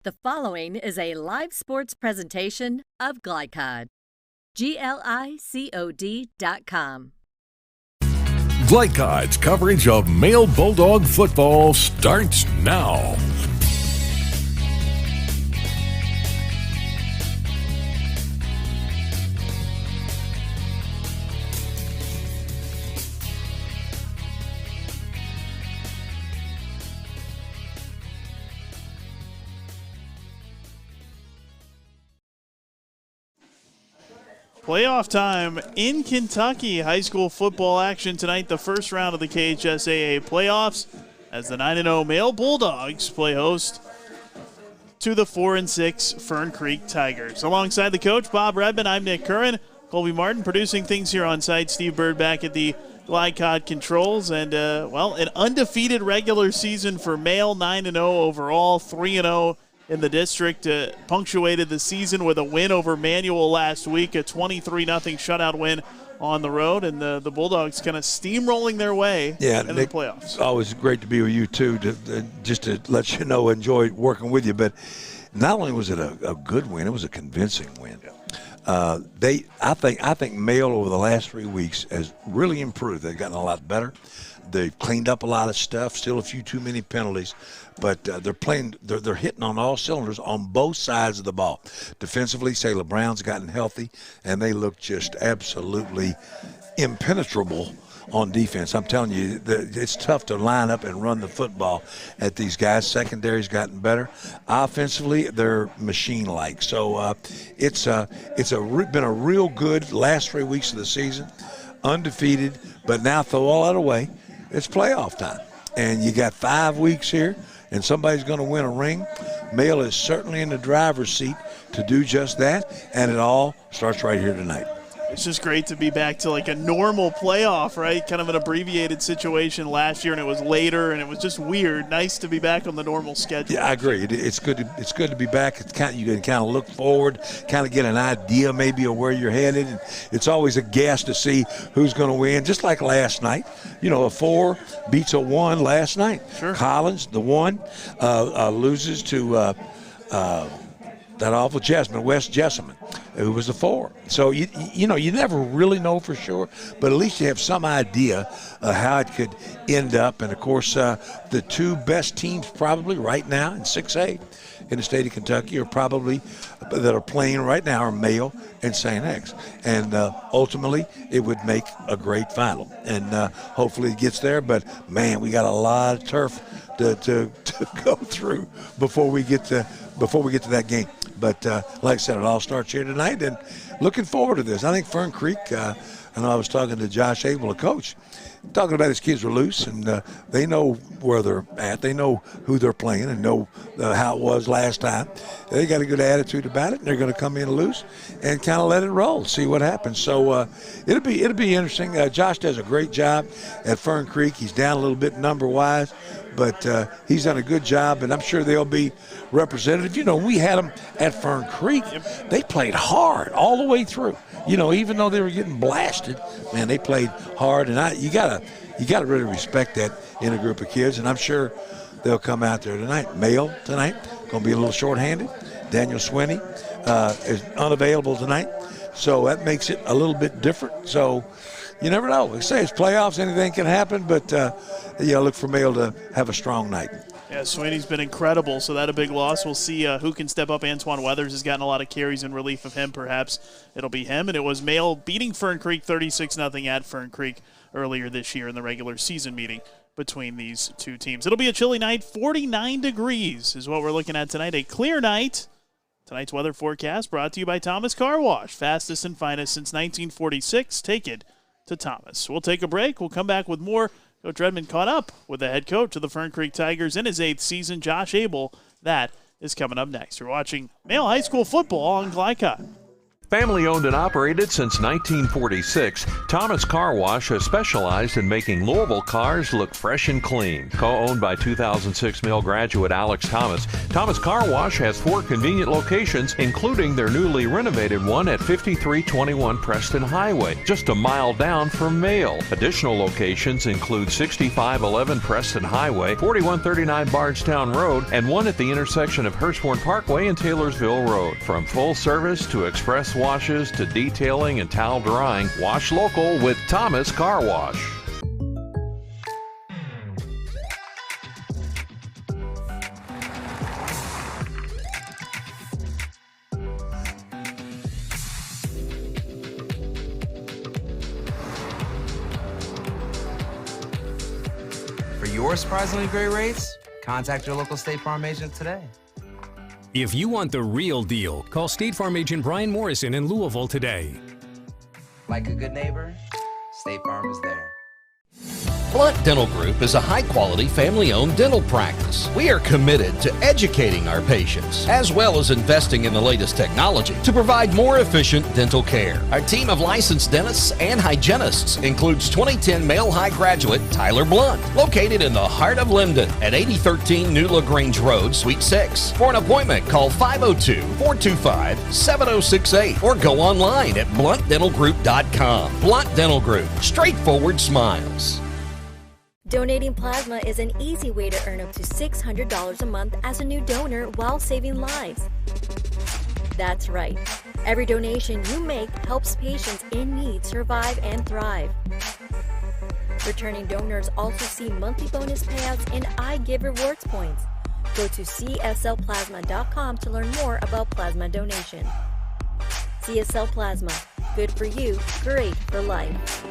The following is a live sports presentation of Glycod. GLICOD.com. Glycod's coverage of male Bulldog football starts now. Playoff time in Kentucky. High school football action tonight, the first round of the KHSAA playoffs, as the 9-0 male Bulldogs play host to the 4-6 Fern Creek Tigers. Alongside the coach, Bob Redmond, I'm Nick Curran. Colby Martin producing things here on site. Steve Bird back at the Glycod controls. And, an undefeated regular season for male, 9-0 overall, 3-0 in the district, punctuated the season with a win over Manual last week, a 23-0 shutout win on the road, and the Bulldogs kind of steamrolling their way into the playoffs. Always great to be with you, too, just to let you know, enjoy working with you. But not only was it a good win, it was a convincing win. I think Male over the last 3 weeks has really improved. They've gotten a lot better. They've cleaned up a lot of stuff, still a few too many penalties. But they're hitting on all cylinders on both sides of the ball. Defensively, Sailor Brown's gotten healthy, and they look just absolutely impenetrable on defense. I'm telling you, it's tough to line up and run the football at these guys. Secondary's gotten better. Offensively, they're machine-like. So it's been a real good last 3 weeks of the season, undefeated, but now throw all that away. It's playoff time, and you got 5 weeks here, and somebody's going to win a ring. Male is certainly in the driver's seat to do just that, and it all starts right here tonight. It's just great to be back to like a normal playoff, right? Kind of an abbreviated situation last year, and it was later, and it was just weird. Nice to be back on the normal schedule. Yeah, I agree. It's good to be back. You can kind of look forward, kind of get an idea maybe of where you're headed. And it's always a guess to see who's going to win. Just like last night, a 4 beats a 1 last night. Sure. Collins, the 1, loses to that awful West Jessamine, who was the 4. So, you never really know for sure, but at least you have some idea of how it could end up. And, of course, the 2 best teams probably right now in 6A in the state of Kentucky that are playing right now are Male and St. X. And ultimately, it would make a great final. And hopefully it gets there. But, man, we got a lot of turf to go through before we get to that game. But like I said, it all starts here tonight, and looking forward to this. I think Fern Creek, I know I was talking to Josh Abel, a coach, talking about his kids are loose, and they know where they're at. They know who they're playing and know how it was last time. They got a good attitude about it, and they're going to come in loose and kind of let it roll, see what happens. So it'll be interesting. Josh does a great job at Fern Creek. He's down a little bit number-wise, but he's done a good job, and I'm sure they'll be representative. We had them at Fern Creek. They played hard all the way through. Even though they were getting blasted, man, they played hard, and you gotta really respect that in a group of kids, and I'm sure they'll come out there tonight. Male tonight, going to be a little short-handed. Daniel Swinney is unavailable tonight, so that makes it a little bit different. So you never know. They say it's playoffs, anything can happen, but look for Male to have a strong night. Yeah, Sweeney's been incredible, so that a big loss. We'll see who can step up. Antoine Weathers has gotten a lot of carries in relief of him. Perhaps it'll be him. And it was Male beating Fern Creek 36-0 at Fern Creek earlier this year in the regular season meeting between these two teams. It'll be a chilly night. 49 degrees is what we're looking at tonight. A clear night. Tonight's weather forecast brought to you by Thomas Car Wash. Fastest and finest since 1946. Take it to Thomas. We'll take a break. We'll come back with more. Coach Redmond caught up with the head coach of the Fern Creek Tigers in his 8th season, Josh Abel. That is coming up next. You're watching Male High School Football on Glycod. Family owned and operated since 1946, Thomas Car Wash has specialized in making Louisville cars look fresh and clean. Co-owned by 2006 Mill graduate Alex Thomas, Thomas Car Wash has 4 convenient locations, including their newly renovated one at 5321 Preston Highway, just a mile down from Mail. Additional locations include 6511 Preston Highway, 4139 Bardstown Road, and one at the intersection of Hurstbourne Parkway and Taylorsville Road. From full service to express washes to detailing and towel drying, wash local with Thomas Car Wash. For your surprisingly great rates, contact your local State Farm agent today. If you want the real deal, call State Farm agent Brian Morrison in Louisville today. Like a good neighbor, State Farm is there. Blunt Dental Group is a high-quality, family-owned dental practice. We are committed to educating our patients, as well as investing in the latest technology to provide more efficient dental care. Our team of licensed dentists and hygienists includes 2010 Male High graduate Tyler Blunt, located in the heart of Linden at 8013 New LaGrange Road, Suite 6. For an appointment, call 502-425-7068 or go online at bluntdentalgroup.com. Blunt Dental Group, straightforward smiles. Donating plasma is an easy way to earn up to $600 a month as a new donor while saving lives. That's right. Every donation you make helps patients in need survive and thrive. Returning donors also see monthly bonus payouts and I Give Rewards points. Go to cslplasma.com to learn more about plasma donation. CSL Plasma. Good for you, great for life.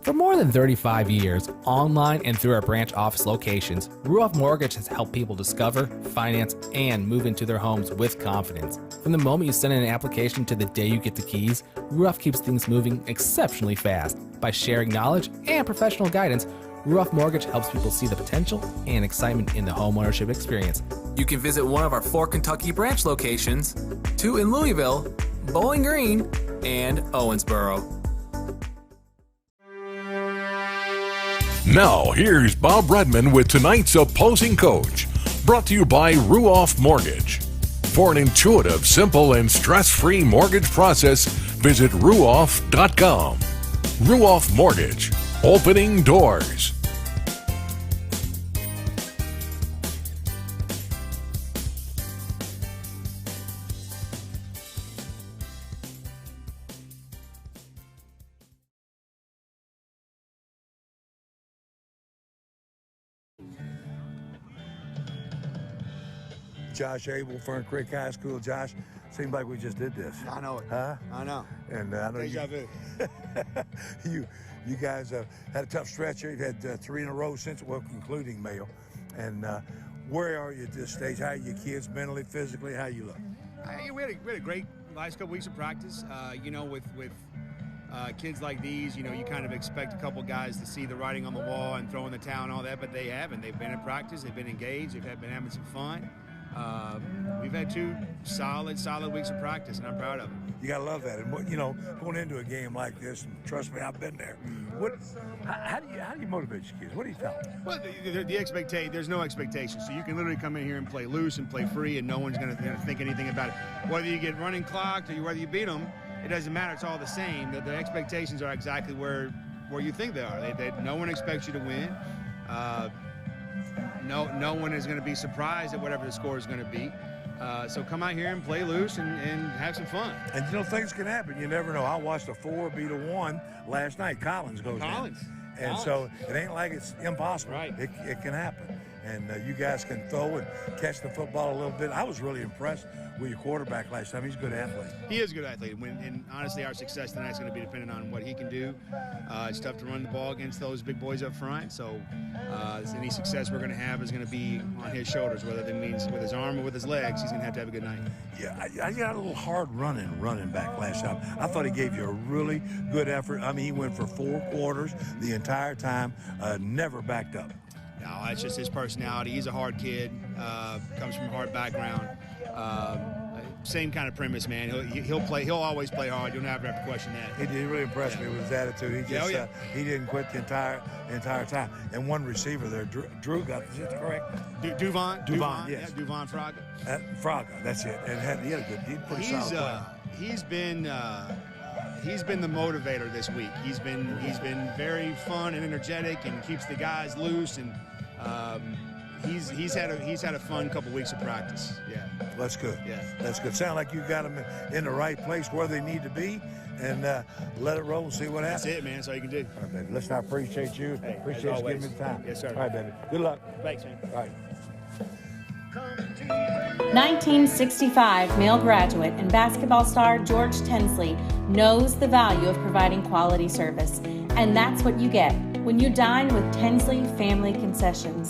For more than 35 years, online and through our branch office locations, Ruoff Mortgage has helped people discover, finance, and move into their homes with confidence. From the moment you send in an application to the day you get the keys, Ruoff keeps things moving exceptionally fast. By sharing knowledge and professional guidance, Ruoff Mortgage helps people see the potential and excitement in the homeownership experience. You can visit one of our 4 Kentucky branch locations, 2 in Louisville, Bowling Green, and Owensboro. Now, here's Bob Redman with tonight's opposing coach, brought to you by Ruoff Mortgage. For an intuitive, simple, and stress-free mortgage process, visit ruoff.com. Ruoff Mortgage, opening doors. Josh Abel, Fern Creek High School. Josh, seems like we just did this. I know it. Huh? I know. And I know Deja vu. you guys had a tough stretch here. You've had 3 in a row since, well, concluding Mayo. And where are you at this stage? How are your kids mentally, physically? How you look? We had a great last couple weeks of practice. With kids like these, you kind of expect a couple guys to see the writing on the wall and throwing the towel and all that, but they haven't. They've been in practice. They've been engaged. They've been having some fun. We've had 2 solid weeks of practice, and I'm proud of them. You gotta love that, and going into a game like this, and trust me, I've been there. How do you motivate your kids? What do you tell them? Well, there's no expectation, so you can literally come in here and play loose and play free, and no one's going to think anything about it. Whether you get running clocked or whether you beat them, it doesn't matter. It's all the same. The expectations are exactly where you think they are. No one expects you to win. No one is going to be surprised at whatever the score is going to be. So come out here and play loose and have some fun. And things can happen. You never know. I watched a 4 beat a 1 last night. Collins goes in. And so it ain't like it's impossible. Right. It can happen. And you guys can throw and catch the football a little bit. I was really impressed with your quarterback last time. He's a good athlete. He is a good athlete. And honestly, our success tonight is going to be dependent on what he can do. It's tough to run the ball against those big boys up front. So any success we're going to have is going to be on his shoulders, whether that means with his arm or with his legs. He's going to have a good night. Yeah, I got a little hard running back last time. I thought he gave you a really good effort. I mean, he went for 4 quarters the entire time, never backed up. No, that's just his personality. He's a hard kid, comes from a hard background. same kind of premise, man. He'll play. He'll always play hard. You'll never have to question that. He really impressed me with his attitude. He just he didn't quit the entire time. And one receiver there, Drew got is it correct? Duvon, yes, Duvon Fraga. Fraga, that's it. And he had a good, pretty solid play. He's been the motivator this week. He's been very fun and energetic and keeps the guys loose, and he's had a fun couple weeks of practice. Yeah, that's good. Yeah, that's good. Sound like you got them in the right place where they need to be, and let it roll and see what happens. That's it, man. That's all you can do. All right, baby. Listen, I appreciate you. Hey, appreciate you giving me the time. Yes, sir. All right, baby. Good luck. Thanks, man. All right. 1965 male graduate and basketball star George Tensley knows the value of providing quality service, and that's what you get when you dine with Tensley Family Concessions.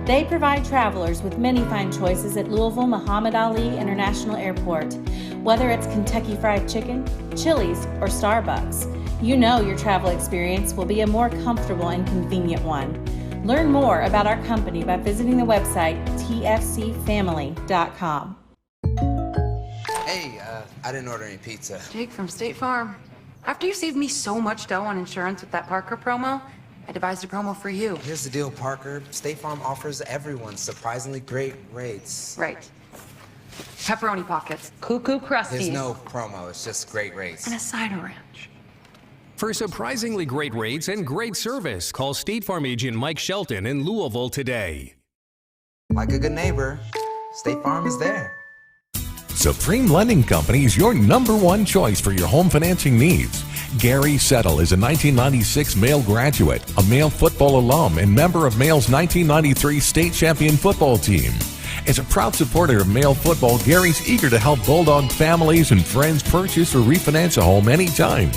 They provide travelers with many fine choices at Louisville Muhammad Ali International Airport. Whether it's Kentucky Fried Chicken, Chili's, or Starbucks, you know your travel experience will be a more comfortable and convenient one. Learn more about our company by visiting the website tfcfamily.com. Hey, I didn't order any pizza. Jake from State Farm. After you saved me so much dough on insurance with that Parker promo, I devised a promo for you. Here's the deal, Parker. State Farm offers everyone surprisingly great rates. Right. Pepperoni pockets, cuckoo crusties. There's no promo, it's just great rates. And a cider ranch. For surprisingly great rates and great service, call State Farm agent Mike Shelton in Louisville today. Like a good neighbor, State Farm is there. Supreme Lending Company is your #1 choice for your home financing needs. Gary Settle is a 1996 Male graduate, a Male football alum, and member of Male's 1993 state champion football team. As a proud supporter of Male football, Gary's eager to help Bulldog families and friends purchase or refinance a home anytime.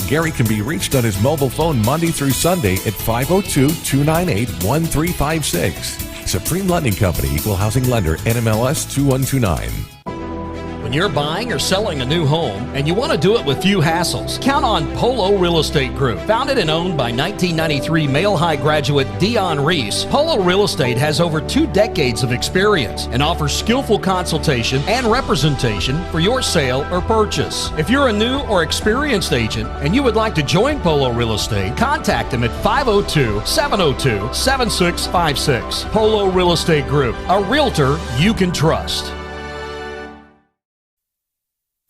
Gary can be reached on his mobile phone Monday through Sunday at 502-298-1356. Supreme Lending Company, Equal Housing Lender, NMLS 2129. When you're buying or selling a new home and you want to do it with few hassles, count on Polo Real Estate Group. Founded and owned by 1993 Male High graduate Dion Reese, Polo Real Estate has over 2 decades of experience and offers skillful consultation and representation for your sale or purchase. If you're a new or experienced agent and you would like to join Polo Real Estate, contact them at 502-702-7656. Polo Real Estate Group, a realtor you can trust.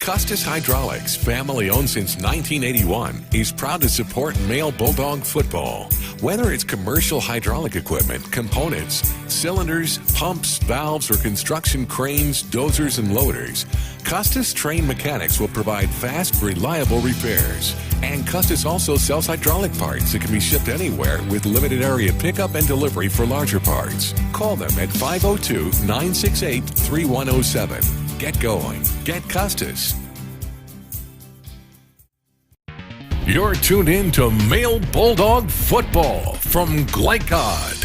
Custis Hydraulics, family owned since 1981, is proud to support Male Bulldog football. Whether it's commercial hydraulic equipment, components, cylinders, pumps, valves, or construction cranes, dozers, and loaders, Custis trained mechanics will provide fast, reliable repairs. And Custis also sells hydraulic parts that can be shipped anywhere with limited area pickup and delivery for larger parts. Call them at 502-968-3107. Get going. Get Custis. You're tuned in to Male Bulldog Football from Glycod.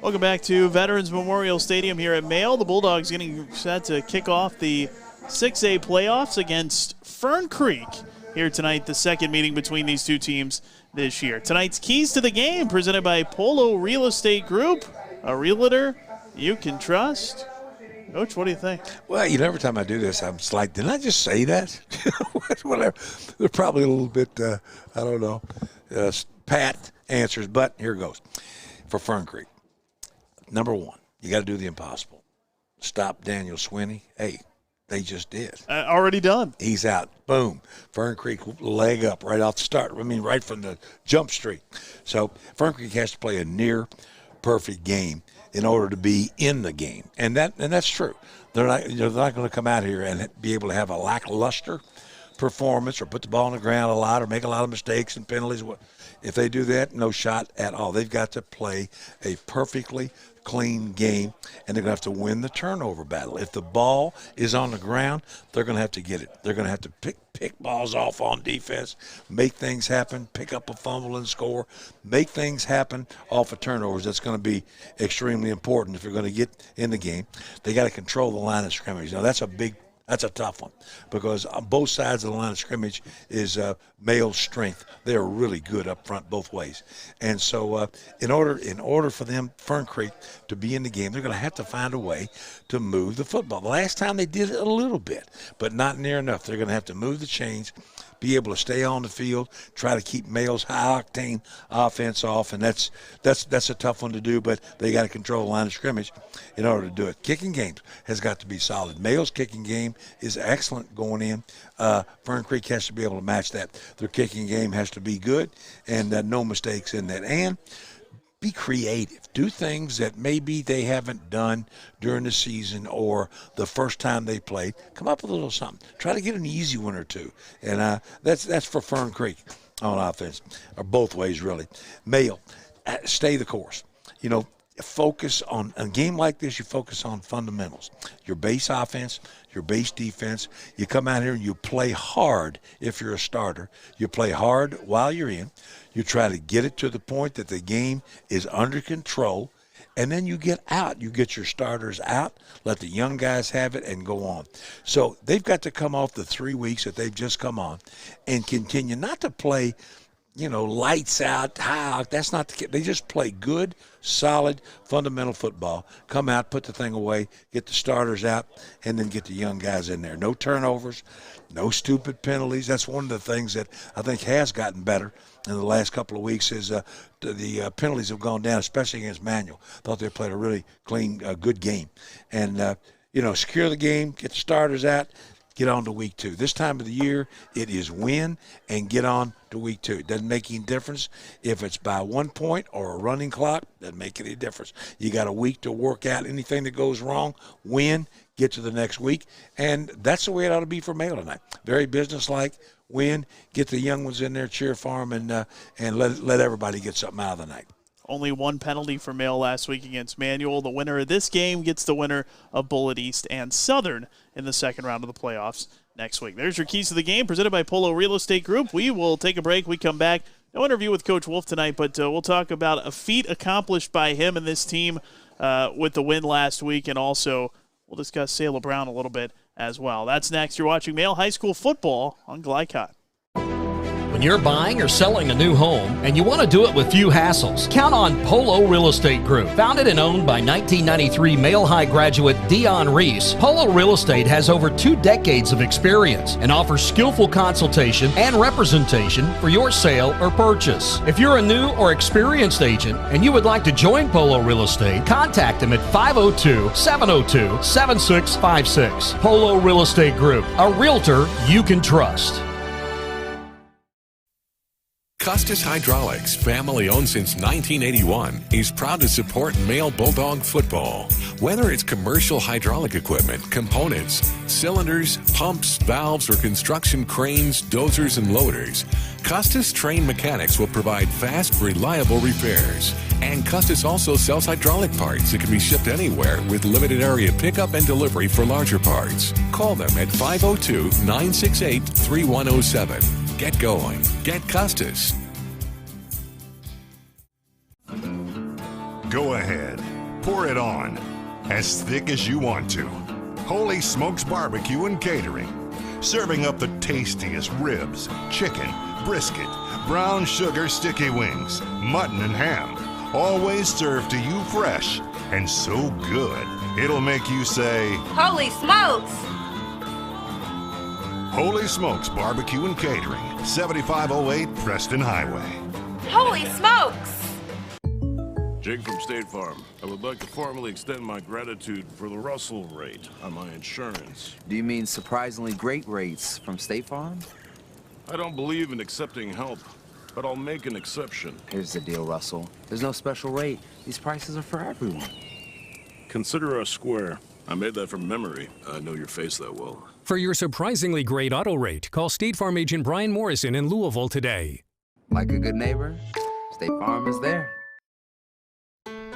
Welcome back to Veterans Memorial Stadium here at Male. The Bulldogs getting set to kick off the 6A playoffs against Fern Creek here tonight, the second meeting between these two teams this year. Tonight's Keys to the Game presented by Polo Real Estate Group, a realtor you can trust. Coach, what do you think? Well, every time I do this, I'm just like, didn't I just say that? Whatever. They're probably a little bit, I don't know, pat answers, but here it goes. For Fern Creek, number 1, you got to do the impossible. Stop Daniel Swinney. Hey, they just did. Already done. He's out. Boom. Fern Creek leg up right off the start. right from the jump street. So Fern Creek has to play a near perfect game in order to be in the game, and that's true. They're not going to come out here and be able to have a lackluster performance or put the ball on the ground a lot or make a lot of mistakes and penalties. If they do that, no shot at all. They've got to play a perfectly clean game, and they're going to have to win the turnover battle. If the ball is on the ground, they're going to have to get it. They're going to have to pick balls off on defense, make things happen, pick up a fumble and score, make things happen off of turnovers. That's going to be extremely important if you're going to get in the game. They got to control the line of scrimmage. Now, that's a big That's a tough one because on both sides of the line of scrimmage is male strength. They're really good up front both ways. And so in order for them, Fern Creek, to be in the game, they're going to have to find a way to move the football. The last time they did it a little bit, but not near enough. They're going to have to move the chains, be able to stay on the field, try to keep Male's high-octane offense off, and that's a tough one to do, but they got to control the line of scrimmage in order to do it. Kicking game has got to be solid. Male's kicking game is excellent going in. Fern Creek has to be able to match that. Their kicking game has to be good, and no mistakes in that. And be creative. Do things that maybe they haven't done during the season or the first time they played. Come up with a little something. Try to get an easy one or two. And that's for Fern Creek on offense, or both ways, really. Male, stay the course. You know, focus on a game like this. You focus on fundamentals. Your base offense, your base defense. You come out here and you play hard if you're a starter. You play hard while you're in. You try to get it to the point that the game is under control, and then you get out. You get your starters out, let the young guys have it, and go on. So they've got to come off the 3 weeks that they've just come on and continue not to play, lights out, high. That's not the case. They just play good, solid, fundamental football. Come out, put the thing away, get the starters out, and then get the young guys in there. No turnovers, no stupid penalties. That's one of the things that I think has gotten better in the last couple of weeks is the penalties have gone down, especially against Manual. Thought they played a really clean, good game. And, secure the game, get the starters out, get on to week 2. This time of the year, it is win and get on to week 2. It doesn't make any difference if it's by 1 point or a running clock. Doesn't make any difference. You got a week to work out anything that goes wrong, win, get to the next week. And that's the way it ought to be for Male tonight. Very businesslike. Win, get the young ones in there, cheer for them, and let everybody get something out of the night. Only one penalty for Male last week against Manual. The winner of this game gets the winner of Bullitt East and Southern in the second round of the playoffs next week. There's your keys to the game presented by Polo Real Estate Group. We will take a break. We come back. No interview with Coach Wolf tonight, but we'll talk about a feat accomplished by him and this team with the win last week, and also we'll discuss Sayla Brown a little bit as well. That's next. You're watching Male High School Football on Glycott. When you're buying or selling a new home and you want to do it with few hassles, count on Polo Real Estate Group. Founded and owned by 1993 Male High graduate Dion Reese, Polo Real Estate has over 2 decades of experience and offers skillful consultation and representation for your sale or purchase. If you're a new or experienced agent and you would like to join Polo Real Estate, contact them at 502-702-7656. Polo Real Estate Group, a realtor you can trust. Custis Hydraulics, family owned since 1981, is proud to support Male Bulldog football. Whether it's commercial hydraulic equipment, components, cylinders, pumps, valves, or construction cranes, dozers, and loaders, Custis trained mechanics will provide fast, reliable repairs. And Custis also sells hydraulic parts that can be shipped anywhere with limited area pickup and delivery for larger parts. Call them at 502-968-3107. Get going. Get Custis. Go ahead. Pour it on. As thick as you want to. Holy Smokes Barbecue and Catering. Serving up the tastiest ribs, chicken, brisket, brown sugar sticky wings, mutton and ham. Always served to you fresh and so good, it'll make you say, Holy smokes! Holy Smokes Barbecue and Catering, 7508 Preston Highway. Holy smokes! Jake from State Farm. I would like to formally extend my gratitude for the Russell rate on my insurance. Do you mean surprisingly great rates from State Farm? I don't believe in accepting help, but I'll make an exception. Here's the deal, Russell. There's no special rate. These prices are for everyone. Consider us square. I made that from memory. I know your face that well. For your surprisingly great auto rate, call State Farm agent Brian Morrison in Louisville today. Like a good neighbor, State Farm is there.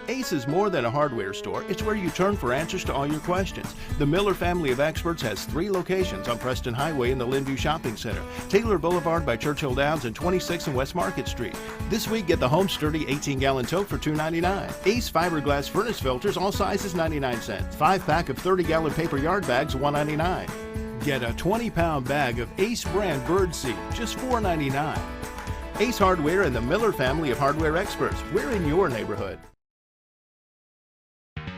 Ace is more than a hardware store. It's where you turn for answers to all your questions. The Miller family of experts has 3 locations on Preston Highway in the Linview Shopping Center, Taylor Boulevard by Churchill Downs, and 26 and West Market Street. This week, get the Home Sturdy 18-gallon tote for $2.99. Ace fiberglass furnace filters, all sizes 99 cents. 5-pack of 30-gallon paper yard bags, $1.99. Get a 20-pound bag of Ace brand bird seed, just $4.99. Ace Hardware and the Miller family of hardware experts. We're in your neighborhood.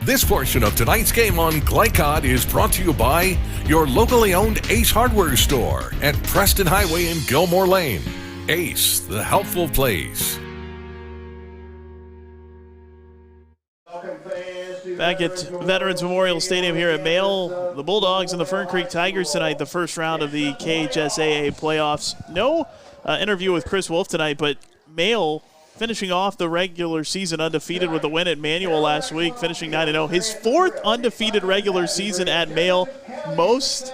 This portion of tonight's game on Glycod is brought to you by your locally owned Ace Hardware store at Preston Highway and Gilmore Lane. Ace, the helpful place. Back at Veterans Memorial Stadium here at Mail, the Bulldogs and the Fern Creek Tigers tonight, the first round of the KHSAA playoffs. No interview with Chris Wolf tonight, but Mail finishing off the regular season undefeated with a win at Manual last week, finishing 9-0. His fourth undefeated regular season at Mail, most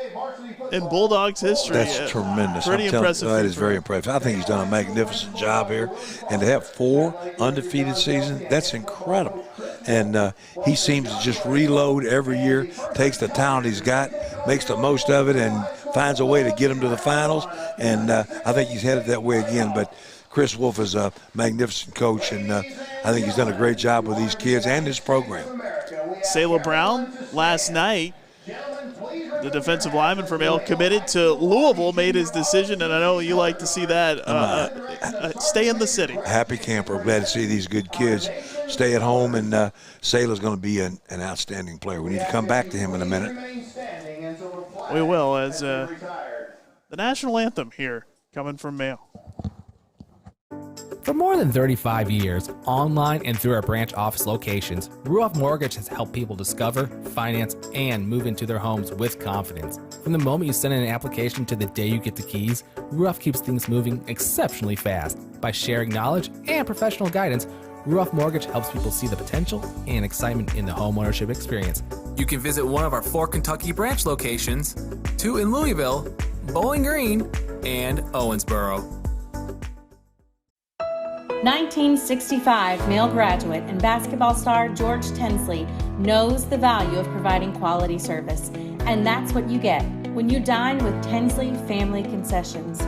in Bulldogs history. That's tremendous. Pretty impressive. That is very impressive. I think he's done a magnificent job here. And to have 4 undefeated seasons, that's incredible. And he seems to just reload every year, takes the talent he's got, makes the most of it, and finds a way to get him to the finals. And I think he's headed that way again. But Chris Wolf is a magnificent coach, and I think he's done a great job with these kids and his program. Sayla Brown last night, the defensive lineman for Mail, committed to Louisville, made his decision, and I know you like to see that. Stay in the city. Happy camper. Glad to see these good kids stay at home, and Sayla's going to be an outstanding player. We need to come back to him in a minute. We will, as the national anthem here coming from Mail. For more than 35 years, online and through our branch office locations, Ruoff Mortgage has helped people discover, finance, and move into their homes with confidence. From the moment you send in an application to the day you get the keys, Ruoff keeps things moving exceptionally fast. By sharing knowledge and professional guidance, Ruoff Mortgage helps people see the potential and excitement in the homeownership experience. You can visit one of our 4 Kentucky branch locations, 2 in Louisville, Bowling Green, and Owensboro. 1965 Male graduate and basketball star George Tensley knows the value of providing quality service. And that's what you get when you dine with Tensley Family Concessions.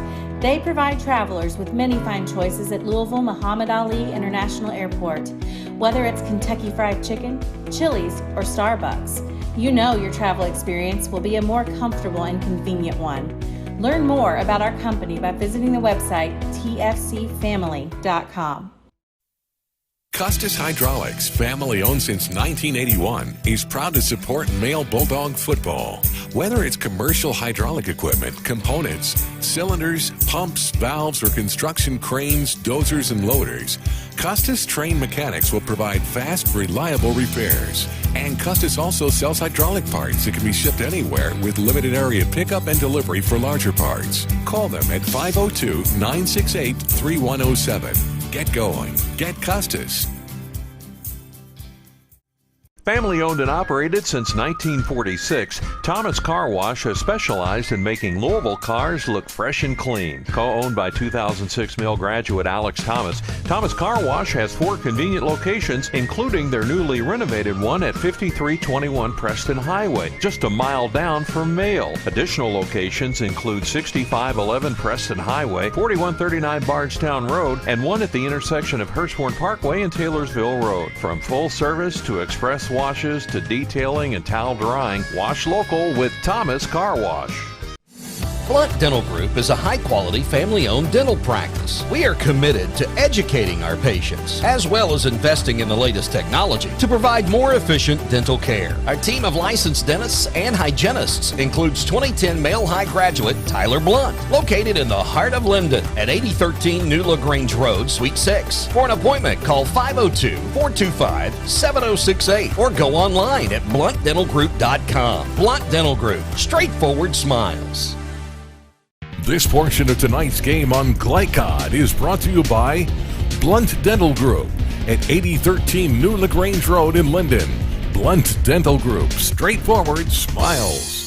They provide travelers with many fine choices at Louisville Muhammad Ali International Airport. Whether it's Kentucky Fried Chicken, Chili's, or Starbucks, you know your travel experience will be a more comfortable and convenient one. Learn more about our company by visiting the website tfcfamily.com. Custis Hydraulics, family owned since 1981, is proud to support Male Bulldog football. Whether it's commercial hydraulic equipment, components, cylinders, pumps, valves, or construction cranes, dozers, and loaders, Custis trained mechanics will provide fast, reliable repairs. And Custis also sells hydraulic parts that can be shipped anywhere with limited area pickup and delivery for larger parts. Call them at 502-968-3107. Get going. Get Custis. Family owned and operated since 1946, Thomas Car Wash has specialized in making Louisville cars look fresh and clean. Co-owned by 2006 Mill graduate Alex Thomas, Thomas Car Wash has 4 convenient locations, including their newly renovated one at 5321 Preston Highway, just a mile down from Mail. Additional locations include 6511 Preston Highway, 4139 Bardstown Road, and one at the intersection of Hurstbourne Parkway and Taylorsville Road. From full service to express washes to detailing and towel drying, wash local with Thomas Car Wash. Blunt Dental Group is a high-quality, family-owned dental practice. We are committed to educating our patients, as well as investing in the latest technology to provide more efficient dental care. Our team of licensed dentists and hygienists includes 2010 Male High graduate Tyler Blunt, located in the heart of Linden at 8013 New LaGrange Road, Suite 6. For an appointment, call 502-425-7068 or go online at bluntdentalgroup.com. Blunt Dental Group, straightforward smiles. This portion of tonight's game on Glycod is brought to you by Blunt Dental Group at 8013 New LaGrange Road in Linden. Blunt Dental Group, straightforward smiles.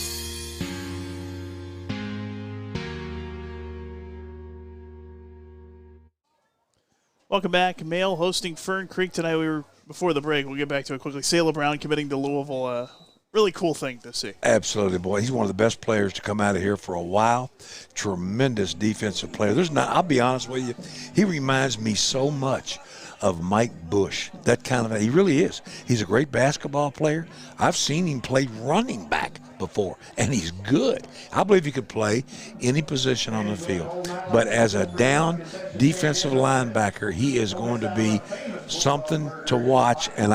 Welcome back. Mail hosting Fern Creek tonight. We were before the break. We'll get back to it quickly. Sayla Brown committing to Louisville. Really cool thing to see. Absolutely, boy. He's one of the best players to come out of here for a while. Tremendous defensive player. I'll be honest with you, he reminds me so much of Mike Bush. That kind of, he really is. He's a great basketball player. I've seen him play running back before, and he's good. I believe he could play any position on the field. But as a down defensive linebacker, he is going to be something to watch, and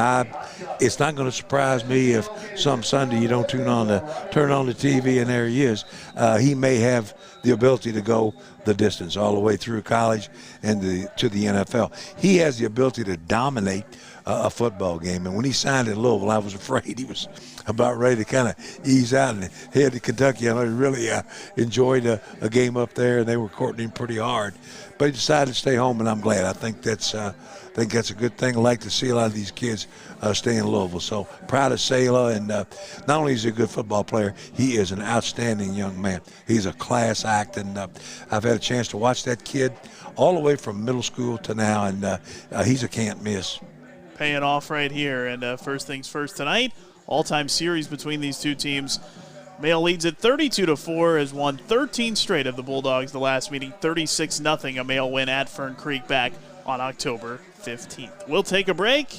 it's not going to surprise me if some Sunday you don't turn on the TV and there he is. He may have the ability to go the distance all the way through college and to the NFL. He has the ability to dominate a football game. And when he signed in Louisville, I was afraid he was about ready to kind of ease out and head to Kentucky. I really enjoyed a game up there, and they were courting him pretty hard. But he decided to stay home, and I'm glad. I think that's a good thing. I like to see a lot of these kids stay in Louisville. So proud of Salah, and not only is he a good football player, he is an outstanding young man. He's a class act, and I've had a chance to watch that kid all the way from middle school to now, and he's a can't miss. Paying off right here, and first things first tonight, all-time series between these two teams. Mail leads at 32-4, has won 13 straight of the Bulldogs the last meeting, 36-0, a Mail win at Fern Creek back on October 15th. We'll take a break.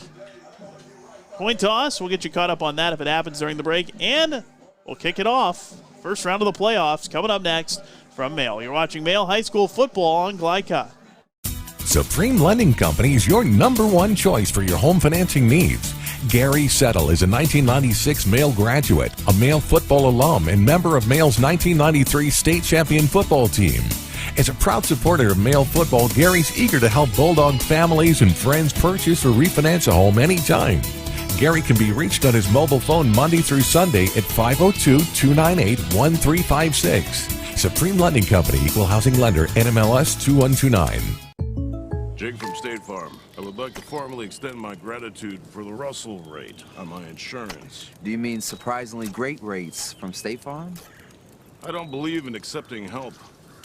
Coin toss, we'll get you caught up on that if it happens during the break, and we'll kick it off. First round of the playoffs coming up next from Mail. You're watching Mail High School football on Glycott. Supreme Lending Company is your #1 choice for your home financing needs. Gary Settle is a 1996 Mail graduate, a Mail football alum, and member of Mail's 1993 state champion football team. As a proud supporter of Mail football, Gary's eager to help Bulldog families and friends purchase or refinance a home anytime. Gary can be reached on his mobile phone Monday through Sunday at 502-298-1356. Supreme Lending Company, Equal Housing Lender, NMLS 2129. Jake from State Farm. I would like to formally extend my gratitude for the Russell rate on my insurance. Do you mean surprisingly great rates from State Farm? I don't believe in accepting help,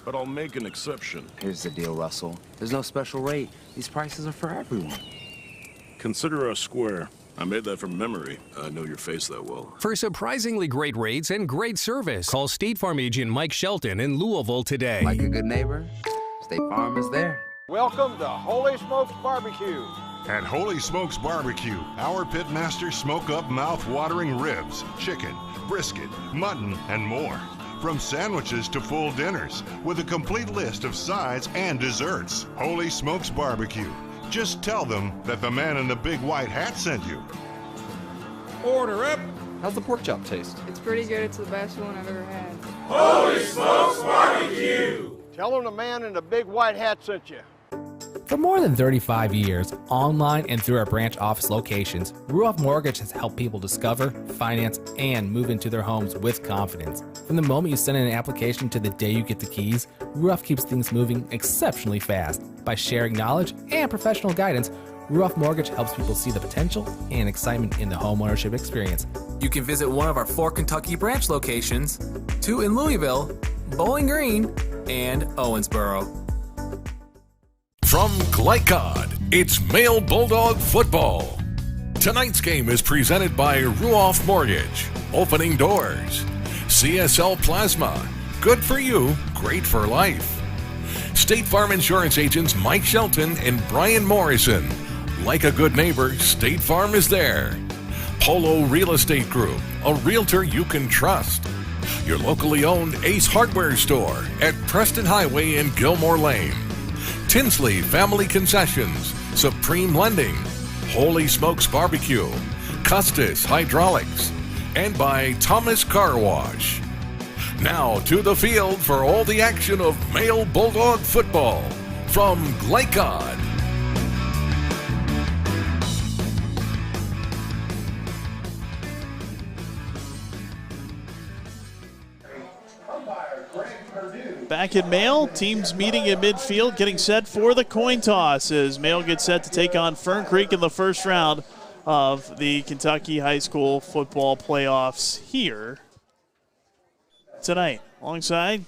but I'll make an exception. Here's the deal, Russell. There's no special rate. These prices are for everyone. Consider us square. I made that from memory. I know your face that well. For surprisingly great rates and great service, call State Farm agent Mike Shelton in Louisville today. Like a good neighbor, State Farm is there. Welcome to Holy Smokes Barbecue. At Holy Smokes Barbecue, our pit masters smoke up mouth-watering ribs, chicken, brisket, mutton, and more. From sandwiches to full dinners, with a complete list of sides and desserts. Holy Smokes Barbecue. Just tell them that the man in the big white hat sent you. Order up. How's the pork chop taste? It's pretty good. It's the best one I've ever had. Holy Smokes Barbecue. Tell them the man in the big white hat sent you. For more than 35 years, online and through our branch office locations, Ruoff Mortgage has helped people discover, finance, and move into their homes with confidence. From the moment you send in an application to the day you get the keys, Ruoff keeps things moving exceptionally fast. By sharing knowledge and professional guidance, Ruoff Mortgage helps people see the potential and excitement in the homeownership experience. You can visit one of our 4 Kentucky branch locations, 2 in Louisville, Bowling Green, and Owensboro. From Glycod, it's Mail Bulldog football. Tonight's game is presented by Ruoff Mortgage, Opening Doors, CSL Plasma, good for you, great for life. State Farm Insurance agents Mike Shelton and Brian Morrison. Like a good neighbor, State Farm is there. Polo Real Estate Group, a realtor you can trust. Your locally owned Ace Hardware Store at Preston Highway and Gilmore Lane. Tinsley Family Concessions, Supreme Lending, Holy Smokes Barbecue, Custis Hydraulics, and by Thomas Car Wash. Now to the field for all the action of Mail Bulldog football from Glycod. Back at Mail, teams meeting at midfield, getting set for the coin toss as Mail gets set to take on Fern Creek in the first round of the Kentucky High School football playoffs here tonight. Alongside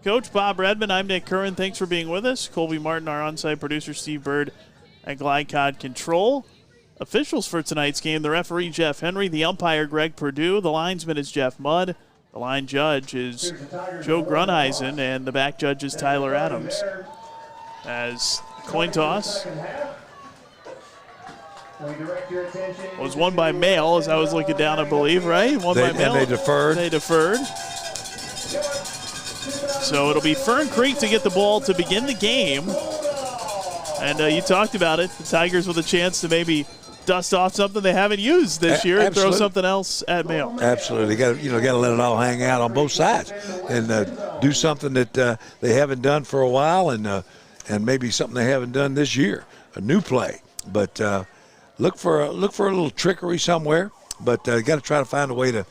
Coach Bob Redmond, I'm Nick Curran. Thanks for being with us. Colby Martin, our on-site producer, Steve Bird at Glycod Control. Officials for tonight's game, the referee Jeff Henry, the umpire Greg Perdue, the linesman is Jeff Mudd. The line judge is Joe Grunheisen, and the back judge is Tyler Adams. As coin toss, Was won by Mail, as I was looking down, I believe, right? Won by Mail. And they deferred. They deferred. So it'll be Fern Creek to get the ball to begin the game. And you talked about it. The Tigers with a chance to maybe dust off something they haven't used this year and throw something else at Mail. Absolutely. Got to let it all hang out on both sides and do something that they haven't done for a while and maybe something they haven't done this year, a new play. But look for a little trickery somewhere. But got to try to find a way to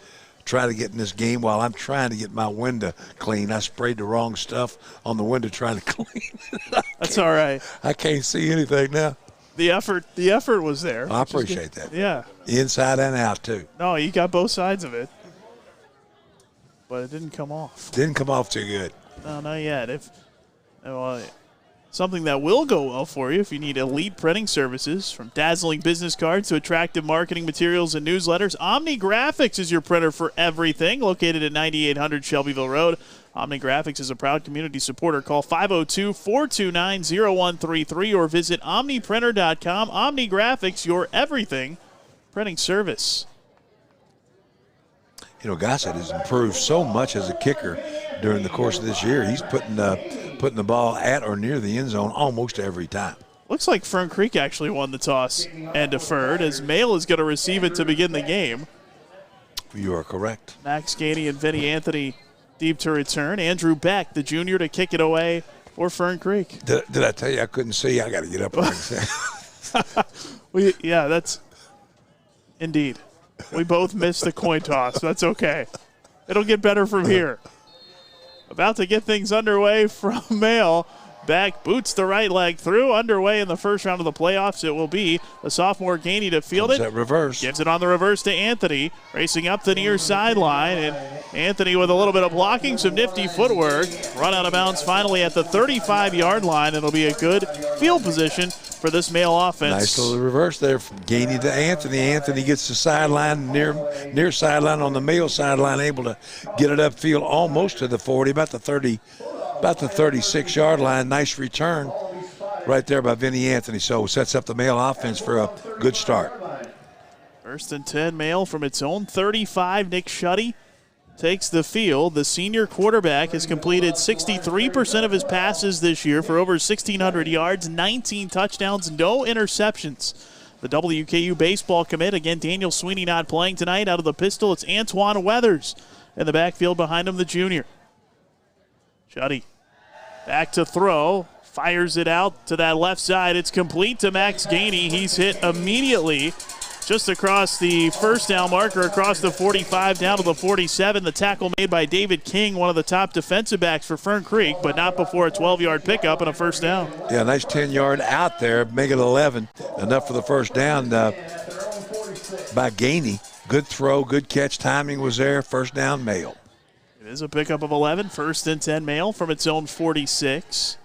try to get in this game while I'm trying to get my window clean. I sprayed the wrong stuff on the window trying to clean it. That's all right. I can't see anything now. The effort was there. I appreciate that. Yeah. Inside and out, too. No, you got both sides of it. But it didn't come off. Didn't come off too good. No, not yet. Something that will go well for you if you need elite printing services, from dazzling business cards to attractive marketing materials and newsletters, Omni Graphics is your printer for everything. Located at 9800 Shelbyville Road, Omni Graphics is a proud community supporter. Call 502-429-0133 or visit omniprinter.com. Omni Graphics, your everything printing service. Gossett has improved so much as a kicker during the course of this year. He's putting the ball at or near the end zone almost every time. Looks like Fern Creek actually won the toss and deferred, as Mail is going to receive it to begin the game. You are correct. Max Gainey and Vinny Anthony deep to return. Andrew Beck, the junior, to kick it away for Fern Creek. Did I tell you I couldn't see? I got to get up there. Yeah, that's indeed. We both missed the coin toss. That's okay. It'll get better from here. About to get things underway from Mail. Beck boots the right leg through. Underway in the first round of the playoffs. It will be the sophomore Gainey to field it. That reverse. Gives it on the reverse to Anthony. Racing up the near sideline. And Anthony with a little bit of blocking, some nifty footwork. Run out of bounds finally at the 35-yard line. It'll be a good field position for this Mail offense. Nice little reverse there from Gainey to Anthony. Anthony gets the sideline, near sideline on the Mail sideline, able to get it upfield almost to the 40, about the 36-yard line. Nice return right there by Vinny Anthony. So sets up the Mail offense for a good start. First and 10, Mail from its own 35. Nick Schutte takes the field. The senior quarterback has completed 63% of his passes this year for over 1,600 yards, 19 touchdowns, no interceptions. The WKU baseball commit, again, Daniel Sweeney not playing tonight. Out of the pistol, it's Antoine Weathers. In the backfield behind him, the junior. Schutte back to throw. Fires it out to that left side. It's complete to Max Gainey. He's hit immediately just across the first down marker, across the 45 down to the 47. The tackle made by David King, one of the top defensive backs for Fern Creek, but not before a 12-yard pickup and a first down. Yeah, nice 10-yard out there, make it 11. Enough for the first down by Gainey. Good throw, good catch, timing was there. First down, Mail. It is a pickup of 11, first and 10, Mail from its own 46.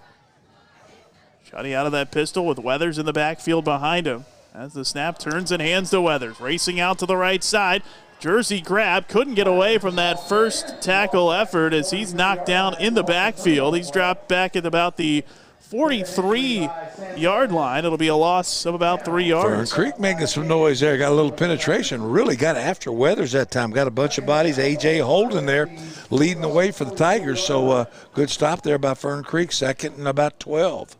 Schutte out of that pistol with Weathers in the backfield behind him. As the snap turns and hands to Weathers. Racing out to the right side. Jersey grab. Couldn't get away from that first tackle effort as he's knocked down in the backfield. He's dropped back at about the 43-yard line. It'll be a loss of about 3 yards. Fern Creek making some noise there. Got a little penetration. Really got after Weathers that time. Got a bunch of bodies. A.J. Holden there leading the way for the Tigers. So good stop there by Fern Creek. Second and about 12.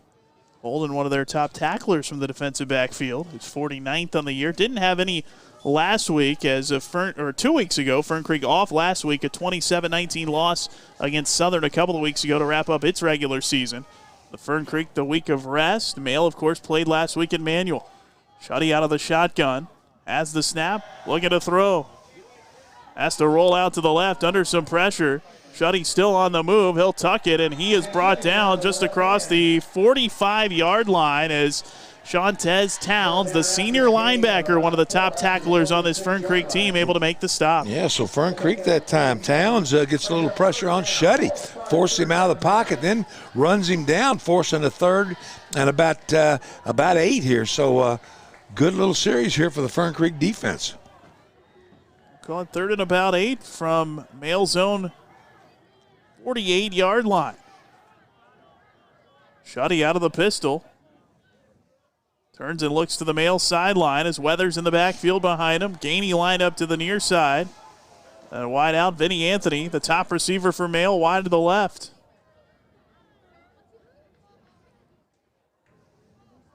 Holden, one of their top tacklers from the defensive backfield. He's 49th on the year. Didn't have any last week as 2 weeks ago. Fern Creek off last week, a 27-19 loss against Southern a couple of weeks ago to wrap up its regular season. The Fern Creek, the week of rest. Mail, of course, played last week in Manual. Schutte out of the shotgun. Has the snap. Looking to throw. Has to roll out to the left under some pressure. Schutte still on the move. He'll tuck it, and he is brought down just across the 45-yard line as Shantez Towns, the senior linebacker, one of the top tacklers on this Fern Creek team, able to make the stop. Yeah, so Fern Creek that time. Towns gets a little pressure on Schutte, forces him out of the pocket, then runs him down, forcing a third and about 8 here. So good little series here for the Fern Creek defense. Going third and about 8 from Mail zone 48-yard line. Schutte out of the pistol. Turns and looks to the Male sideline as Weathers in the backfield behind him. Gainey lined up to the near side. And wide out, Vinny Anthony, the top receiver for Male, wide to the left.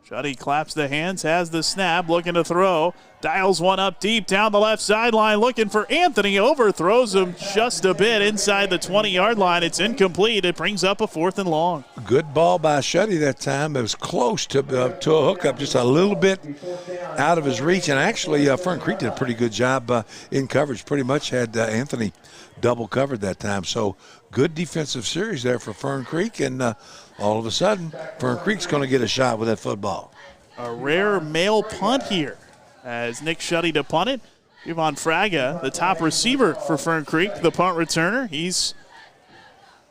Shuddy claps the hands, has the snap, looking to throw. Dials one up deep down the left sideline, looking for Anthony. Overthrows him just a bit inside the 20-yard line. It's incomplete. It brings up a 4th and long. Good ball by Shuddy that time. It was close to a hookup, just a little bit out of his reach. And actually, Fern Creek did a pretty good job in coverage. Pretty much had Anthony double covered that time. So good defensive series there for Fern Creek. And all of a sudden, Fern Creek's going to get a shot with that football. A rare Male punt here as Nick Shuddy to punt it. Yvonne Fraga, the top receiver for Fern Creek, the punt returner. He's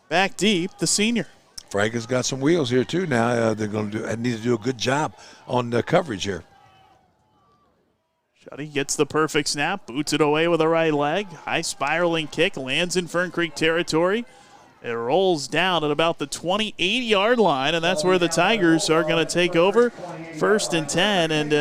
back deep, the senior. Fraga's got some wheels here too now. They're going to need to do a good job on the coverage here. Shuddy gets the perfect snap, boots it away with a right leg. High spiraling kick, lands in Fern Creek territory. It rolls down at about the 28-yard line, and that's where the Tigers are going to take over. 1st and 10, and,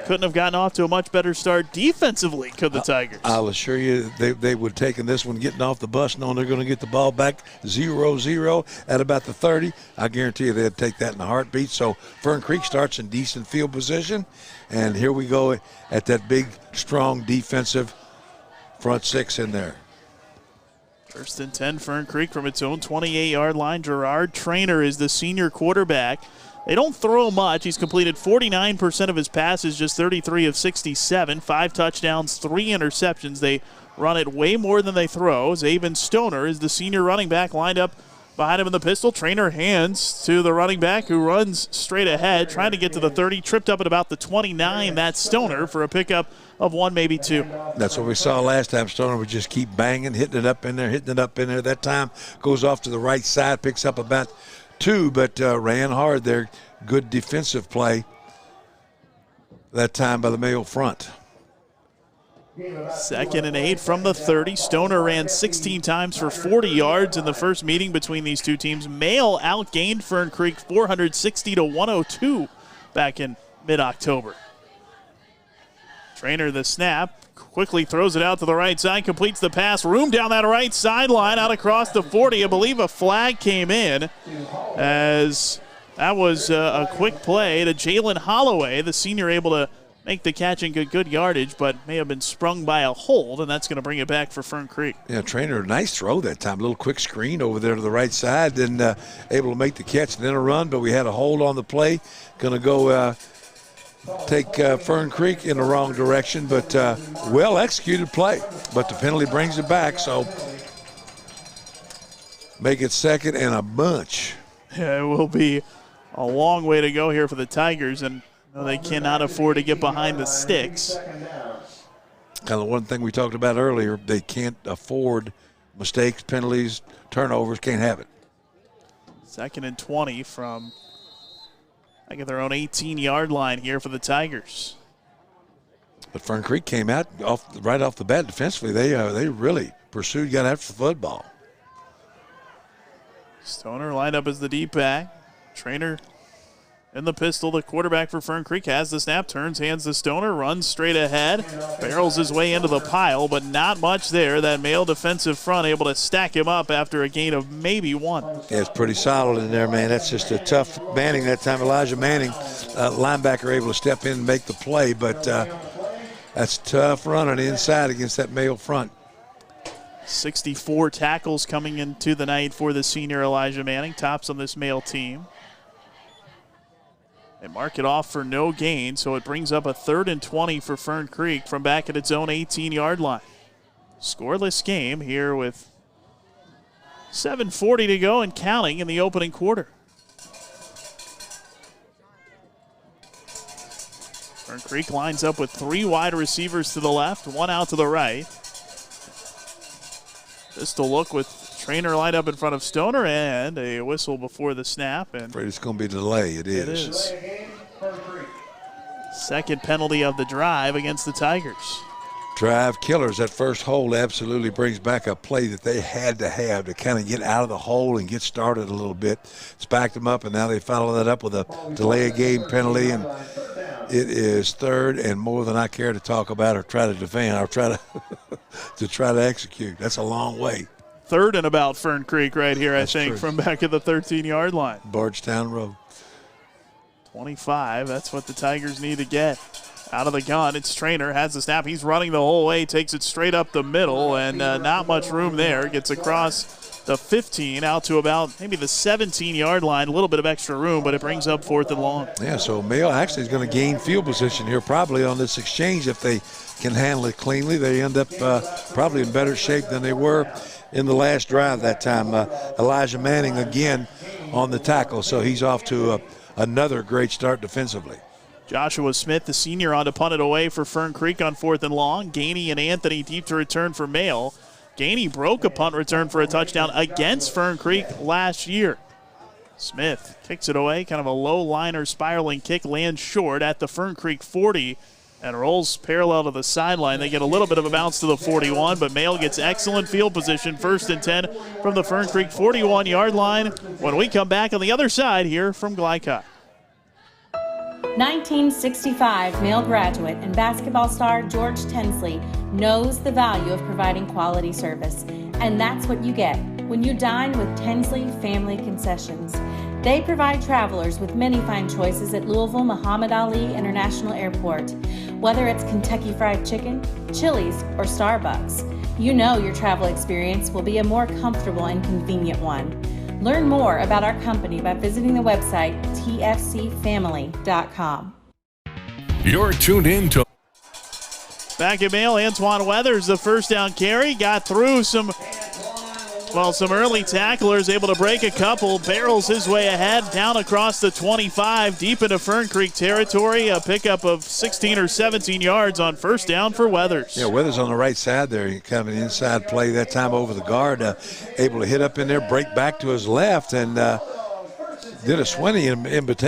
couldn't have gotten off to a much better start defensively, could the Tigers. I'll assure you they would have taken this one getting off the bus, knowing they're going to get the ball back 0-0 at about the 30. I guarantee you they'd take that in a heartbeat. So Fern Creek starts in decent field position, and here we go at that big, strong defensive front six in there. 1st and 10, Fern Creek from its own 28-yard line. Gerard Trainer is the senior quarterback. They don't throw much. He's completed 49% of his passes, just 33 of 67, 5 touchdowns, 3 interceptions. They run it way more than they throw. Zaven Stoner is the senior running back lined up behind him in the pistol. Trainer hands to the running back who runs straight ahead, trying to get to the 30, tripped up at about the 29. That's Stoner for a pickup of 1, maybe 2. That's what we saw last time. Stoner would just keep banging, hitting it up in there. That time goes off to the right side, picks up about 2, but ran hard there. Good defensive that time by the Male front. 2nd and 8 from the 30. Stoner ran 16 times for 40 yards in the first meeting between these two teams. Male outgained Fern Creek 460 to 102 back in mid-October. Trainer the snap, quickly throws it out to the right side, completes the pass, room down that right sideline, out across the 40. I believe a flag came in as that was a quick play to Jalen Holloway, the senior, able to make the catch and get good yardage, but may have been sprung by a hold, and that's going to bring it back for Fern Creek. Yeah, Trainer, nice throw that time. A little quick screen over there to the right side, then able to make the catch and then a run, but we had a hold on the play. Going to go take Fern Creek in the wrong direction, but well-executed play. But the penalty brings it back, so make it 2nd and a bunch. Yeah, it will be a long way to go here for the Tigers, and they cannot afford to get behind the sticks. Kind of one thing we talked about earlier, they can't afford mistakes, penalties, turnovers, can't have it. 2nd and 20 from their own 18-yard line here for the Tigers. But Fern Creek came out right off the bat defensively. They really pursued, got after the football. Stoner lined up as the deep back. Trainer in the pistol. The quarterback for Fern Creek has the snap, turns, hands to Stoner, runs straight ahead, barrels his way into the pile, but not much there. That Male defensive front able to stack him up after a gain of maybe 1. Yeah, it's pretty solid in there, man. That's just a tough Manning that time. Elijah Manning, linebacker, able to step in and make the play, but that's tough running inside against that Male front. 64 tackles coming into the night for the senior Elijah Manning, tops on this Male team. They mark it off for no gain, so it brings up a 3rd and 20 for Fern Creek from back at its own 18-yard line. Scoreless game here with 7:40 to go and counting in the opening quarter. Fern Creek lines up with 3 wide receivers to the left, 1 out to the right. Pistol look with Trainer lined up in front of Stoner, and a whistle before the snap. And afraid it's going to be a delay. It is. 2nd penalty of the drive against the Tigers. drive killers. That first hole absolutely brings back a play that they had to have to kind of get out of the hole and get started a little bit. It's backed them up, and now they follow that up with a delay of game penalty, and it is third and more than I care to talk about or try to defend or try to try to execute. That's a long way. Third and about Fern Creek right here, That's I think, true. from back at the 13-yard line. Bardstown Road. 25, that's what the Tigers need to get. Out of the gun, it's Trainer, has the snap. He's running the whole way, takes it straight up the middle, and not much room there. Gets across the 15 out to about maybe the 17-yard line. A little bit of extra room, but it brings up 4th and long. Yeah, so Mayo actually is going to gain field position here probably on this exchange. If they can handle it cleanly, they end up probably in better shape than they were in the last drive that time. Elijah Manning again on the tackle, so he's off to another great start defensively. Joshua Smith, the senior, on to punt it away for Fern Creek on 4th and long. Gainey and Anthony deep to return for Mayo. Gainey broke a punt return for a touchdown against Fern Creek last year. Smith kicks it away, kind of a low liner spiraling kick, lands short at the Fern Creek 40 and rolls parallel to the sideline. They get a little bit of a bounce to the 41, but Mayo gets excellent field position, 1st and 10 from the Fern Creek 41-yard line when we come back on the other side here from Glycott. 1965 male graduate and basketball star George Tensley knows the value of providing quality service, and that's what you get when you dine with Tensley Family Concessions. They provide travelers with many fine choices at Louisville Muhammad Ali International Airport. Whether it's Kentucky Fried Chicken, Chili's, or Starbucks, you know your travel experience will be a more comfortable and convenient one. Learn more about our company by visiting the website tfcfamily.com. You're tuned in to Back at Mayo, Antoine Weathers, the first down carry, got through some early tacklers, able to break a couple, barrels his way ahead, down across the 25, deep into Fern Creek territory, a pickup of 16 or 17 yards on first down for Weathers. Yeah, Weathers on the right side there, kind of an inside play that time over the guard, able to hit up in there, break back to his left, and did a Swinney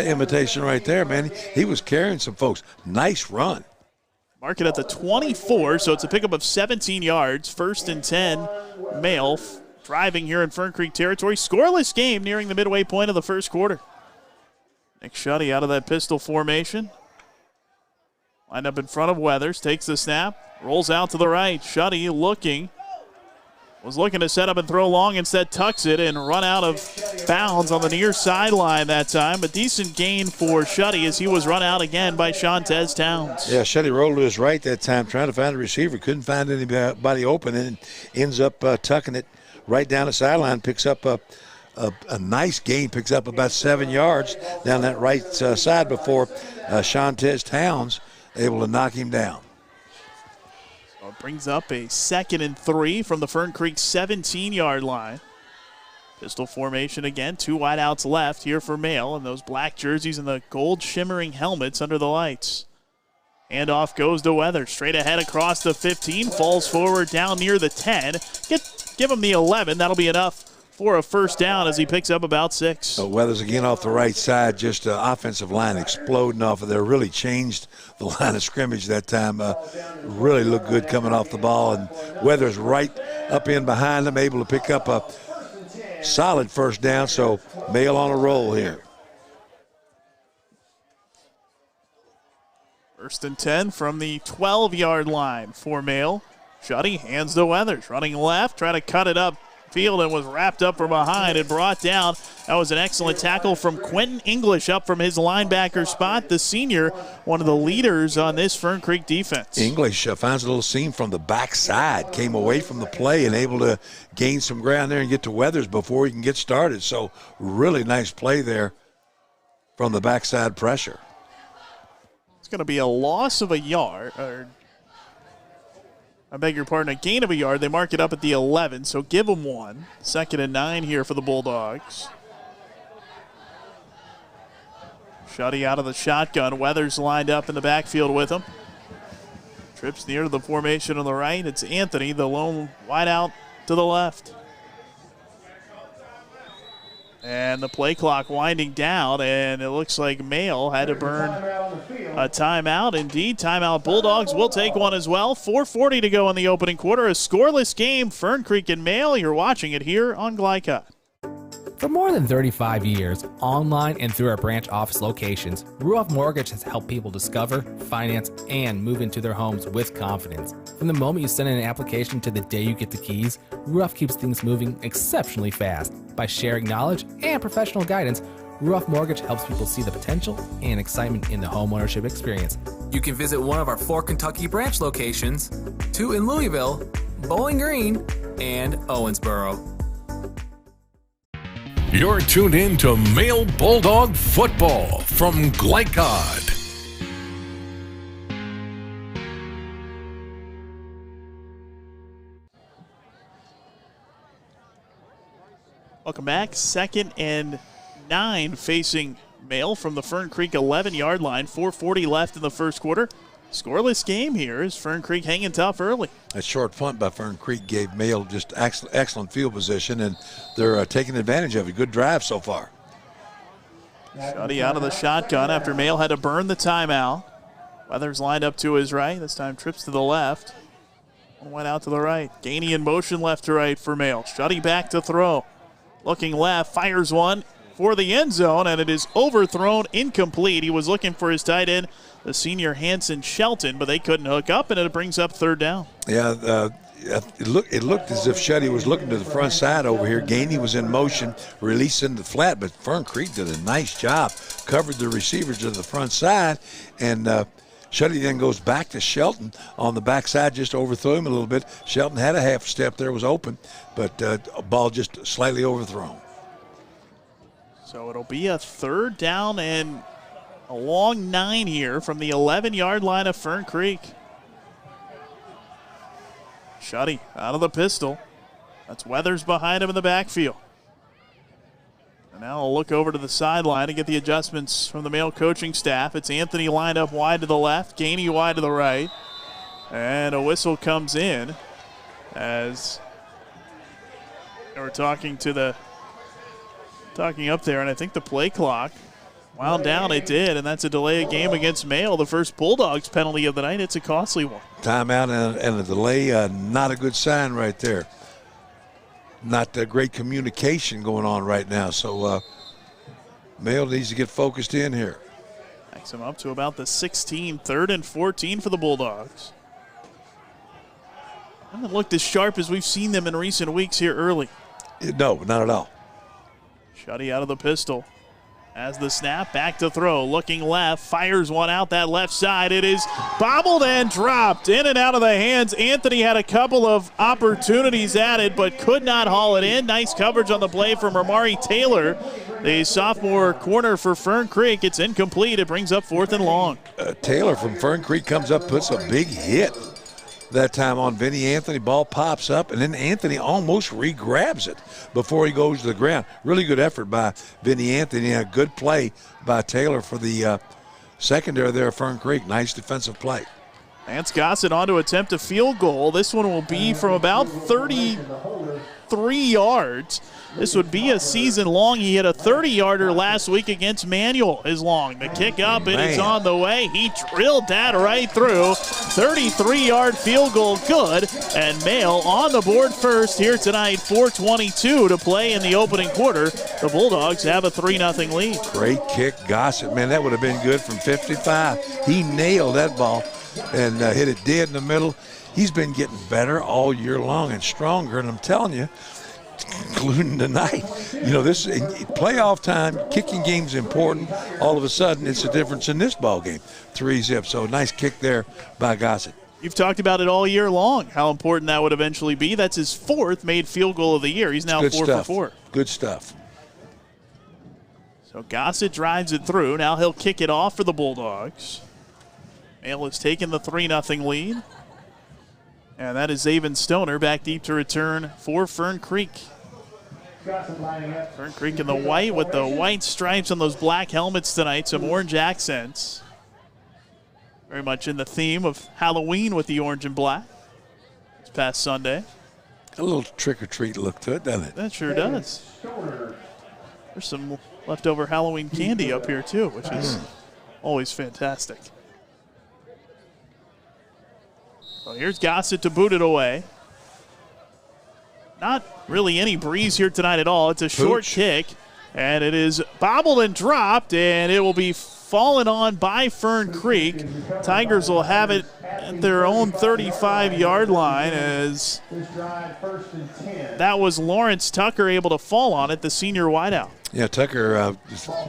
imitation right there, man. He was carrying some folks. Nice run. Mark it at the 24, so it's a pickup of 17 yards, 1st and 10, Mayo. Driving here in Fern Creek territory. Scoreless game nearing the midway point of the first quarter. Nick Shuddy out of that pistol formation. Lined up in front of Weathers. Takes the snap. Rolls out to the right. Shuddy was looking to set up and throw long. Instead tucks it and run out of bounds on the near sideline that time. A decent gain for Shuddy as he was run out again by Shantez Towns. Yeah, Shuddy rolled to his right that time trying to find a receiver. Couldn't find anybody open and ends up tucking it right down the sideline, picks up a nice gain, picks up about 7 yards down that right side before Shantez Towns able to knock him down. So it brings up a 2nd and 3 from the Fern Creek 17-yard line. Pistol formation again, 2 wideouts left here for Mayo, and those black jerseys and the gold shimmering helmets under the lights. Handoff goes to Weathers, straight ahead across the 15, falls forward down near the 10. Give him the 11. That'll be enough for a first down as he picks up about 6. So Weathers again off the right side, just offensive line exploding off of there. Really changed the line of scrimmage that time. Really looked good coming off the ball. And Weathers right up in behind him, able to pick up a solid first down. So Mayo on a roll here. 1st and 10 from the 12-yard line for Mayo. Shuddy hands to Weathers, running left, trying to cut it up field and was wrapped up from behind and brought down. That was an excellent tackle from Quentin English up from his linebacker spot. The senior, one of the leaders on this Fern Creek defense. English finds a little seam from the backside, came away from the play and able to gain some ground there and get to Weathers before he can get started. So really nice play there from the backside pressure. It's going to be a loss of a yard, or I beg your pardon, a gain of a yard. They mark it up at the 11, so give them 1. 2nd and 9 here for the Bulldogs. Shuddy out of the shotgun. Weathers lined up in the backfield with him. Trips near to the formation on the right. It's Anthony, the lone wideout to the left. And the play clock winding down, and it looks like Mayo had to burn a timeout. Indeed, timeout. Bulldogs will take one as well. 4:40 to go in the opening quarter. A scoreless game. Fern Creek and Male. You're watching it here on Glycott. For more than 35 years, online and through our branch office locations, Ruoff Mortgage has helped people discover, finance, and move into their homes with confidence. From the moment you send in an application to the day you get the keys, Ruoff keeps things moving exceptionally fast. By sharing knowledge and professional guidance, Ruoff Mortgage helps people see the potential and excitement in the homeownership experience. You can visit one of our 4 Kentucky branch locations, 2 in Louisville, Bowling Green, and Owensboro. You're tuned in to Male Bulldog Football from Glycott. Welcome back. 2nd and 9 facing Male from the Fern Creek 11-yard line. 4:40 left in the first quarter. Scoreless game here as Fern Creek hanging tough early. A short punt by Fern Creek gave Male just excellent field position, and they're taking advantage of it. Good drive so far. Shuddy out of the shotgun after Male had to burn the timeout. Weathers lined up to his right. This time trips to the left. One went out to the right. Gainey in motion left to right for Male. Shuddy back to throw. Looking left, fires one for the end zone, and it is overthrown, incomplete. He was looking for his tight end, the senior Hanson Shelton, but they couldn't hook up, and it brings up 3rd down. Yeah, it looked as if Shuddy was looking to the front side over here. Gainey was in motion, releasing the flat, but Fern Creek did a nice job, covered the receivers to the front side, and Shuddy then goes back to Shelton on the backside, just overthrew him a little bit. Shelton had a half step there, was open, but a ball just slightly overthrown. So it'll be a 3rd down and a long 9 here from the 11-yard line of Fern Creek. Shuddy out of the pistol. That's Weathers behind him in the backfield. And now I'll look over to the sideline to get the adjustments from the Male coaching staff. It's Anthony lined up wide to the left, Gainey wide to the right. And a whistle comes in as we're talking up there, and I think the play clock wound down. It did, and that's a delay of game against Male. The first Bulldogs penalty of the night. It's a costly one. Timeout and a delay, not a good sign right there. Not great communication going on right now, so Male needs to get focused in here. Backs him up to about the 16, 3rd and 14 for the Bulldogs. Haven't looked as sharp as we've seen them in recent weeks here early. No, not at all. Shuddy out of the pistol. As the snap, back to throw, looking left, fires one out that left side. It is bobbled and dropped in and out of the hands. Anthony had a couple of opportunities at it, but could not haul it in. Nice coverage on the play from Ramari Taylor, the sophomore corner for Fern Creek. It's incomplete. It brings up 4th and long. Taylor from Fern Creek comes up, puts a big hit that time on Vinny Anthony. Ball pops up, and then Anthony almost re-grabs it before he goes to the ground. Really good effort by Vinny Anthony, and a good play by Taylor for the secondary there at Fern Creek. Nice defensive play. Lance Gossett on to attempt a field goal. This one will be from about 33 yards. This would be a season long. He hit a 30-yarder last week against Manual is long. The kick up, and it's on the way. He drilled that right through. 33-yard field goal good, and Male on the board first here tonight. 4:22 to play in the opening quarter. The Bulldogs have a 3-0 lead. Great kick, Gossett. Man, that would have been good from 55. He nailed that ball and hit it dead in the middle. He's been getting better all year long and stronger, and I'm telling you, including tonight. You know, this playoff time, kicking game's important. All of a sudden, it's a difference in this ball game. 3-0. So nice kick there by Gossett. You've talked about it all year long, how important that would eventually be. That's his 4th made field goal of the year. He's now 4 for 4. Good stuff. So Gossett drives it through. Now he'll kick it off for the Bulldogs. Male has taken the 3-0 lead. And that is Zaven Stoner back deep to return for Fern Creek. Fern Creek in the white with the white stripes on those black helmets tonight, some orange accents. Very much in the theme of Halloween with the orange and black this past Sunday. A little trick-or-treat look to it, doesn't it? That sure does. There's some leftover Halloween candy up here too, which is always fantastic. So here's Gossett to boot it away. Not really any breeze here tonight at all. It's a short kick, and it is bobbled and dropped, and it will be fallen on by Fern Creek. Tigers will have it at their own 35-yard line as that was Lawrence Tucker able to fall on it, the senior wideout. Yeah, Tucker,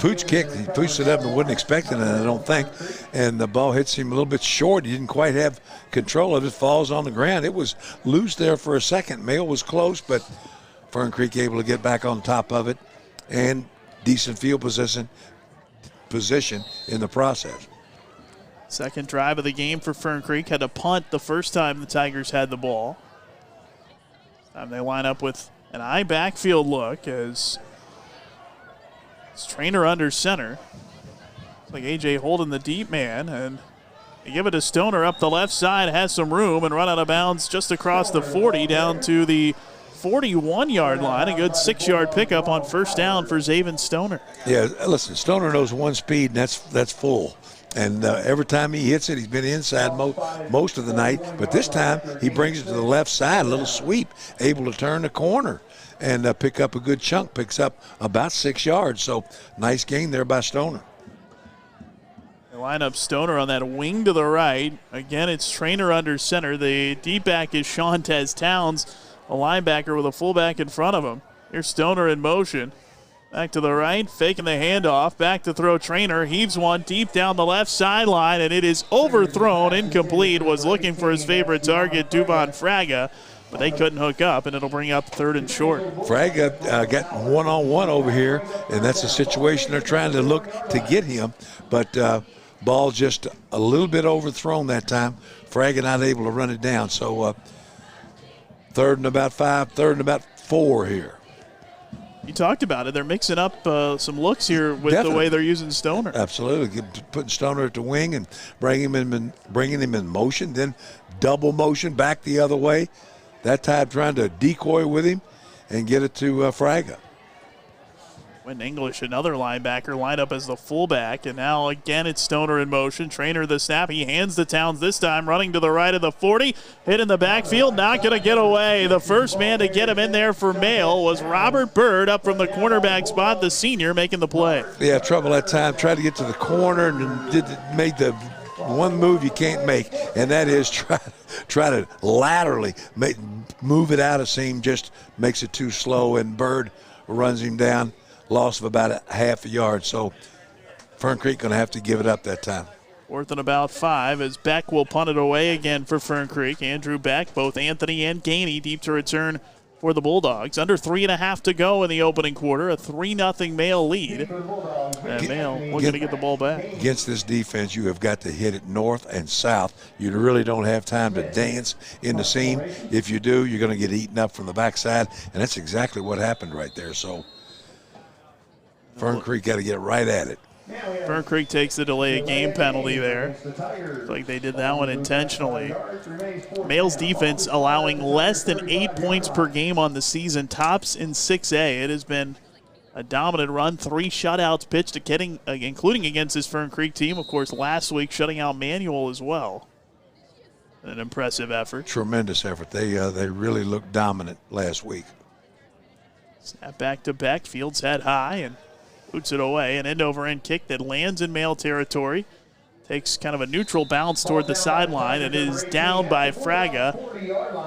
pooch kicked. He pooched it up and wasn't expecting it, I don't think. And the ball hits him a little bit short. He didn't quite have control of it. Falls on the ground. It was loose there for a second. Mail was close, but Fern Creek able to get back on top of it and decent field position in the process. Second drive of the game for Fern Creek. Had to punt the first time the Tigers had the ball. This time they line up with an eye backfield look as it's Trainer under center. It's like A.J. holding the deep man, and they give it to Stoner up the left side, has some room, and run out of bounds just across the 40 down to the 41-yard line. A good 6-yard pickup on first down for Zaven Stoner. Yeah, listen, Stoner knows one speed, and that's full. And every time he hits it, he's been inside most of the night. But this time, he brings it to the left side, a little sweep, able to turn the corner and pick up a good chunk, picks up about 6 yards. So nice gain there by Stoner. They line up Stoner on that wing to the right. Again, it's Trainer under center. The deep back is Shantez Towns, a linebacker with a fullback in front of him. Here's Stoner in motion. Back to the right, faking the handoff. Back to throw Trainer. Heaves one deep down the left sideline, and it is overthrown, incomplete. Was looking for his favorite target, Duvon Fraga, but they couldn't hook up, and it'll bring up third and short. Fraga got one-on-one over here, and that's a situation they're trying to look to get him. But ball just a little bit overthrown that time. Fraga not able to run it down. So third and about 5, third and about 4 here. You talked about it. They're mixing up some looks here with Definitely. the way they're using Stoner. Absolutely. Putting Stoner at the wing and bringing him in motion, then double motion back the other way. That time trying to decoy with him and get it to Fraga. When English, another linebacker, lined up as the fullback, and now again it's Stoner in motion. Trainer the snap. He hands to Towns this time, running to the right of the 40. Hit in the backfield, not going to get away. The first man to get him in there for Mail was Robert Bird up from the cornerback spot, the senior making the play. Yeah, trouble that time. Tried to get to the corner and made the one move you can't make, and that is try to laterally move it out of seam. Just makes it too slow, and Bird runs him down. Loss of about a half a yard, so Fern Creek going to have to give it up that time. Fourth and about 5 as Beck will punt it away again for Fern Creek. Andrew Beck, both Anthony and Gainey deep to return for the Bulldogs. Under 3.5 to go in the opening quarter, a 3-0 Mail lead. And Mail looking to get the ball back. Against this defense, you have got to hit it north and south. You really don't have time to dance in the seam. If you do, you're going to get eaten up from the backside, and that's exactly what happened right there. So Fern Creek got to get right at it. Fern Creek takes the delay of game penalty there. Looks like they did that one intentionally. Mail's defense allowing less than 8 points per game on the season, tops in 6A. It has been a dominant run, 3 shutouts pitched, including against this Fern Creek team. Of course, last week shutting out Manual as well. An impressive effort. Tremendous effort. They really looked dominant last week. Snap back to Beck, Fields head high, and boots it away. An end-over-end kick that lands in Mail territory. Takes kind of a neutral bounce toward the sideline and is down by Fraga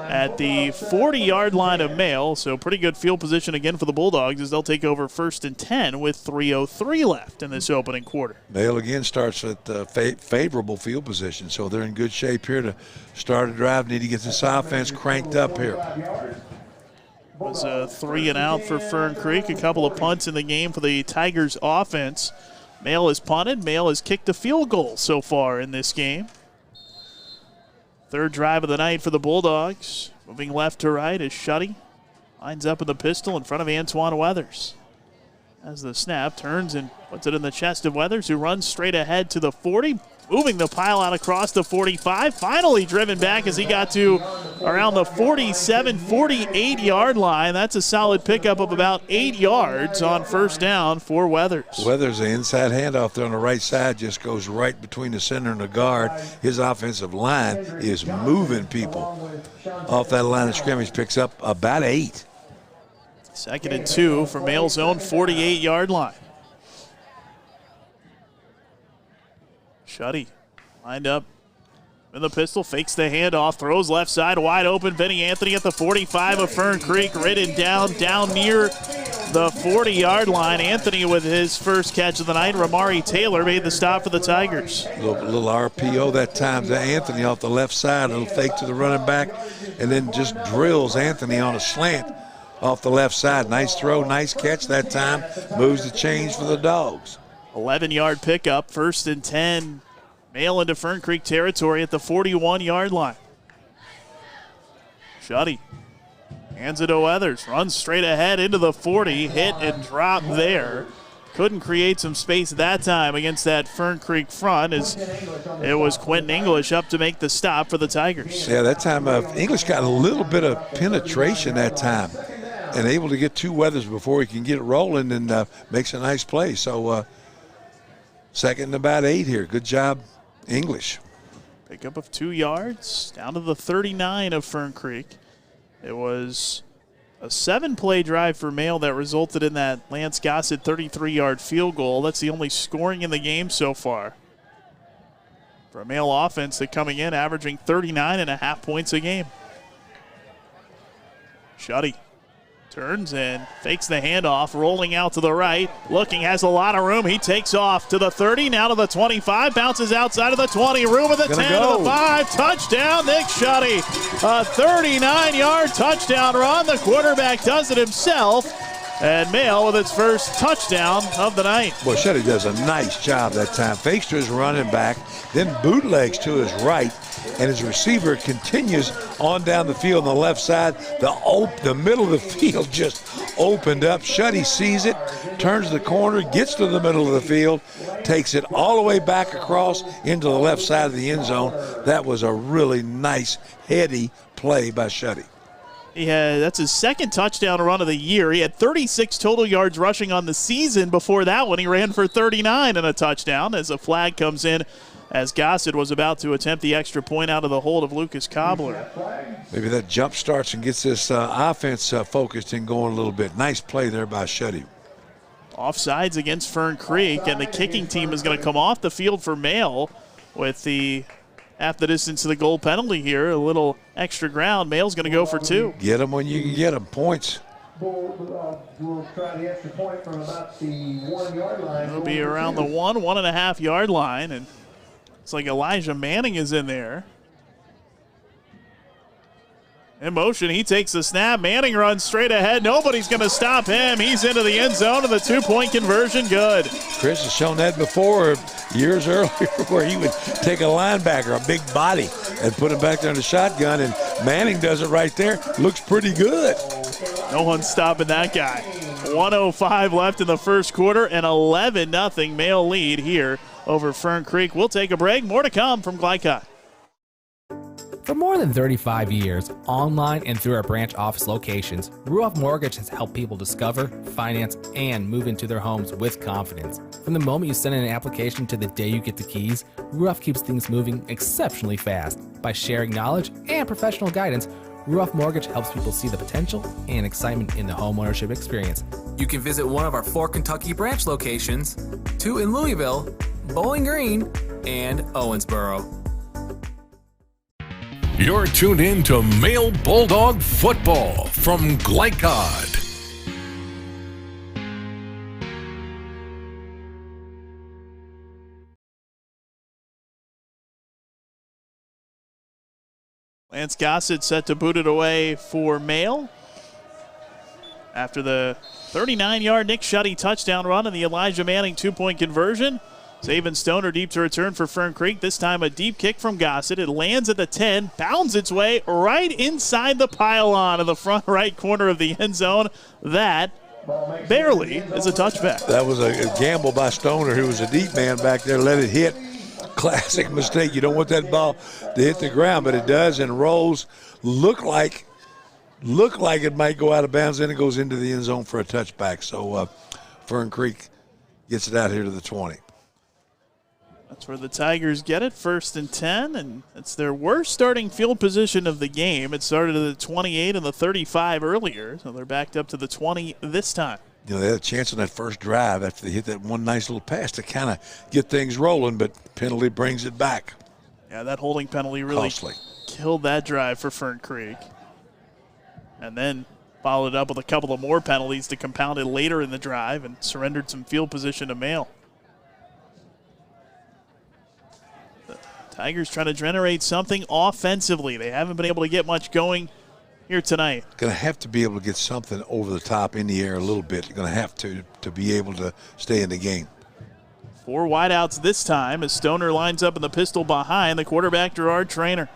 at the 40-yard line of Mail. So pretty good field position again for the Bulldogs as they'll take over 1st and 10 with 3:03 left in this opening quarter. Mail again starts at favorable field position, so they're in good shape here to start a drive. Need to get this offense cranked up here. It was a 3-and-out for Fern Creek. A couple of punts in the game for the Tigers offense. Mail has punted. Mail has kicked a field goal so far in this game. Third drive of the night for the Bulldogs. Moving left to right is Shuddy. Lines up in the pistol in front of Antoine Weathers. as the snap turns and puts it in the chest of Weathers, who runs straight ahead to the 40, moving the pile out across the 45, finally driven back as he got to around the 47, 48-yard line. That's a solid pickup of about 8 yards on first down for Weathers. Weathers, the inside handoff there on the right side, just goes right between the center and the guard. His offensive line is moving people off that line of scrimmage, picks up about 8. 2nd and 2 from Mail's own 48-yard line. Shuddy lined up in the pistol, fakes the handoff, throws left side wide open. Vinny Anthony at the 45 of Fern Creek, ridden down near the 40-yard line. Anthony with his first catch of the night. Ramari Taylor made the stop for the Tigers. Little RPO that time to Anthony off the left side, a little fake to the running back, and then just drills Anthony on a slant off the left side. Nice throw, nice catch that time. Moves the chains for the Dogs. 11-yard pickup, 1st and 10. Mail into Fern Creek territory at the 41-yard line. Shuddy hands it to Weathers, runs straight ahead into the 40, hit and drop there. Couldn't create some space that time against that Fern Creek front, as it was Quentin English up to make the stop for the Tigers. Yeah, that time English got a little bit of penetration that time and able to get 2 Weathers before he can get it rolling, and makes a nice play. So 2nd and about 8 here. Good job, English. Pickup of 2 yards down to the 39 of Fern Creek. It was a 7-play drive for Mail that resulted in that Lance Gossett 33-yard field goal. That's the only scoring in the game so far. For a Mail offense that coming in averaging 39.5 points a game. Shuddy turns and fakes the handoff, rolling out to the right. Looking, has a lot of room. He takes off to the 30, now to the 25, bounces outside of the 20, room of the 10 to the 5. Touchdown, Nick Shuddy. A 39-yard touchdown run. The quarterback does it himself. And Mail with its first touchdown of the night. Boy, Shuddy does a nice job that time. Fakes to his running back, then bootlegs to his right, and his receiver continues on down the field on the left side. The middle of the field just opened up. Shuddy sees it, turns the corner, gets to the middle of the field, takes it all the way back across into the left side of the end zone. That was a really nice, heady play by Shuddy. That's his 2nd touchdown run of the year. He had 36 total yards rushing on the season. Before that one, he ran for 39 and a touchdown as a flag comes in as Gossett was about to attempt the extra point out of the hold of Lucas Cobbler. Maybe that jump starts and gets this offense focused and going a little bit. Nice play there by Shuddy. Offsides against Fern Creek, and the kicking team is going to come off the field for Mail with the half the distance to the goal penalty here. A little extra ground. Mail's going to go for 2. Get them when you can get them. Points. We'll try the extra point from about the 1-yard line. It'll be around the 1.5 yard line, and it's like Elijah Manning is in there. In motion, he takes the snap. Manning runs straight ahead. Nobody's going to stop him. He's into the end zone, and the 2-point conversion good. Chris has shown that before years earlier where he would take a linebacker, a big body, and put him back there in the shotgun, and Manning does it right there. Looks pretty good. No one's stopping that guy. 1:05 left in the first quarter, and 11-0 Mail lead here over Fern Creek. We'll take a break. More to come from Glycott. For more than 35 years, online and through our branch office locations, Ruoff Mortgage has helped people discover, finance, and move into their homes with confidence. From the moment you send in an application to the day you get the keys, Ruoff keeps things moving exceptionally fast. By sharing knowledge and professional guidance, Ruoff Mortgage helps people see the potential and excitement in the homeownership experience. You can visit one of our 4 Kentucky branch locations, 2 in Louisville, Bowling Green, and Owensboro. You're tuned in to Male Bulldog Football from Glycod. Lance Gossett set to boot it away for Mail after the 39-yard Nick Shuddy touchdown run and the Elijah Manning 2-point conversion. Saban Stoner deep to return for Fern Creek. This time a deep kick from Gossett. It lands at the 10, bounds its way right inside the pylon in the front right corner of the end zone. That barely is a touchback. That was a gamble by Stoner, who was a deep man back there, let it hit. Classic mistake. You don't want that ball to hit the ground, but it does and rolls. Look like it might go out of bounds, then it goes into the end zone for a touchback. So Fern Creek gets it out here to the 20. That's where the Tigers get it, 1st and 10, and it's their worst starting field position of the game. It started at the 28 and the 35 earlier, so they're backed up to the 20 this time. You know, they had a chance on that first drive after they hit that one nice little pass to kind of get things rolling, but penalty brings it back. Yeah, that holding penalty really killed that drive for Fern Creek. And then followed up with a couple of more penalties to compound it later in the drive and surrendered some field position to Mail. Tigers trying to generate something offensively. They haven't been able to get much going here tonight. Going to have to be able to get something over the top in the air a little bit. You're going to have to be able to stay in the game. 4 wideouts this time as Stoner lines up in the pistol behind the quarterback, Gerard Trainer.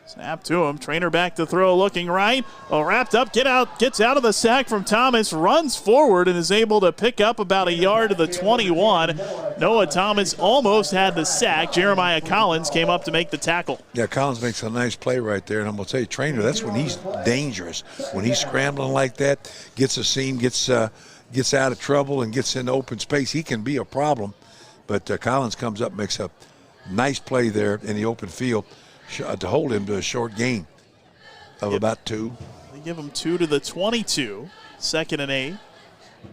Snap to him. Trainer back to throw, looking right. Wrapped up, gets out of the sack from Thomas, runs forward and is able to pick up about a yard to the 21. Noah Thomas almost had the sack. Jeremiah Collins came up to make the tackle. Yeah, Collins makes a nice play right there, and I'm going to tell you, Trainer, that's when he's dangerous. When he's scrambling like that, gets a seam, gets out of trouble and gets into open space, he can be a problem. But Collins comes up, makes a nice play there in the open field to hold him to a short gain of about 2. They give him 2 to the 22, 2nd and 8.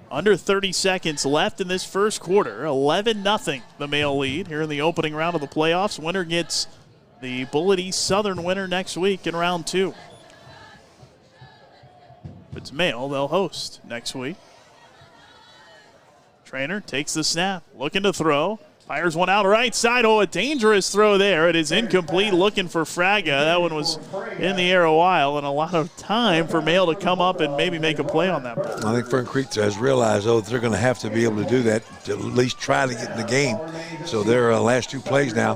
Under 30 seconds left in this first quarter. 11-0 the Mail lead here in the opening round of the playoffs. Winner gets the Bullitt East Southern winner next week in round 2. If it's Mail, they'll host next week. Trainer takes the snap, looking to throw. Fires one out right side. Oh, a dangerous throw there. It is incomplete, looking for Fraga. That one was in the air a while, and a lot of time for Mail to come up and maybe make a play on that ball. I think Fern Creek has realized, though, that they're going to have to be able to do that to at least try to get in the game. So their last 2 plays now,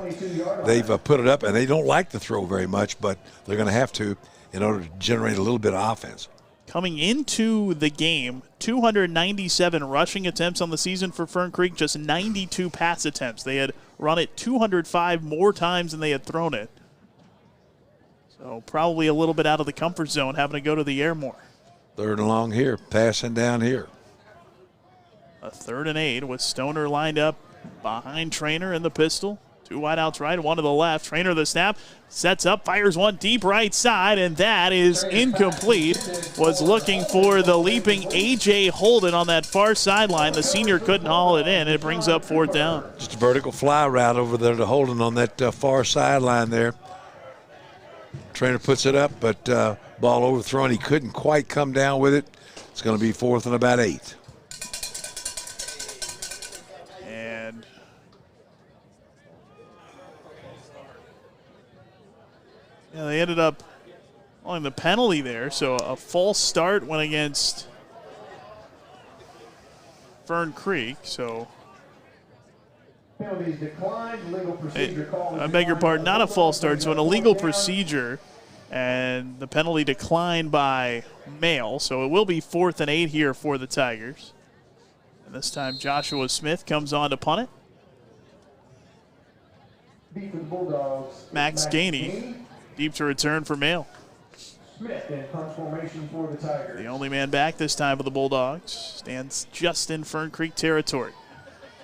they've put it up, and they don't like to throw very much, but they're going to have to in order to generate a little bit of offense. Coming into the game, 297 rushing attempts on the season for Fern Creek, just 92 pass attempts. They had run it 205 more times than they had thrown it. So probably a little bit out of the comfort zone, having to go to the air more. 3rd and long here, passing down here. A 3rd and 8 with Stoner lined up behind Trainer in the pistol. 2 wideouts right, 1 to the left. Trainer the snap, sets up, fires one deep right side, and that is incomplete. Was looking for the leaping A.J. Holden on that far sideline. The senior couldn't haul it in. It brings up 4th down. Just a vertical fly route over there to Holden on that far sideline there. Trainer puts it up, but ball overthrown. He couldn't quite come down with it. It's going to be 4th and about 8. Yeah, they ended up on the penalty there, so a false start went against Fern Creek. So penalties declined, legal procedure call. I beg your pardon, not a false start, so an illegal procedure, and the penalty declined by Mail. So it will be 4th and 8 here for the Tigers. And this time Joshua Smith comes on to punt it. Deep for the Bulldogs. Max Gainey. Deep to return for Mail. Smith in punt formation for the Tigers. The only man back this time for the Bulldogs. Stands just in Fern Creek territory.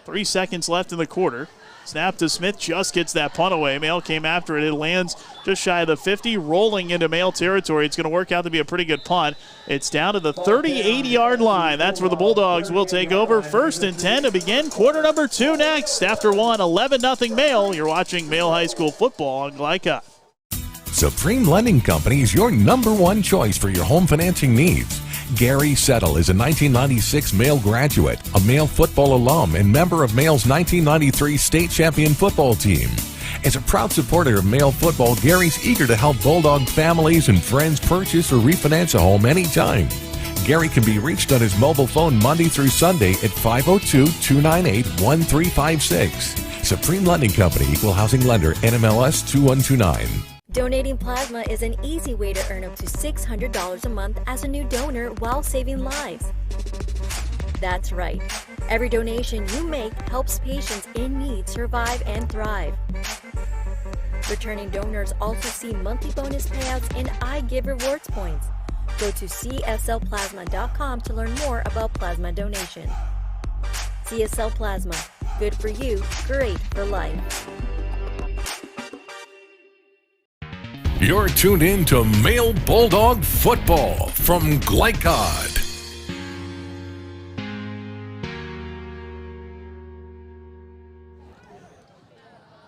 3 seconds left in the quarter. Snap to Smith, just gets that punt away. Mail came after it. It lands just shy of the 50, rolling into Mail territory. It's going to work out to be a pretty good punt. It's down to the 38-yard line. That's where the Bulldogs will take over. 1st and 10 to begin quarter number 2 next. After 11-0 Mail. You're watching Mail High School football on Glycott. Supreme Lending Company is your #1 choice for your home financing needs. Gary Settle is a 1996 Mail graduate, a Mail football alum, and member of Mail's 1993 state champion football team. As a proud supporter of Mail football, Gary's eager to help Bulldog families and friends purchase or refinance a home anytime. Gary can be reached on his mobile phone Monday through Sunday at 502-298-1356. Supreme Lending Company, Equal Housing Lender, NMLS 2129. Donating plasma is an easy way to earn up to $600 a month as a new donor while saving lives. That's right. Every donation you make helps patients in need survive and thrive. Returning donors also see monthly bonus payouts and I Give rewards points. Go to cslplasma.com to learn more about plasma donation. CSL Plasma. Good for you, great for life. You're tuned in to Male Bulldog Football from Glycod.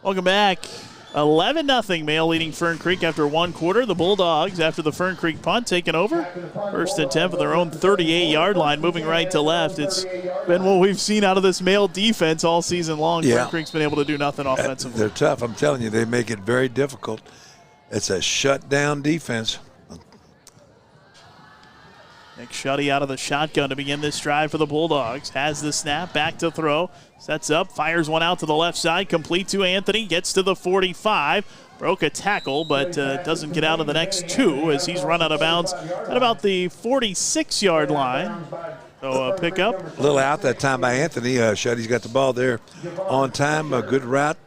Welcome back. 11-0 Male leading Fern Creek after one quarter. The Bulldogs, after the Fern Creek punt, taking over. First and 10 for their own 38-yard line, moving right to left. It's been what we've seen out of this Male defense all season long. Yeah. Fern Creek's been able to do nothing offensively. They're tough. I'm telling you, they make it very difficult. It's a shutdown defense. Nick Shuddy out of the shotgun to begin this drive for the Bulldogs. Has the snap, back to throw. Sets up, fires one out to the left side. Complete to Anthony, gets to the 45. Broke a tackle, but doesn't get out of the next two as he's run out of bounds at about the 46-yard line. So a pickup. A little out that time by Anthony. Shuddy's got the ball there on time. A good route,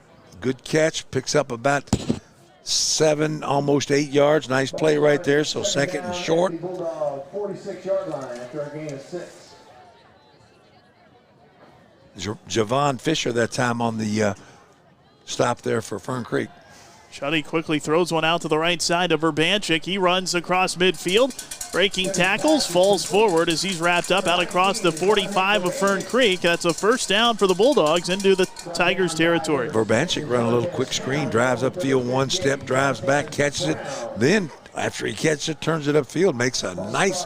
good catch. Picks up about 7, almost 8 yards. Nice play right there. So second and short. 46-yard line after a gain of 6. Javon Fisher that time on the stop there for Fern Creek. Shuddy quickly throws one out to the right side to Verbanchik. He runs across midfield, breaking tackles, falls forward as he's wrapped up out across the 45 of Fern Creek. That's a first down for the Bulldogs into the Tigers' territory. Verbanchik run a little quick screen, drives upfield one step, drives back, catches it. Then after he catches it, turns it upfield, makes a nice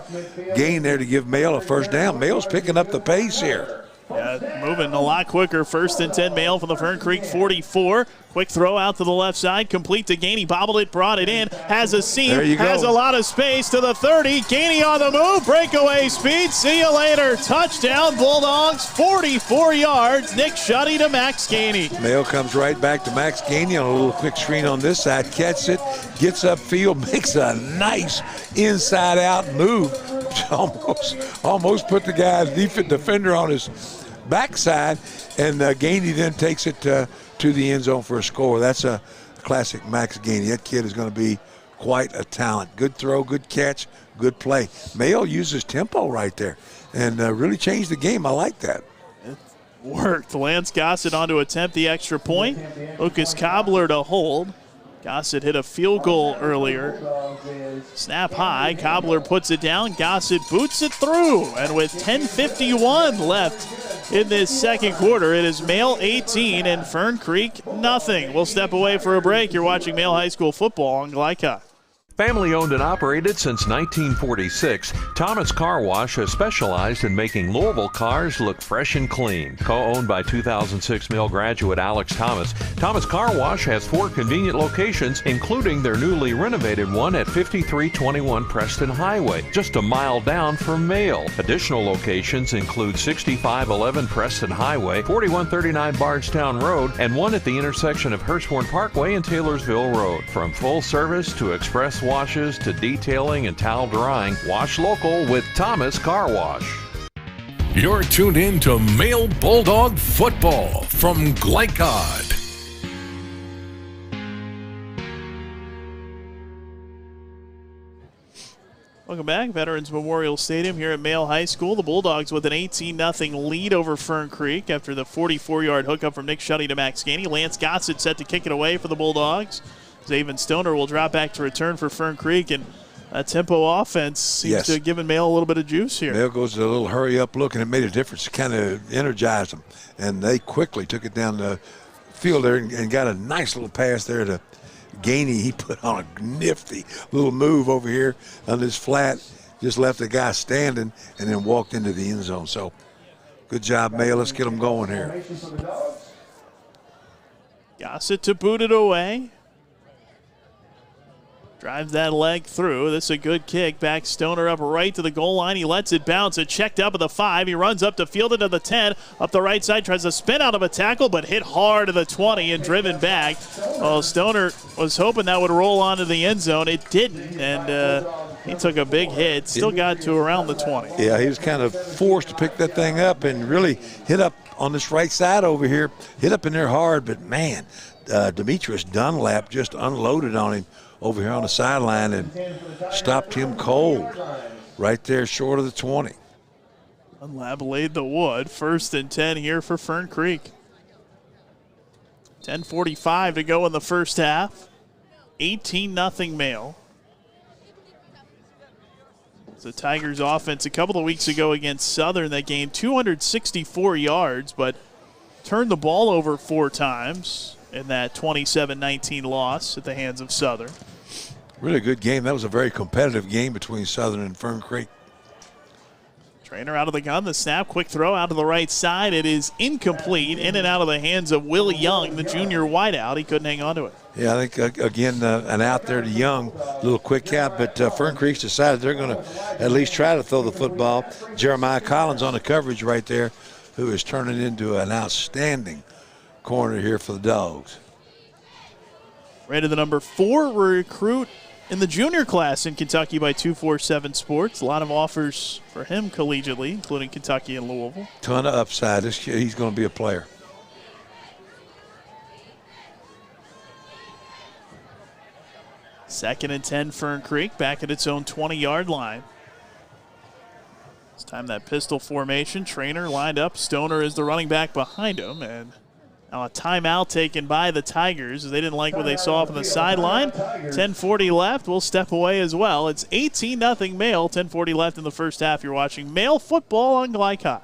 gain there to give Male a first down. Male's picking up the pace here. Yeah, moving a lot quicker. First and 10 Male from the Fern Creek 44. Quick throw out to the left side. Complete to Gainey. Bobbled it, brought it in. Has a seam. Has a lot of space to the 30. Gainey on the move. Breakaway speed. See you later. Touchdown Bulldogs. 44 yards. Nick Shuddy to Max Gainey. Male comes right back to Max Gainey on a little quick screen on this side. Catches it. Gets upfield. Makes a nice inside-out move. Almost put the guy's defender on his backside, and Gainey then takes it to the end zone for a score. That's a classic Max Gainey. That kid is going to be quite a talent. Good throw, good catch, good play. Male uses tempo right there and really changed the game. I like that. It worked. Lance Gossett on to attempt the extra point. Lucas Cobbler to hold. Gossett hit a field goal earlier. Snap high. Cobbler puts it down. Gossett boots it through. And with 10:51 left in this second quarter, it is Male 18 and Fern Creek nothing. We'll step away for a break. You're watching Male High School football on Glycod. Family owned and operated since 1946, Thomas Car Wash has specialized in making Louisville cars look fresh and clean. Co-owned by 2006 Male graduate Alex Thomas, Thomas Car Wash has 4 convenient locations, including their newly renovated one at 5321 Preston Highway, just a mile down from Male. Additional locations include 6511 Preston Highway, 4139 Bardstown Road, and one at the intersection of Hurstbourne Parkway and Taylorsville Road. From full service to express washes to detailing and towel drying, wash local with Thomas Car Wash. You're tuned in to Male Bulldog Football from Glycod. Welcome back. Veterans Memorial Stadium here at Male High School. The Bulldogs with an 18-0 lead over Fern Creek after the 44-yard hookup from Nick Shuddy to Max Gainey. Lance Gossett set to kick it away for the Bulldogs. Zaven Stoner will drop back to return for Fern Creek, and that tempo offense seems to have given Male a little bit of juice here. Male goes to a little hurry-up look, and it made a difference. It kind of energized them, and they quickly took it down the field there and got a nice little pass there to Gainey. He put on a nifty little move over here on this flat, just left the guy standing, and then walked into the end zone. So good job, Male. Let's get them going here. Gossett to boot it away. Drives that leg through. This is a good kick. Back Stoner up right to the goal line. He lets it bounce. It checked up at the 5. He runs up to field it to the 10. Up the right side. Tries to spin out of a tackle, but hit hard to the 20 and driven back. Well, Stoner was hoping that would roll onto the end zone. It didn't, and he took a big hit. Still got to around the 20. Yeah, he was kind of forced to pick that thing up and really hit up on this right side over here. Hit up in there hard, but, man, Demetrius Dunlap just unloaded on him over here on the sideline and stopped him cold right there short of the 20. Dunlap laid the wood. 1st and 10 here for Fern Creek. 10:45 to go in the first half. 18-0 Male. The Tigers offense a couple of weeks ago against Southern, they gained 264 yards, but turned the ball over 4 times in that 27-19 loss at the hands of Southern. Really good game. That was a very competitive game between Southern and Fern Creek. Trainer out of the gun, the snap, quick throw out to the right side. It is incomplete, in and out of the hands of Will Young, the junior wideout. He couldn't hang on to it. Yeah, I think, again, an out there to Young, little quick cap, but Fern Creek's decided they're going to at least try to throw the football. Jeremiah Collins on the coverage right there, who is turning into an outstanding corner here for the Dogs. Rated the number 4 recruit in the junior class in Kentucky by 247 Sports. A lot of offers for him collegiately, including Kentucky and Louisville. Ton of upside. This kid, he's going to be a player. Second and 10 Fern Creek, back at its own 20-yard line. This time that pistol formation. Trainer lined up. Stoner is the running back behind him, and now a timeout taken by the Tigers as they didn't like what they saw from the sideline. 10:40 left. We'll step away as well. It's 18-0 Male. 10:40 left in the first half. You're watching Male football on Glycott.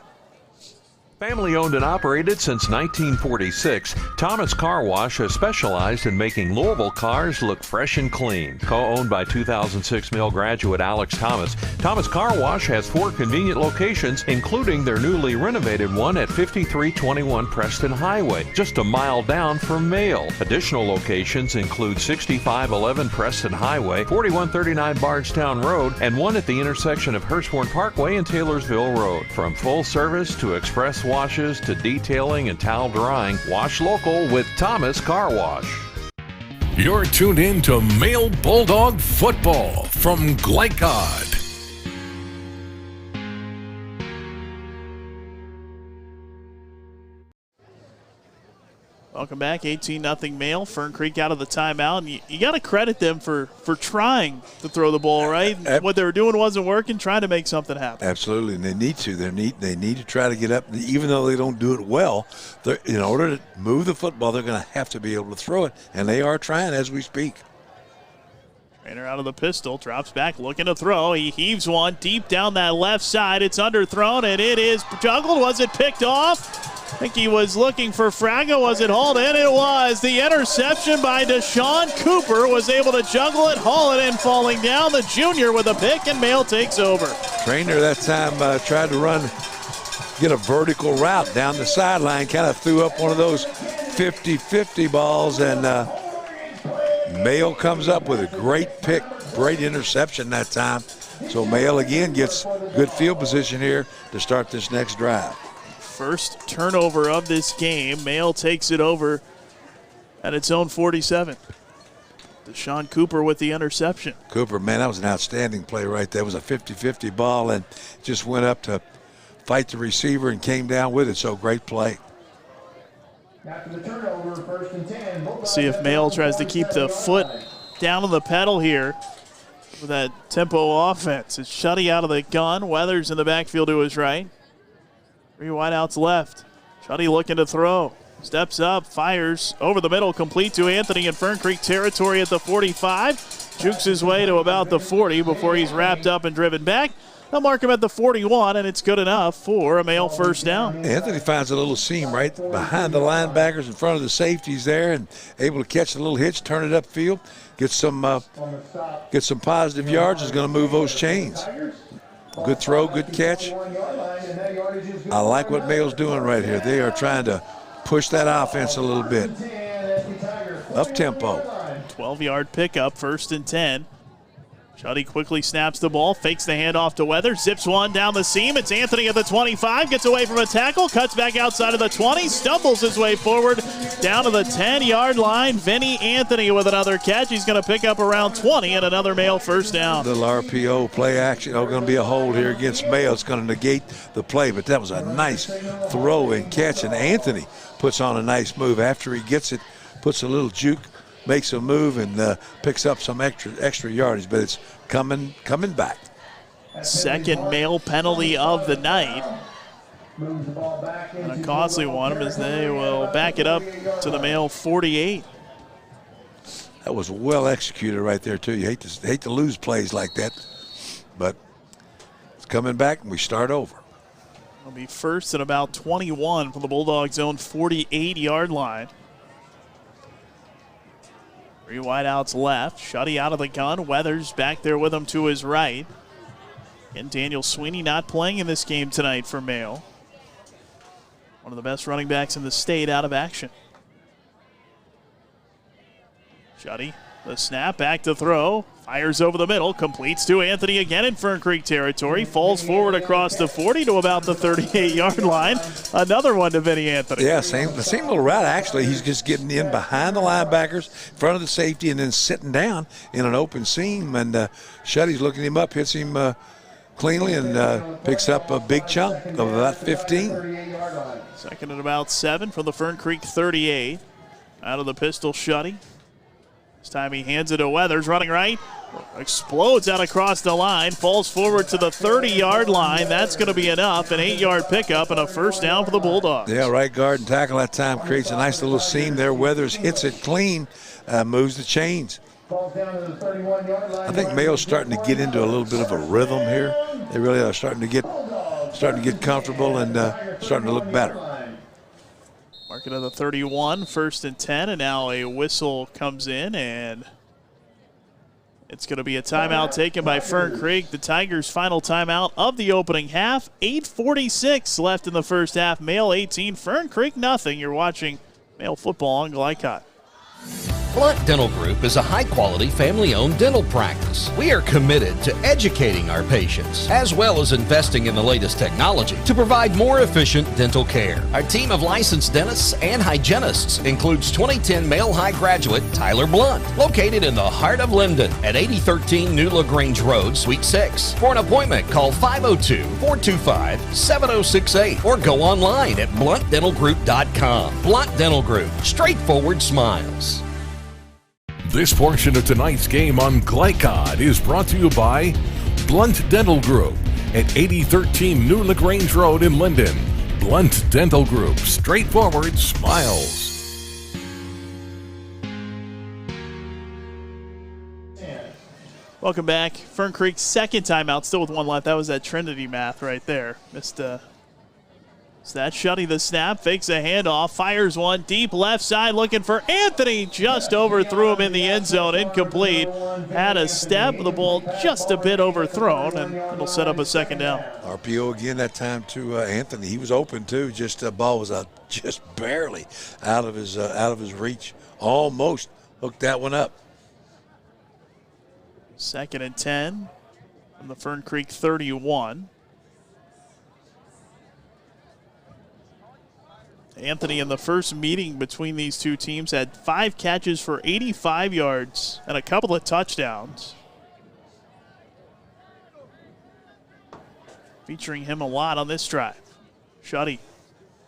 Family owned and operated since 1946, Thomas Car Wash has specialized in making Louisville cars look fresh and clean. Co-owned by 2006 Mill graduate Alex Thomas, Thomas Car Wash has 4 convenient locations, including their newly renovated one at 5321 Preston Highway, just a mile down from Male. Additional locations include 6511 Preston Highway, 4139 Bardstown Road, and one at the intersection of Hurstbourne Parkway and Taylorsville Road. From full service to express washes to detailing and towel drying, wash local with Thomas Car Wash. You're tuned in to Male Bulldog Football from Glycod. Welcome back, 18-0 Male. Fern Creek out of the timeout. And you got to credit them for trying to throw the ball, right? What they were doing wasn't working, trying to make something happen. Absolutely, and they need to. They need to try to get up. Even though they don't do it well, in order to move the football, they're going to have to be able to throw it, and they are trying as we speak. Trainer out of the pistol, drops back, looking to throw. He heaves one deep down that left side. It's underthrown, and it is juggled. Was it picked off? I think he was looking for Fraga. Was it hauled in? It was. The interception by Deshaun Cooper was able to juggle it, haul it in, falling down. The junior with a pick, and Male takes over. Trainer that time tried to get a vertical route down the sideline, kind of threw up one of those 50-50 balls, and Male comes up with a great pick, great interception that time. So Male again gets good field position here to start this next drive. First turnover of this game. Male takes it over at its own 47. Deshaun Cooper with the interception. Cooper, man, that was an outstanding play right there. It was a 50-50 ball and just went up to fight the receiver and came down with it. So great play. After the turnover, 1st and 10. See if Male tries to keep the foot down on the pedal here with that tempo offense. It's Shuddy out of the gun. Weathers in the backfield to his right. 3 wideouts left. Shuddy looking to throw. Steps up, fires over the middle, complete to Anthony in Fern Creek territory at the 45. Jukes his way to about the 40 before he's wrapped up and driven back. They'll mark him at the 41, and it's good enough for a Male first down. Anthony finds a little seam right behind the linebackers in front of the safeties there and able to catch a little hitch, turn it upfield, get some positive yards, is going to move those chains. Good throw, good catch. I like what Male's doing right here. They are trying to push that offense a little bit. Up tempo. 12-yard pickup, 1st and 10. Shuddy quickly snaps the ball, fakes the handoff to Weathers, zips one down the seam. It's Anthony at the 25, gets away from a tackle, cuts back outside of the 20, stumbles his way forward down to the 10-yard line. Vinny Anthony with another catch. He's going to pick up around 20 and another Mail first down. Little RPO play action. Oh, going to be a hold here against Mail. It's going to negate the play, but that was a nice throw and catch, and Anthony puts on a nice move after he gets it, puts a little juke, makes a move, and picks up some extra yardage, but it's coming back. Second Mail penalty of the night. And a costly one as they will back it up to the Mail 48. That was well executed right there, too. You hate to lose plays like that, but it's coming back, and we start over. It'll be first and about 21 from the Bulldogs' own 48-yard line. 3 wideouts left. Shuddy out of the gun. Weathers back there with him to his right. And Daniel Sweeney not playing in this game tonight for Mail. One of the best running backs in the state out of action. Shuddy, the snap, back to throw. Fires over the middle, completes to Anthony again in Fern Creek territory. Falls forward across the 40 to about the 38-yard line. Another one to Vinny Anthony. Yeah, the same little route, actually. He's just getting in behind the linebackers, in front of the safety, and then sitting down in an open seam. And Shuddy's looking him up, hits him cleanly, and picks up a big chunk of about 15. Second and about 7 from the Fern Creek 38. Out of the pistol, Shuddy. This time he hands it to Weathers, running right. Explodes out across the line, falls forward to the 30-yard line. That's going to be enough, an 8-yard pickup and a first down for the Bulldogs. Yeah, right guard and tackle that time creates a nice little seam there. Weathers hits it clean, moves the chains. I think Mayo's starting to get into a little bit of a rhythm here. They really are starting to get comfortable and starting to look better. Mark it at the 31, 1st and 10, and now a whistle comes in, and it's going to be a timeout taken by Fern Creek. The Tigers' final timeout of the opening half. 8:46 left in the first half. Mail 18, Fern Creek nothing. You're watching Mail football on Glycott. Blunt Dental Group is a high-quality, family-owned dental practice. We are committed to educating our patients, as well as investing in the latest technology to provide more efficient dental care. Our team of licensed dentists and hygienists includes 2010 Male High graduate Tyler Blunt, located in the heart of Linden at 8013 New LaGrange Road, Suite 6. For an appointment, call 502-425-7068 or go online at bluntdentalgroup.com. Blunt Dental Group, straightforward smiles. This portion of tonight's game on Glycod is brought to you by Blunt Dental Group at 8013 New LaGrange Road in Linden. Blunt Dental Group, straightforward smiles. Welcome back. Fern Creek's second timeout, still with 1 left. That was that Trinity math right there. Missed that. Shuddy the snap, fakes a handoff, fires one deep left side, looking for Anthony. Just overthrew him in the end zone, incomplete. Had a step, the ball just a bit overthrown, and it'll set up a second down. RPO again that time to Anthony. He was open too. Just the ball was just barely out of his reach. Almost hooked that one up. 2nd and 10 from the Fern Creek 31. Anthony in the first meeting between these two teams had 5 catches for 85 yards and a couple of touchdowns. Featuring him a lot on this drive. Shuddy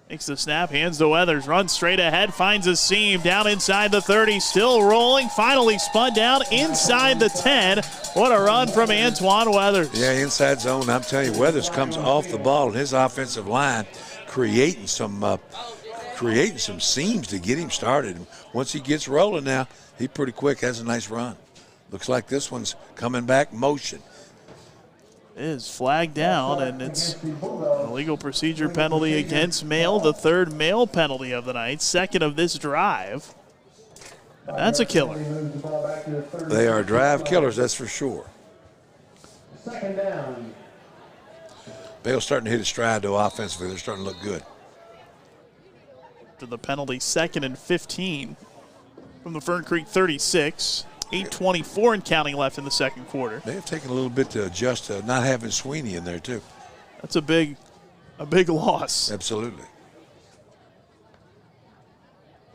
makes the snap, hands to Weathers, runs straight ahead, finds a seam down inside the 30, still rolling, finally spun down inside the 10. What a run from Antoine Weathers. Yeah, inside zone. I'm telling you, Weathers comes off the ball and his offensive line creating some seams to get him started. Once he gets rolling now, he pretty quick has a nice run. Looks like this one's coming back motion. It is flagged down, and it's an illegal procedure penalty against Mail, the 3rd Mail penalty of the night, 2nd of this drive. And that's a killer. They are drive killers, that's for sure. 2nd down. Bale's starting to hit his stride, though, offensively. They're starting to look good. To the penalty, 2nd and 15. from the Fern Creek 36. 8:24 and counting left in the second quarter. They have taken a little bit to adjust to not having Sweeney in there, too. That's a big loss. Absolutely.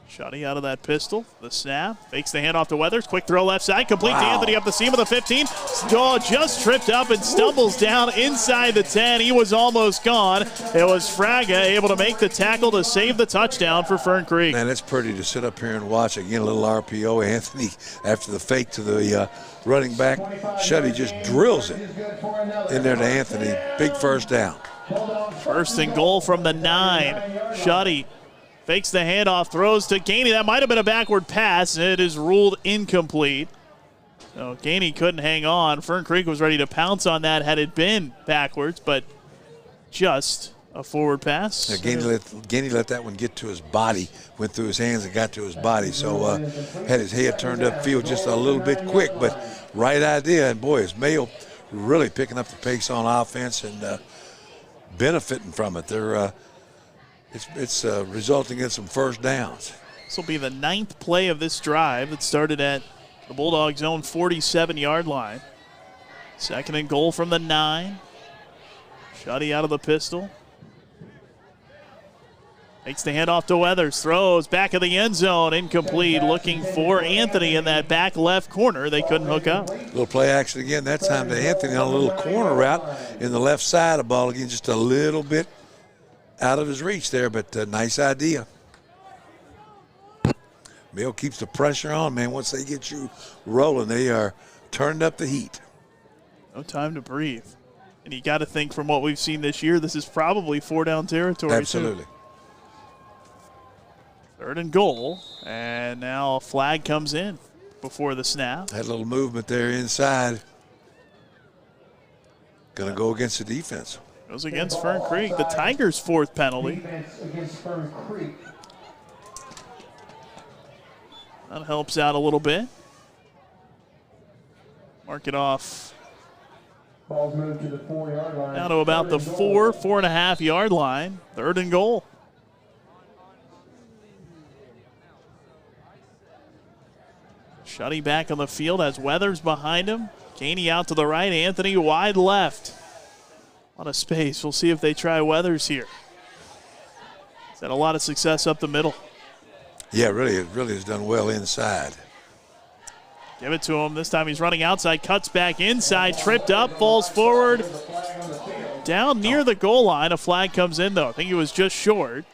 Shotty out of that pistol. The snap. Fakes the handoff to Weathers. Quick throw left side. Complete to Anthony up the seam of the 15. Just tripped up and stumbles down inside the 10. He was almost gone. It was Fraga able to make the tackle to save the touchdown for Fern Creek. Man, it's pretty to sit up here and watch. Again, a little RPO. Anthony, after the fake to the running back, Shotty just drills it in there to Anthony. Big first down. First and goal from the 9. Shotty fakes the handoff, throws to Gainey. That might have been a backward pass. It is ruled incomplete. So Gainey couldn't hang on. Fern Creek was ready to pounce on that had it been backwards, but just a forward pass. Yeah, Gainey let that one get to his body, went through his hands and got to his body. So had his head turned upfield just a little bit quick, but right idea. And boy, is Mayo really picking up the pace on offense and benefiting from it. They're It's resulting in some first downs. This will be the 9th play of this drive that started at the Bulldogs' own 47-yard line. Second and goal from the 9. Shotty out of the pistol. Takes the handoff to Weathers. Throws back of the end zone. Incomplete. Looking for Anthony in that back left corner. They couldn't hook up. Little play action again. That time to Anthony on a little corner route in the left side of the ball. Again, just a little bit out of his reach there, but nice idea. Mayo keeps the pressure on, man. Once they get you rolling, they are turning up the heat. No time to breathe. And you got to think from what we've seen this year, this is probably 4-down territory. Absolutely. Too. Third and goal, and now a flag comes in before the snap. Had a little movement there inside. Going to go against the defense. Goes against Fern Creek, the Tigers' 4th penalty. Against Fern Creek. That helps out a little bit. Mark it off. Ball's moved to the 4-yard line. Now to about the 4.5-yard line. Third and goal. Shotty back on the field has Weathers behind him. Gainey out to the right. Anthony wide left. A lot of space. We'll see if they try Weathers here. He's had a lot of success up the middle. Yeah, it really has done well inside. Give it to him. This time he's running outside, cuts back inside, tripped up, falls forward. Down near the goal line. A flag comes in, though. I think he was just short.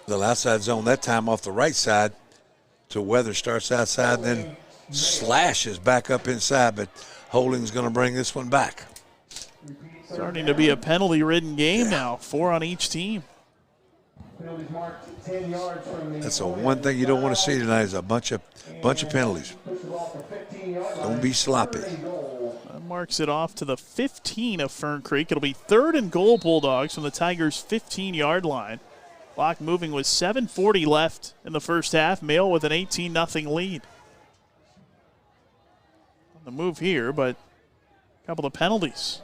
The outside zone that time off the right side to Weathers, starts outside, then slashes back up inside, but Holding's going to bring this one back. Starting to be a penalty-ridden game now. 4 on each team. That's the one thing you don't want to see tonight is a bunch of penalties. Don't be sloppy. That marks it off to the 15 of Fern Creek. It'll be 3rd and goal Bulldogs from the Tigers' 15-yard line. Clock moving with 7:40 left in the first half. Mayo with an 18-0 lead. On the move here, but a couple of penalties.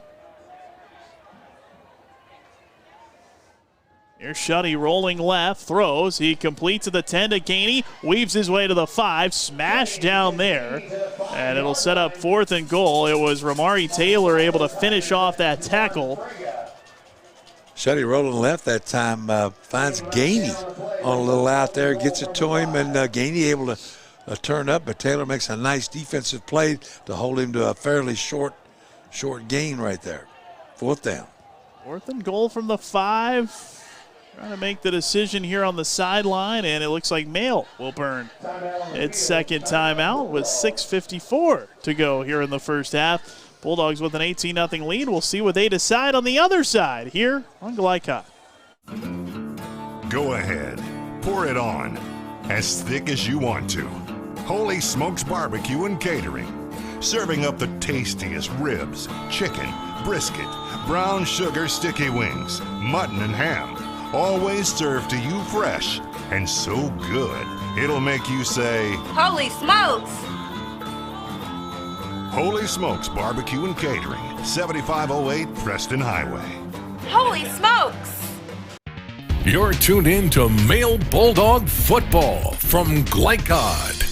Here's Shutty rolling left, throws. He completes at the 10 to Gainey, weaves his way to the 5, smash down there, and it'll set up 4th and goal. It was Ramari Taylor able to finish off that tackle. Shutty rolling left that time, finds Gainey on a little out there, gets it to him, and Gainey able to turn up, but Taylor makes a nice defensive play to hold him to a fairly short gain right there. 4th down. 4th and goal from the 5. Trying to make the decision here on the sideline, and it looks like Mayo will burn its second timeout with 6:54 to go here in the first half. Bulldogs with an 18-0 lead. We'll see what they decide on the other side here on Glycott. Go ahead. Pour it on. As thick as you want to. Holy Smokes Barbecue and Catering. Serving up the tastiest ribs, chicken, brisket, brown sugar sticky wings, mutton and ham. Always served to you fresh and so good, it'll make you say, Holy smokes! Holy Smokes Barbecue and Catering, 7508 Preston Highway. Holy smokes! You're tuned in to Male Bulldog Football from Glycod.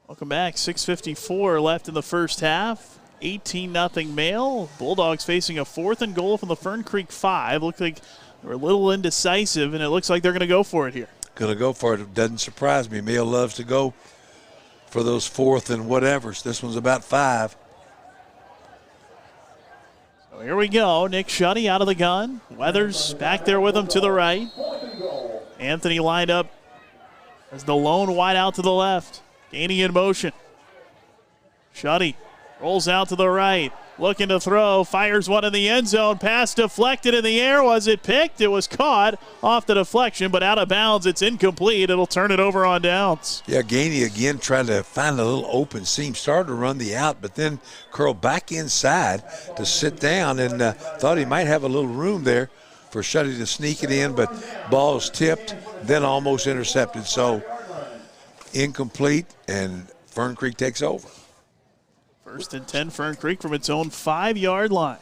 Welcome back. 6:54 left in the first half. 18-0 Male. Bulldogs facing a 4th and goal from the Fern Creek 5. Looked like they were a little indecisive, and it looks like they're going to go for it here. Going to go for it. It doesn't surprise me. Male loves to go for those 4th and whatevers. This one's about 5. So here we go. Nick Shuddy out of the gun. Weathers back there with him to the right. Anthony lined up as the lone wide out to the left. Gainey in motion. Shuddy rolls out to the right. Looking to throw. Fires one in the end zone. Pass deflected in the air. Was it picked? It was caught off the deflection, but out of bounds. It's incomplete. It'll turn it over on downs. Yeah, Gainey again tried to find a little open seam. Started to run the out, but then curled back inside to sit down and thought he might have a little room there for Shuddy to sneak it in, but ball's tipped, then almost intercepted. So incomplete, and Fern Creek takes over. 1st and 10, Fern Creek from its own 5-yard line.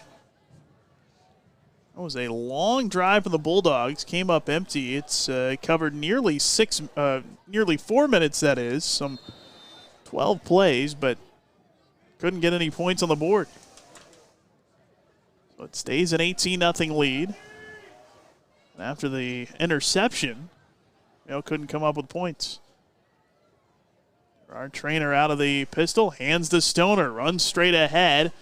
That was a long drive for the Bulldogs. Came up empty. It's covered nearly 4 minutes, that is. Some 12 plays, but couldn't get any points on the board. So it stays an 18-0 lead. After the interception, couldn't come up with points. Our trainer out of the pistol, hands to Stoner, runs straight ahead.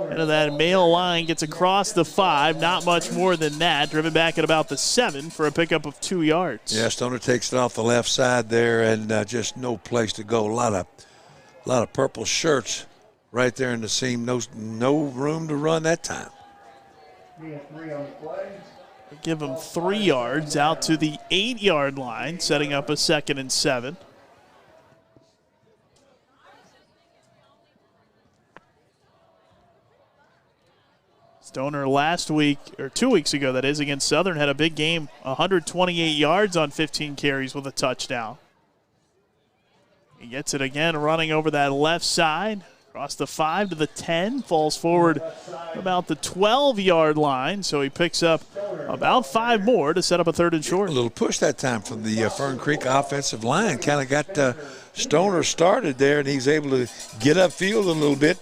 Into that Male line, gets across the 5, not much more than that. Driven back at about the 7 for a pickup of 2 yards. Yeah, Stoner takes it off the left side there, and just no place to go. A lot of purple shirts right there in the seam. No room to run that time. Give him 3 yards out to the 8-yard line, setting up a 2nd and 7. Stoner last week, or 2 weeks ago that is, against Southern had a big game, 128 yards on 15 carries with a touchdown. He gets it again running over that left side, across the 5 to the 10, falls forward about the 12-yard line, so he picks up about 5 more to set up a 3rd and short. A little push that time from the Fern Creek offensive line. Kind of got Stoner started there, and he's able to get upfield a little bit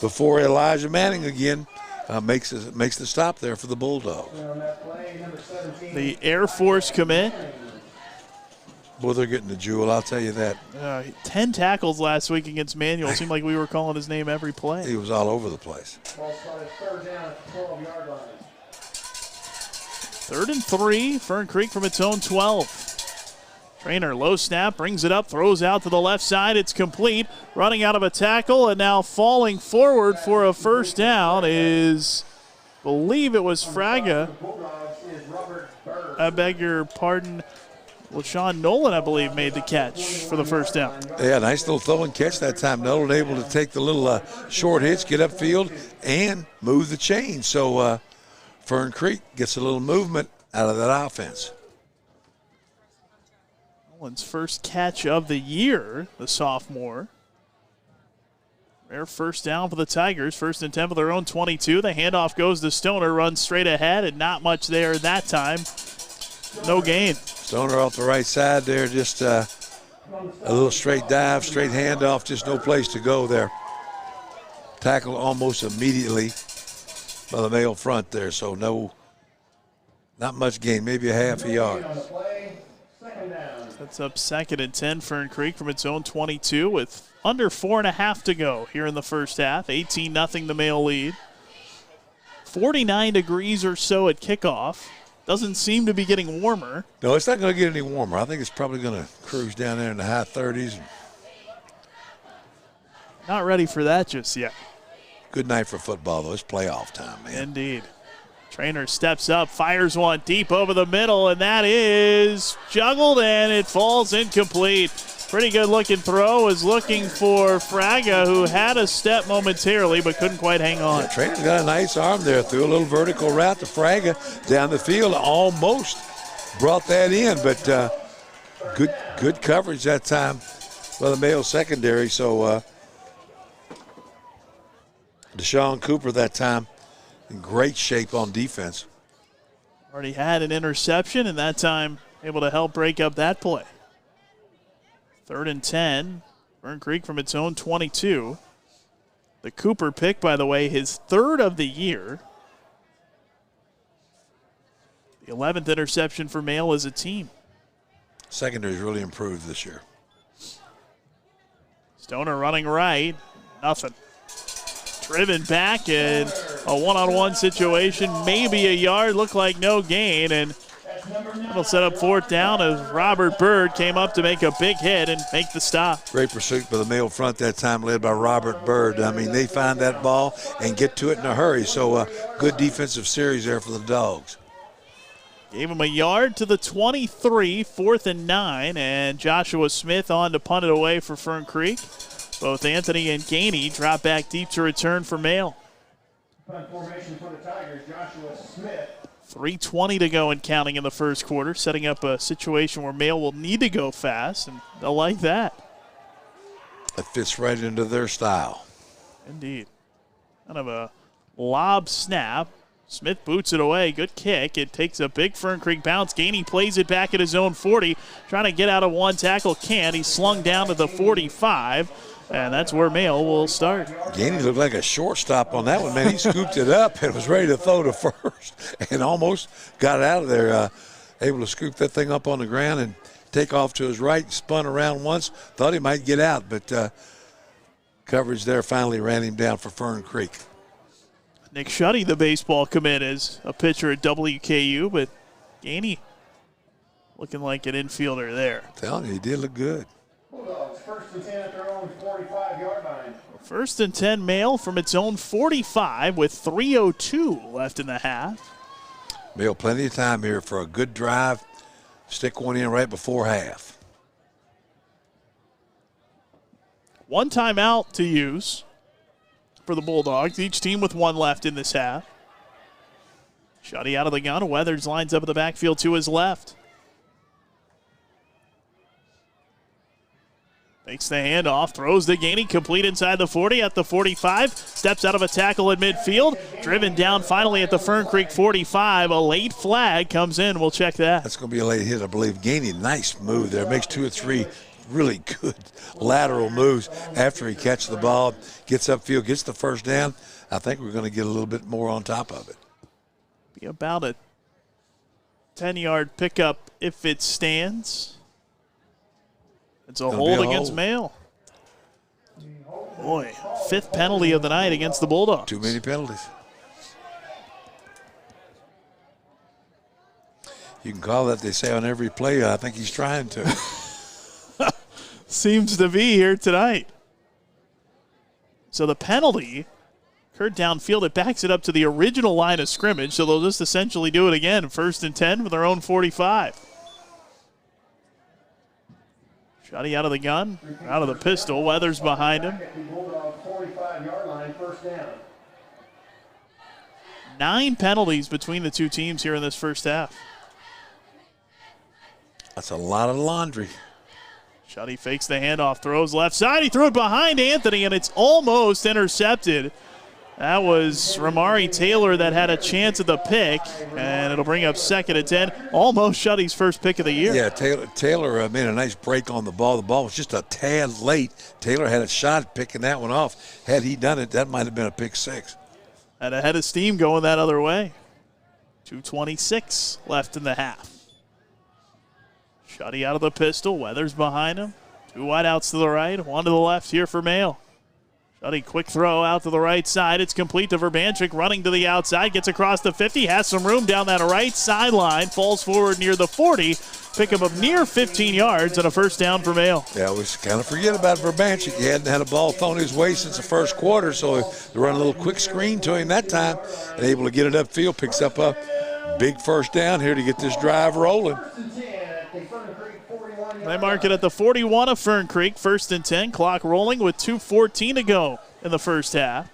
before Elijah Manning again makes the stop there for the Bulldogs. The Air Force commit. Boy, they're getting the jewel, I'll tell you that. 10 tackles last week against Manual. It seemed like we were calling his name every play. He was all over the place. 3rd and 3, Fern Creek from its own 12. Trainer, low snap, brings it up, throws out to the left side. It's complete. Running out of a tackle, and now falling forward for a 1st down is, I believe it was Fraga. I beg your pardon. LaShawn Nolan, I believe, made the catch for the 1st down. Yeah, nice little throw and catch that time. Nolan able to take the little short hitch, get upfield, and move the chain. So Fern Creek gets a little movement out of that offense. Nolan's first catch of the year, the sophomore. Rare 1st down for the Tigers. 1st and 10 for their own 22. The handoff goes to Stoner, runs straight ahead, and not much there that time. No gain. Stoner off the right side there, just a little straight dive, straight handoff, just no place to go there. Tackle almost immediately by the Male front there, so not much gain, maybe a half a yard. That's up 2nd and 10, Fern Creek from its own 22 with under 4.5 to go here in the 1st half. 18-0 the Male lead. 49 degrees or so at kickoff. Doesn't seem to be getting warmer. No, it's not going to get any warmer. I think it's probably going to cruise down there in the high 30s. Not ready for that just yet. Good night for football, though. It's playoff time, man. Indeed. Trainer steps up, fires one deep over the middle, and that is juggled, and it falls incomplete. Pretty good looking throw. Is looking for Fraga, who had a step momentarily but couldn't quite hang on. Yeah, Trainer's got a nice arm there. Threw a little vertical route to Fraga down the field. Almost brought that in, but good coverage that time by the Male secondary. So Deshaun Cooper that time in great shape on defense. Already had an interception, and that time able to help break up that play. 3rd and 10. Fern Creek from its own 22. The Cooper pick, by the way, his 3rd of the year. The 11th interception for Mail as a team. Secondary's really improved this year. Stoner running right. Nothing. Driven back in a one-on-one situation. Maybe a yard. Looked like no gain. And it'll set up 4th down as Robert Bird came up to make a big hit and make the stop. Great pursuit by the Mail front that time, led by Robert Bird. I mean, they find that ball and get to it in a hurry. So good defensive series there for the Dogs. Gave him a yard to the 23, 4th and 9, and Joshua Smith on to punt it away for Fern Creek. Both Anthony and Gainey drop back deep to return for Mail. Punt formation for the Tigers, Joshua Smith. 3:20 to go and counting in the first quarter, setting up a situation where Mail will need to go fast, and they'll like that. It fits right into their style. Indeed. Kind of a lob snap. Smith boots it away. Good kick. It takes a big Fern Creek bounce. Gainey plays it back at his own 40. Trying to get out of one tackle. Can't. He's slung down to the 45. And that's where Mail will start. Gainey looked like a shortstop on that one, man. He scooped it up and was ready to throw to first and almost got it out of there. Able to scoop that thing up on the ground and take off to his right. Spun around once. Thought he might get out, but coverage there finally ran him down for Fern Creek. Nick Shuddy, the baseball commit, is a pitcher at WKU, but Gainey looking like an infielder there. I'm telling you, he did look good. Bulldogs, 1st and 10 at their own 45-yard line. 1st and 10 Mail from its own 45 with 3:02 left in the half. Mail plenty of time here for a good drive. Stick one in right before half. One timeout to use for the Bulldogs. Each team with one left in this half. Shotty out of the gun. Weathers lines up at the backfield to his left. Makes the handoff, throws the Gainey, complete inside the 40 at the 45. Steps out of a tackle at midfield. Driven down finally at the Fern Creek 45. A late flag comes in. We'll check that. That's going to be a late hit, I believe. Gainey, nice move there. Makes 2 or 3 really good lateral moves after he catches the ball, gets upfield, gets the first down. I think we're going to get a little bit more on top of it. Be about a 10-yard pickup if it stands. It's a hold against Mail. Boy, 5th penalty of the night against the Bulldogs. Too many penalties. You can call that, they say, on every play. I think he's trying to. Seems to be here tonight. So the penalty occurred downfield. It backs it up to the original line of scrimmage, so they'll just essentially do it again. 1st and 10 with their own 45. Shotty out of the gun, out of the pistol. Weathers behind him. 45-yard line, 1st down. 9 penalties between the two teams here in this first half. That's a lot of laundry. Shotty fakes the handoff, throws left side. He threw it behind Anthony, and it's almost intercepted. That was Ramari Taylor that had a chance at the pick, and it'll bring up 2nd and 10. Almost Shuddy's first pick of the year. Yeah, Taylor made a nice break on the ball. The ball was just a tad late. Taylor had a shot at picking that one off. Had he done it, that might have been a pick 6. Had a head of steam going that other way. 2:26 left in the half. Shotty out of the pistol. Weathers behind him. 2 wideouts to the right, 1 to the left here for Mail. Shotty, quick throw out to the right side. It's complete to Verbanchik, running to the outside. Gets across the 50, has some room down that right sideline. Falls forward near the 40. Pick up near 15 yards and a 1st down for Mail. Yeah, we kind of forget about Verbanchik. He hadn't had a ball thrown his way since the first quarter, so they run a little quick screen to him that time and able to get it upfield. Picks up a big 1st down here to get this drive rolling. They mark it at the 41 of Fern Creek. 1st and 10. Clock rolling with 2:14 to go in the first half.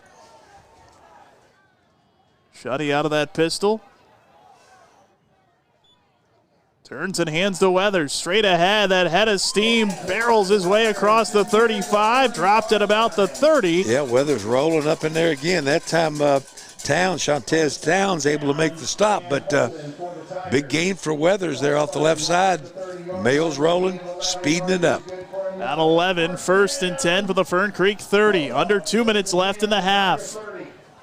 Shotty out of that pistol. Turns and hands to Weathers. Straight ahead, that head of steam barrels his way across the 35, dropped at about the 30. Yeah, Weathers rolling up in there again. That time Shantez Towns able to make the stop, but big gain for Weathers there off the left side. Mail's rolling, speeding it up. At 11, 1st and 10 for the Fern Creek 30. Under 2 minutes left in the half.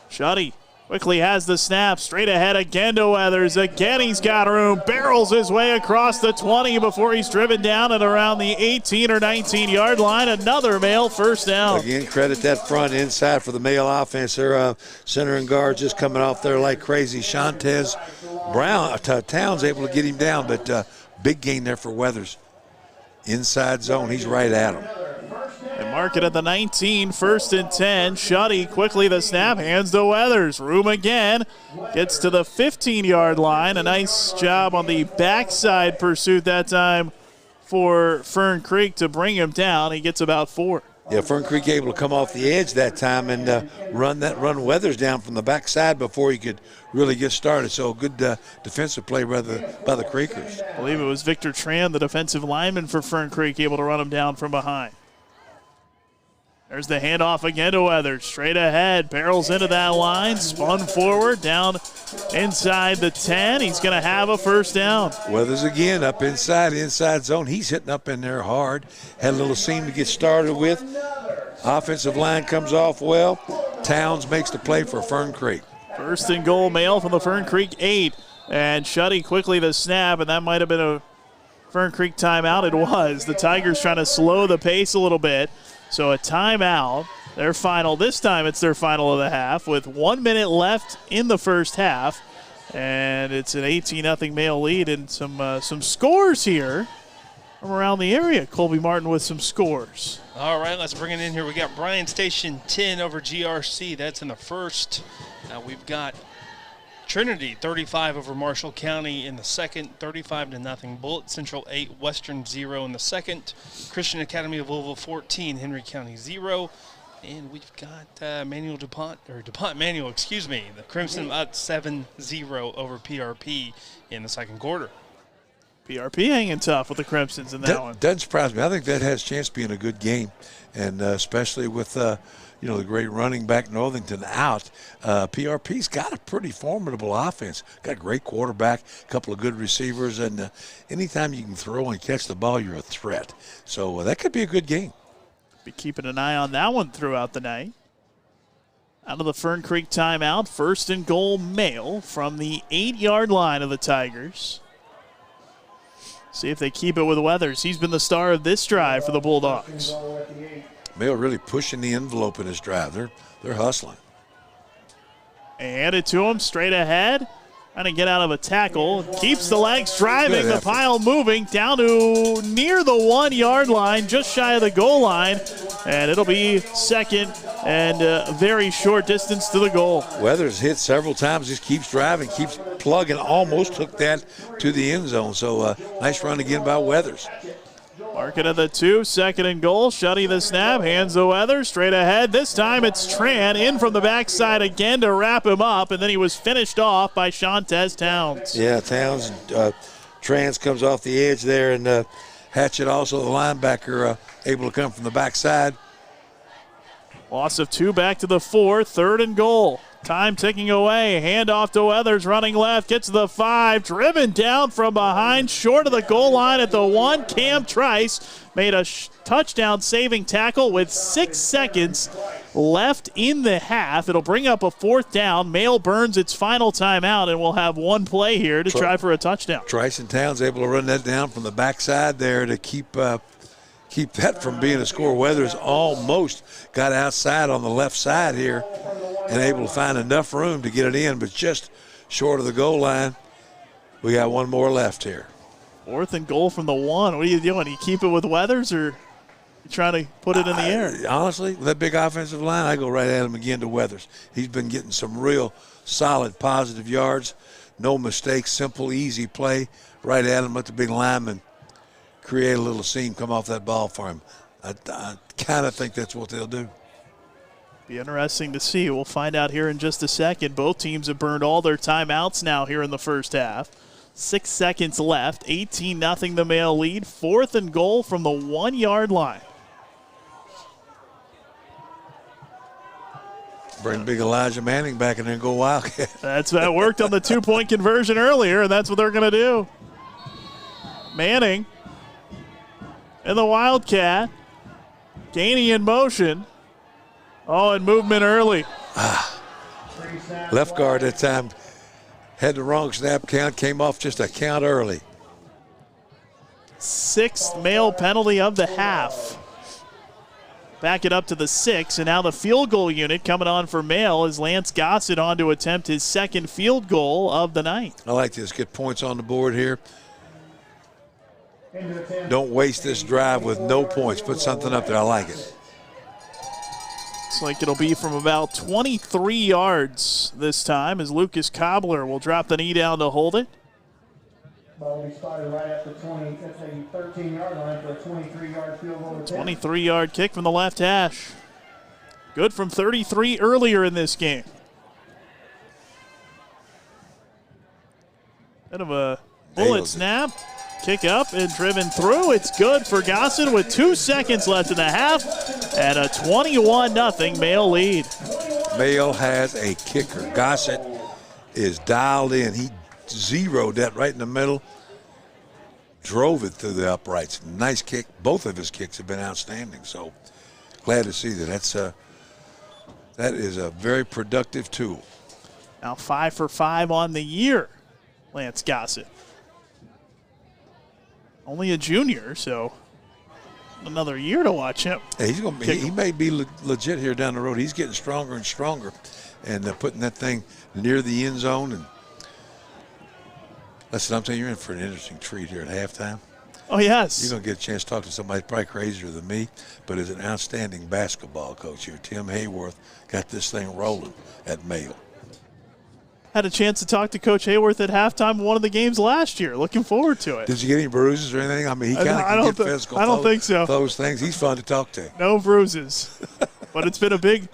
Shuddy quickly has the snap. Straight ahead again to Weathers. Again he's got room. Barrels his way across the 20 before he's driven down at around the 18 or 19-yard line. Another Mail first down. Again, credit that front inside for the Mail offense. Their center and guard just coming off there like crazy. Shantez Towns able to get him down, but big gain there for Weathers. Inside zone, he's right at him. They mark it at the 19, 1st and 10. Shuddy quickly the snap, hands to Weathers. Room again, gets to the 15-yard line. A nice job on the backside pursuit that time for Fern Creek to bring him down. He gets about 4. Yeah, Fern Creek able to come off the edge that time and run Weathers down from the backside before he could really get started. So good defensive play by the Creekers. I believe it was Victor Tran, the defensive lineman for Fern Creek, able to run him down from behind. There's the handoff again to Weathers. Straight ahead, barrels into that line, spun forward, down inside the 10. He's going to have a first down. Weathers again up inside zone. He's hitting up in there hard. Had a little seam to get started with. Offensive line comes off well. Towns makes the play for Fern Creek. 1st and goal, Mail from the Fern Creek 8. And Shuddy quickly the snap, and that might have been a Fern Creek timeout. It was. The Tigers trying to slow the pace a little bit. So a timeout, their final. This time it's their final of the half with 1 minute left in the first half. And it's an 18-0 Mail lead and some scores here from around the area. Colby Martin with some scores. All right, let's bring it in here. We got Bryan Station 10 over GRC. That's in the first. We've got Trinity 35 over Marshall County in the second, 35-0. Bullitt Central 8, Western 0 in the second. Christian Academy of Louisville 14, Henry County 0. And we've got DuPont Manual, the Crimson up 7-0 over PRP in the second quarter. PRP hanging tough with the Crimsons in that one. Doesn't surprise me. I think that has a chance of being a good game, and especially with the great running back Northington out. PRP's got a pretty formidable offense. Got a great quarterback, a couple of good receivers, and anytime you can throw and catch the ball, you're a threat. So that could be a good game. Be keeping an eye on that one throughout the night. Out of the Fern Creek timeout, 1st and goal, Mail from the 8-yard line of the Tigers. See if they keep it with Weathers. He's been the star of this drive for the Bulldogs. Mail really pushing the envelope in this drive. They're hustling. And it to him straight ahead. Trying to get out of a tackle. Keeps the legs driving, the pile moving down to near the 1-yard line, just shy of the goal line. And it'll be second and a very short distance to the goal. Weathers hit several times, just keeps driving, keeps plugging, almost took that to the end zone. So nice run again by Weathers. Mark it at the 2, 2nd and goal. Shuddy the snap, hands to Weathers, straight ahead. This time it's Tran in from the backside again to wrap him up, and then he was finished off by Shantez Towns. Yeah, Towns, Trans comes off the edge there, and Hatchett also, the linebacker, able to come from the backside. Loss of 2 back to the 4, 3rd and goal. Time ticking away. Handoff to Weathers, running left, gets to the 5, driven down from behind, short of the goal line at the 1. Cam Trice made a touchdown saving tackle with 6 seconds left in the half. It'll bring up a 4th down. Mail burns its final timeout, and we'll have one play here to try for a touchdown. Trice and Towns able to run that down from the backside there to keep that from being a score. Weathers almost got outside on the left side here and able to find enough room to get it in, but just short of the goal line. We got one more left here. 4th and goal from the 1. What are you doing? You keep it with Weathers, or you trying to put it in the air? Honestly, with that big offensive line, I go right at him again to Weathers. He's been getting some real solid, positive yards. No mistakes, simple, easy play. Right at him, let the big lineman create a little seam, come off that ball for him. I kind of think that's what they'll do. Be interesting to see. We'll find out here in just a second. Both teams have burned all their timeouts now here in the first half. 6 seconds left. 18-0 the Male lead. 4th and goal from the 1-yard line. Bring big Elijah Manning back and then go Wildcat. That worked on the 2-point conversion earlier, and that's what they're going to do. Manning and the Wildcat gaining in motion. Oh, and movement early. Left guard that time had the wrong snap count, came off just a count early. 6th Male penalty of the half. Back it up to the 6, and now the field goal unit coming on for Male as Lance Gossett on to attempt his 2nd field goal of the night. I like this. Get points on the board here. Don't waste this drive with no points. Put something up there. I like it. Looks like it'll be from about 23 yards this time as Lucas Cobbler will drop the knee down to hold it. Ball will be spotted right at the 13-yard line for a 23-yard field goal. 23-yard kick from the left hash. Good from 33 earlier in this game. Bit of a bullet snap. Kick up and driven through. It's good for Gossett with 2 seconds left in the half and a 21-0 Male lead. Male has a kicker. Gossett is dialed in. He zeroed that right in the middle, drove it through the uprights. Nice kick. Both of his kicks have been outstanding. So glad to see that. That is a very productive tool. Now 5 for 5 on the year, Lance Gossett. Only a junior, so another year to watch him. Hey, he may be legit here down the road. He's getting stronger and stronger, and putting that thing near the end zone. And listen, I'm telling you, you're in for an interesting treat here at halftime. Oh, yes. You're going to get a chance to talk to somebody probably crazier than me, but is an outstanding basketball coach here. Tim Hayworth got this thing rolling at Male. Had a chance to talk to Coach Hayworth at halftime of one of the games last year. Looking forward to it. Did you get any bruises or anything? I mean, he kind of can get physical. I don't think so. Those things. He's fun to talk to. No bruises. But it's been a big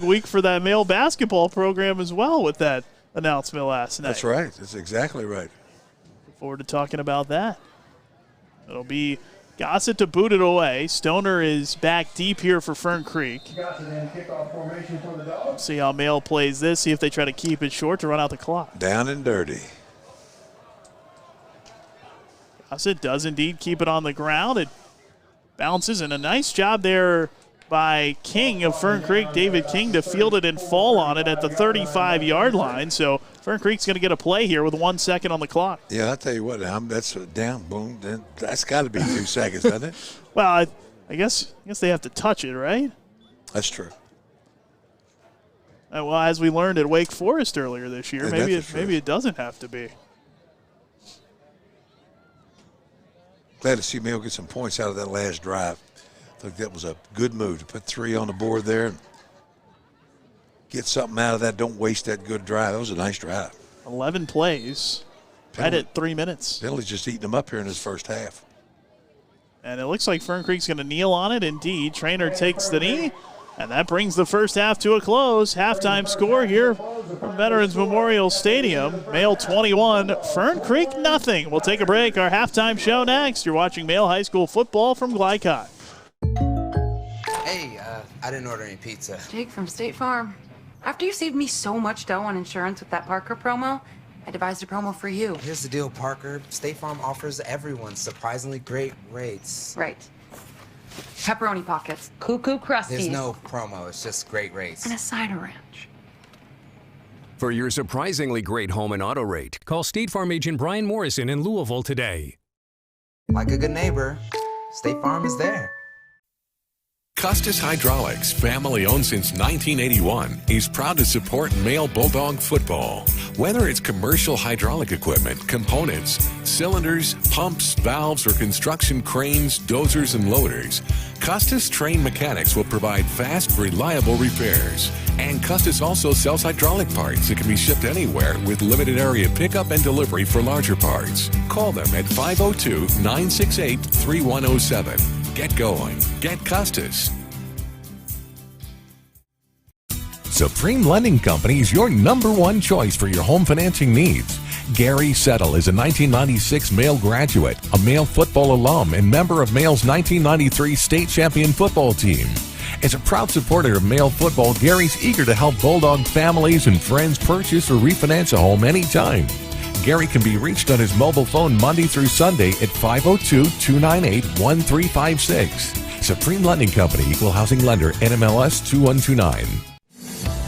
week for that Male basketball program as well with that announcement last night. That's right. That's exactly right. Look forward to talking about that. It'll be Gossett to boot it away. Stoner is back deep here for Fern Creek. Gossett in kickoff formation for the Dogs. See how Male plays this. See if they try to keep it short to run out the clock. Down and dirty. Gossett does indeed keep it on the ground. It bounces, and a nice job there by King of Fern Creek, David King, to field it and fall on it at the 35-yard line. So Fern Creek's going to get a play here with 1 second on the clock. Yeah, I'll tell you what, that's down, boom. That's got to be 2 seconds, doesn't it? Well, I guess they have to touch it, right? That's true. Well, as we learned at Wake Forest earlier this year, maybe it doesn't have to be. Glad to see Male get some points out of that last drive. I think that was a good move to put 3 on the board there and get something out of that. Don't waste that good drive. That was a nice drive. 11 plays, right at 3 minutes. Penalty's just eating them up here in his first half. And it looks like Fern Creek's going to kneel on it. Indeed, Trainer takes the knee, and that brings the first half to a close. Halftime score here from Veterans Memorial Stadium. Male 21, Fern Creek nothing. We'll take a break. Our halftime show next. You're watching Male High School football from Glycott. Hey, I didn't order any pizza. Jake from State Farm. After you saved me so much dough on insurance with that Parker promo, I devised a promo for you. Here's the deal, Parker. State Farm offers everyone surprisingly great rates. Right. Pepperoni pockets. Cuckoo Crusties. There's no promo, it's just great rates. And a cider ranch. For your surprisingly great home and auto rate, call State Farm agent Brian Morrison in Louisville today. Like a good neighbor, State Farm is there. Custis Hydraulics, family owned since 1981, is proud to support Male Bulldog football. Whether it's commercial hydraulic equipment, components, cylinders, pumps, valves, or construction cranes, dozers, and loaders, Custis trained mechanics will provide fast, reliable repairs. And Custis also sells hydraulic parts that can be shipped anywhere with limited area pickup and delivery for larger parts. Call them at 502-968-3107. Get going. Get Custis. Supreme Lending Company is your #1 choice for your home financing needs. Gary Settle is a 1996 Male graduate, a Male football alum, and member of Male's 1993 state champion football team. As a proud supporter of Male football, Gary's eager to help Bulldog families and friends purchase or refinance a home anytime. Gary can be reached on his mobile phone Monday through Sunday at 502-298-1356. Supreme Lending Company, Equal Housing Lender, NMLS 2129.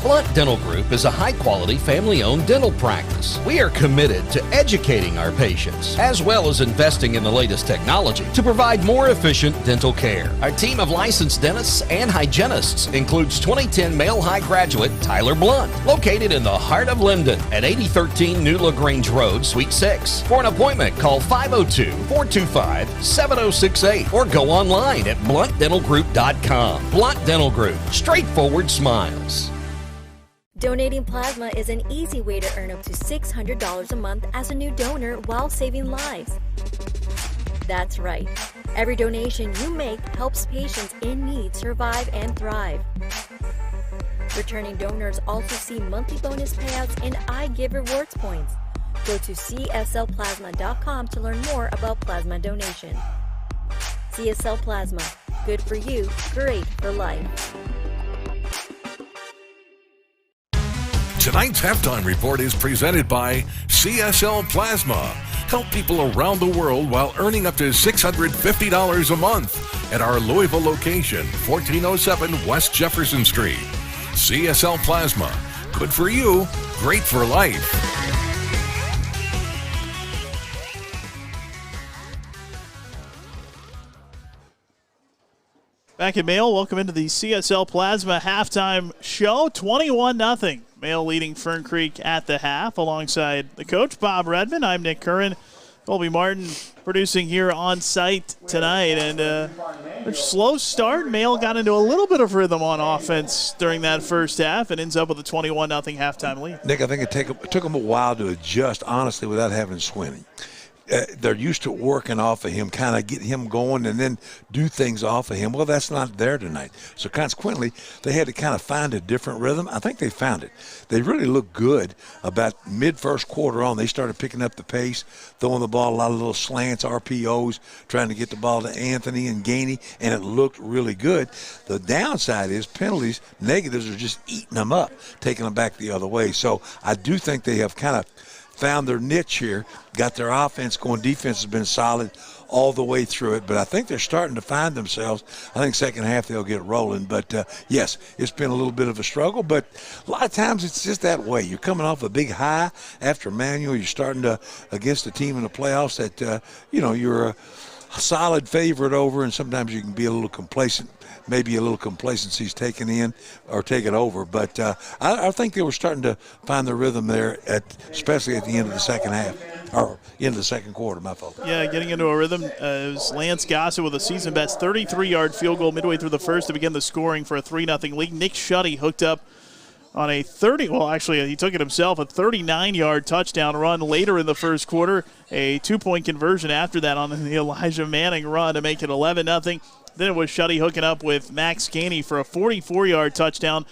Blunt Dental Group is a high-quality, family-owned dental practice. We are committed to educating our patients, as well as investing in the latest technology to provide more efficient dental care. Our team of licensed dentists and hygienists includes 2010 Male High graduate Tyler Blunt, located in the heart of Linden at 8013 New LaGrange Road, Suite 6. For an appointment, call 502-425-7068 or go online at bluntdentalgroup.com. Blunt Dental Group, straightforward smiles. Donating plasma is an easy way to earn up to $600 a month as a new donor while saving lives. That's right. Every donation you make helps patients in need survive and thrive. Returning donors also see monthly bonus payouts and I Give Rewards points. Go to cslplasma.com to learn more about plasma donation. CSL Plasma. Good for you, great for life. Tonight's halftime report is presented by CSL Plasma. Help people around the world while earning up to $650 a month at our Louisville location, 1407 West Jefferson Street. CSL Plasma. Good for you, great for life. Back at Male, welcome into the CSL Plasma halftime show. 21-0. Male leading Fern Creek at the half alongside the coach, Bob Redmond. I'm Nick Curran. Colby Martin producing here on site tonight. And a slow start. Male got into a little bit of rhythm on offense during that first half and ends up with a 21-0 halftime lead. Nick, I think it took them a while to adjust, honestly, without having Swinney. They're used to working off of him, kind of get him going and then do things off of him. Well, that's not there tonight. So consequently, they had to kind of find a different rhythm. I think they found it. They really looked good about mid-first quarter on. They started picking up the pace, throwing the ball, a lot of little slants, RPOs, trying to get the ball to Anthony and Gainey, and it looked really good. The downside is penalties, negatives are just eating them up, taking them back the other way. So I do think they have kind of found their niche here, got their offense going. Defense has been solid all the way through it, but I think they're starting to find themselves. I think second half they'll get rolling, but yes, it's been a little bit of a struggle, but a lot of times it's just that way. You're coming off a big high after Manual. You're starting to against a team in the playoffs that, you're a solid favorite over, and sometimes you can be a little complacent. Maybe a little complacency's taken in or taken over, but I think they were starting to find their rhythm there, especially at the end of the second half, or end of the second quarter, my fault. Yeah, getting into a rhythm. It was Lance Gossett with a season-best 33-yard field goal midway through the first to begin the scoring for a 3-0 lead. Nick Schutte hooked up on a he took it himself, a 39-yard touchdown run later in the first quarter, a 2-point conversion after that on the Elijah Manning run to make it 11-0. Then it was Schutte hooking up with Max Gainey for a 44-yard touchdown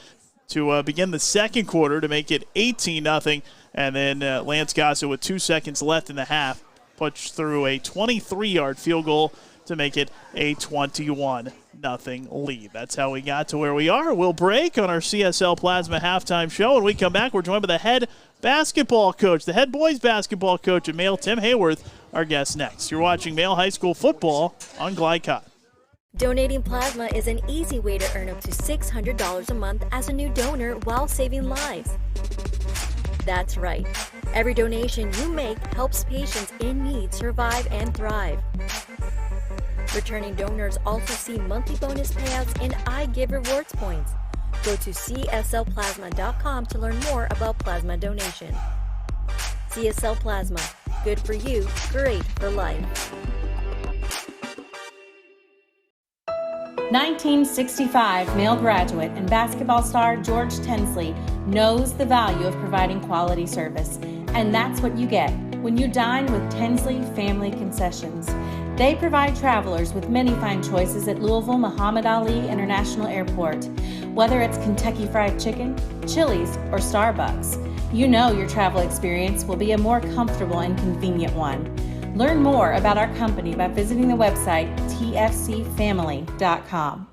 to begin the second quarter to make it 18-0. And then Lance Gossett with 2 seconds left in the half punched through a 23-yard field goal to make it a 21-0 lead. That's how we got to where we are. We'll break on our CSL Plasma halftime show. When we come back, we're joined by the head basketball coach, the head boys basketball coach at Male, Tim Hayworth, our guest next. You're watching Male High School football on Glycott. Donating plasma is an easy way to earn up to $600 a month as a new donor while saving lives. That's right. Every donation you make helps patients in need survive and thrive. Returning donors also see monthly bonus payouts and I Give Rewards points. Go to cslplasma.com to learn more about plasma donation. CSL Plasma. Good for you, great for life. 1965 Male graduate and basketball star George Tensley knows the value of providing quality service. And that's what you get when you dine with Tensley Family Concessions. They provide travelers with many fine choices at Louisville Muhammad Ali International Airport. Whether it's Kentucky Fried Chicken, Chili's, or Starbucks, You know your travel experience will be a more comfortable and convenient one. Learn more about our company by visiting the website tfcfamily.com.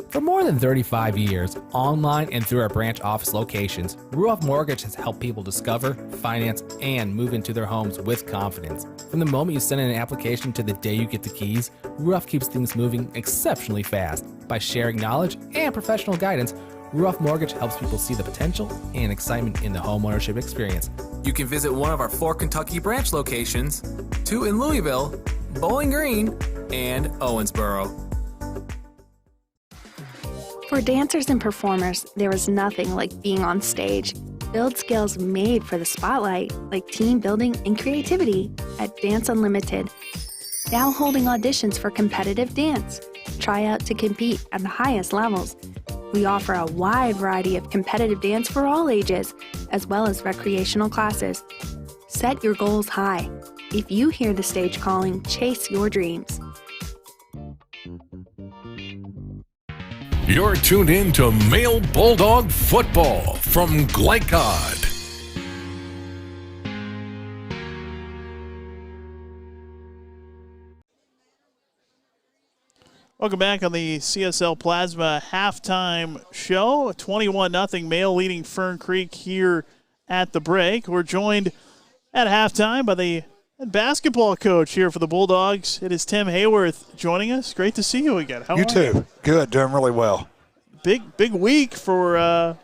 For more than 35 years, online and through our branch office locations, Ruoff Mortgage has helped people discover, finance, and move into their homes with confidence. From the moment you send in an application to the day you get the keys, Ruoff keeps things moving exceptionally fast. By sharing knowledge and professional guidance, Ruoff Mortgage helps people see the potential and excitement in the homeownership experience. You can visit one of our 4 Kentucky branch locations, 2 in Louisville, Bowling Green, and Owensboro. For dancers and performers, there is nothing like being on stage. Build skills made for the spotlight, like team building and creativity at Dance Unlimited. Now holding auditions for competitive dance. Try out to compete at the highest levels. We offer a wide variety of competitive dance for all ages, as well as recreational classes. Set your goals high. If you hear the stage calling, chase your dreams. You're tuned in to Male Bulldog Football from Glycod. Welcome back on the CSL Plasma halftime show. 21-0 Male leading Fern Creek here at the break. We're joined at halftime by the basketball coach here for the Bulldogs. It is Tim Hayworth joining us. Great to see you again. How are you? You too. Good. Doing really well. Big week for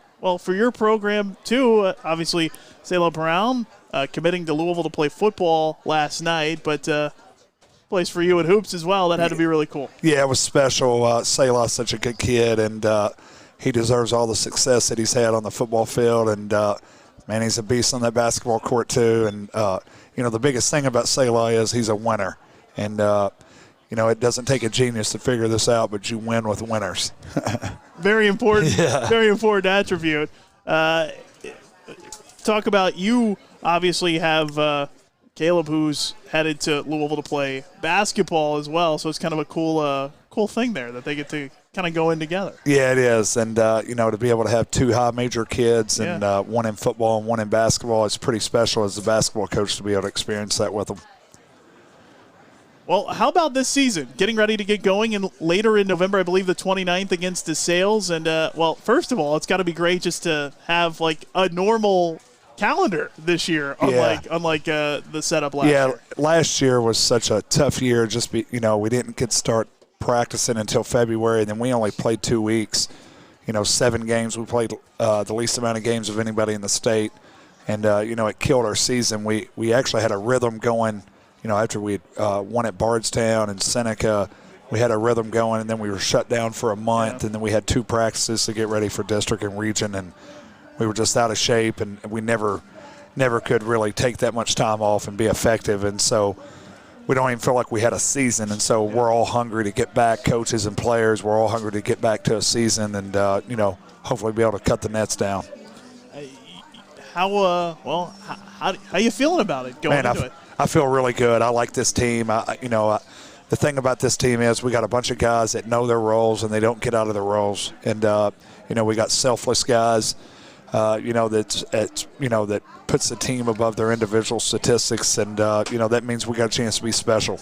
your program too. Obviously, Selah Brown committing to Louisville to play football last night, but place for you at hoops as well. That had to be really cool. Yeah, it was special. Selah's such a good kid, and he deserves all the success that he's had on the football field. And man, he's a beast on that basketball court too. And the biggest thing about Selah is he's a winner, and it doesn't take a genius to figure this out, but you win with winners. Very important. Very important attribute. Talk about you. Obviously, have Caleb, who's headed to Louisville to play basketball as well. So it's kind of a cool thing there that they get to kind of go in together. Yeah, it is. And, to be able to have 2 high major kids and one in football and one in basketball, it's pretty special as a basketball coach to be able to experience that with them. Well, how about this season? Getting ready to get going, and later in November, I believe the 29th against DeSales. And, first of all, it's got to be great just to have, like, a normal calendar this year, unlike the setup last year. Yeah, last year was such a tough year. We didn't get to start practicing until February, and then we only played 2 weeks. 7 games. We played the least amount of games of anybody in the state. And, it killed our season. We actually had a rhythm going. After we had won at Bardstown and Seneca, we had a rhythm going, and then we were shut down for a month, and then we had 2 practices to get ready for district and region, and we were just out of shape, and we never could really take that much time off and be effective, and so we don't even feel like we had a season, and so we're all hungry to get back, coaches and players. We're all hungry to get back to a season and, hopefully be able to cut the nets down. How you feeling about it going into it? I feel really good. I like this team. The thing about this team is we got a bunch of guys that know their roles and they don't get out of their roles. And, we got selfless guys, that puts the team above their individual statistics. And, that means we got a chance to be special.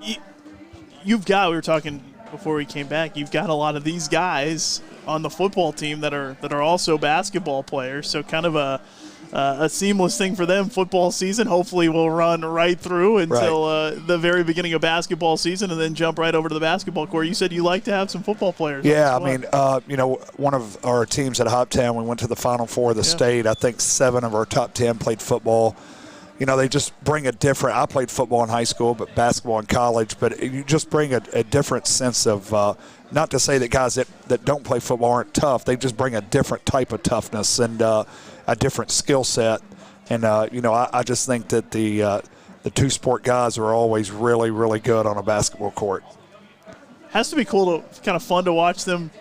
We were talking before we came back, you've got a lot of these guys on the football team that are also basketball players. So kind of a seamless thing for them. Football season hopefully will run right through until the very beginning of basketball season, and then jump right over to the basketball court. You said you like to have some football players. Yeah, one of our teams at Hoptown, we went to the Final Four of the state. I think 7 of our top 10 played football. They just bring a different – I played football in high school, but basketball in college. But you just bring a different sense of not to say that guys that don't play football aren't tough. They just bring a different type of toughness and a different skill set. And, I just think that the 2-sport guys are always really, really good on a basketball court. Has to be cool kind of fun to watch them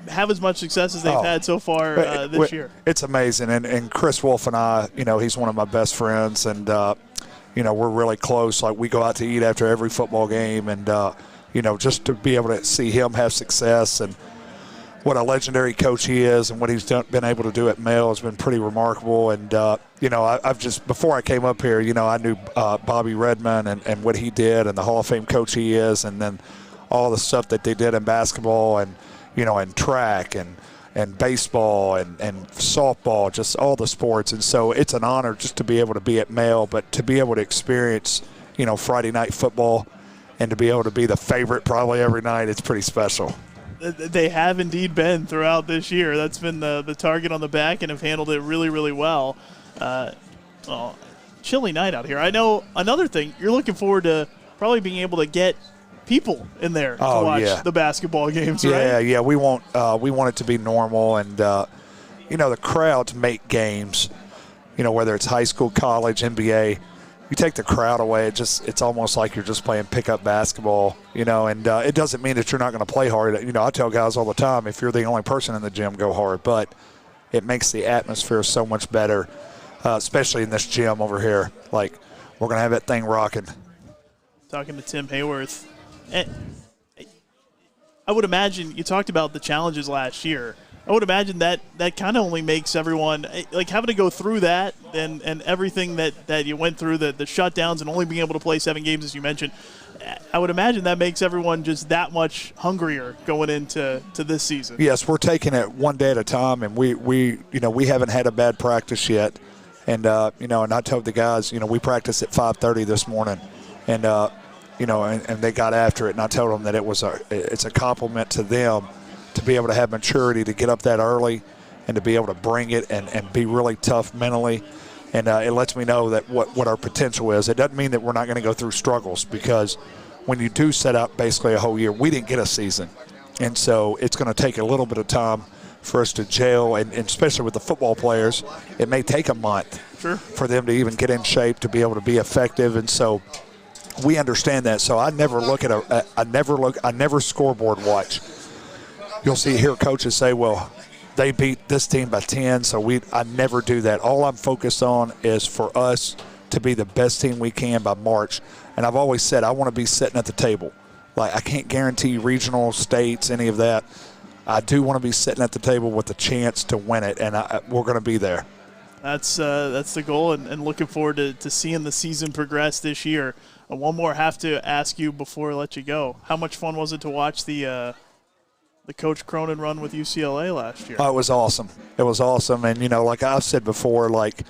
have as much success as they've had so far this year. It's amazing. And Chris Wolf and I, he's one of my best friends, and, we're really close. Like, we go out to eat after every football game, and, just to be able to see him have success and what a legendary coach he is and what he's been able to do at Male has been pretty remarkable. And, I've just, before I came up here, I knew Bobby Redmond and what he did and the Hall of Fame coach he is, and then all the stuff that they did in basketball and, and track and baseball and softball, just all the sports. And so it's an honor just to be able to be at Male, but to be able to experience, Friday night football and to be able to be the favorite probably every night, it's pretty special. They have indeed been throughout this year. That's been the target on the back and have handled it really, really well. Chilly night out here. I know another thing, you're looking forward to probably being able to get people in there to watch the basketball games, right? Yeah, we want it to be normal, and the crowds make games. Whether it's high school, college, NBA, you take the crowd away, it's almost like you're just playing pickup basketball. And it doesn't mean that you're not going to play hard. I tell guys all the time, if you're the only person in the gym, go hard. But it makes the atmosphere so much better, especially in this gym over here. Like, we're going to have that thing rocking. Talking to Tim Hayworth. I would imagine you talked about the challenges last year. I would imagine that kind of only makes everyone, like, having to go through that and everything that you went through, the shutdowns and only being able to play 7 games, as you mentioned. I would imagine that makes everyone just that much hungrier going into this season. Yes, we're taking it one day at a time, and we haven't had a bad practice yet. And, and I told the guys, we practiced at 5:30 this morning. And, and they got after it, and I told them that it's a compliment to them to be able to have maturity to get up that early and to be able to bring it and be really tough mentally. And it lets me know that what our potential is. It doesn't mean that we're not going to go through struggles, because when you do set out basically a whole year, we didn't get a season. And so it's going to take a little bit of time for us to gel, and especially with the football players, it may take a month for them to even get in shape to be able to be effective. And so we understand that. So I never look at I never scoreboard watch. You'll see here coaches say, well, they beat this team by 10, so I never do that. All I'm focused on is for us to be the best team we can by March. And I've always said I want to be sitting at the table. Like, I can't guarantee regional, states, any of that. I do want to be sitting at the table with a chance to win it, and we're going to be there. That's the goal, and looking forward to seeing the season progress this year. One more I have to ask you before I let you go. How much fun was it to watch the Coach Cronin run with UCLA last year? Oh, it was awesome. It was awesome. And, like I've said before, like,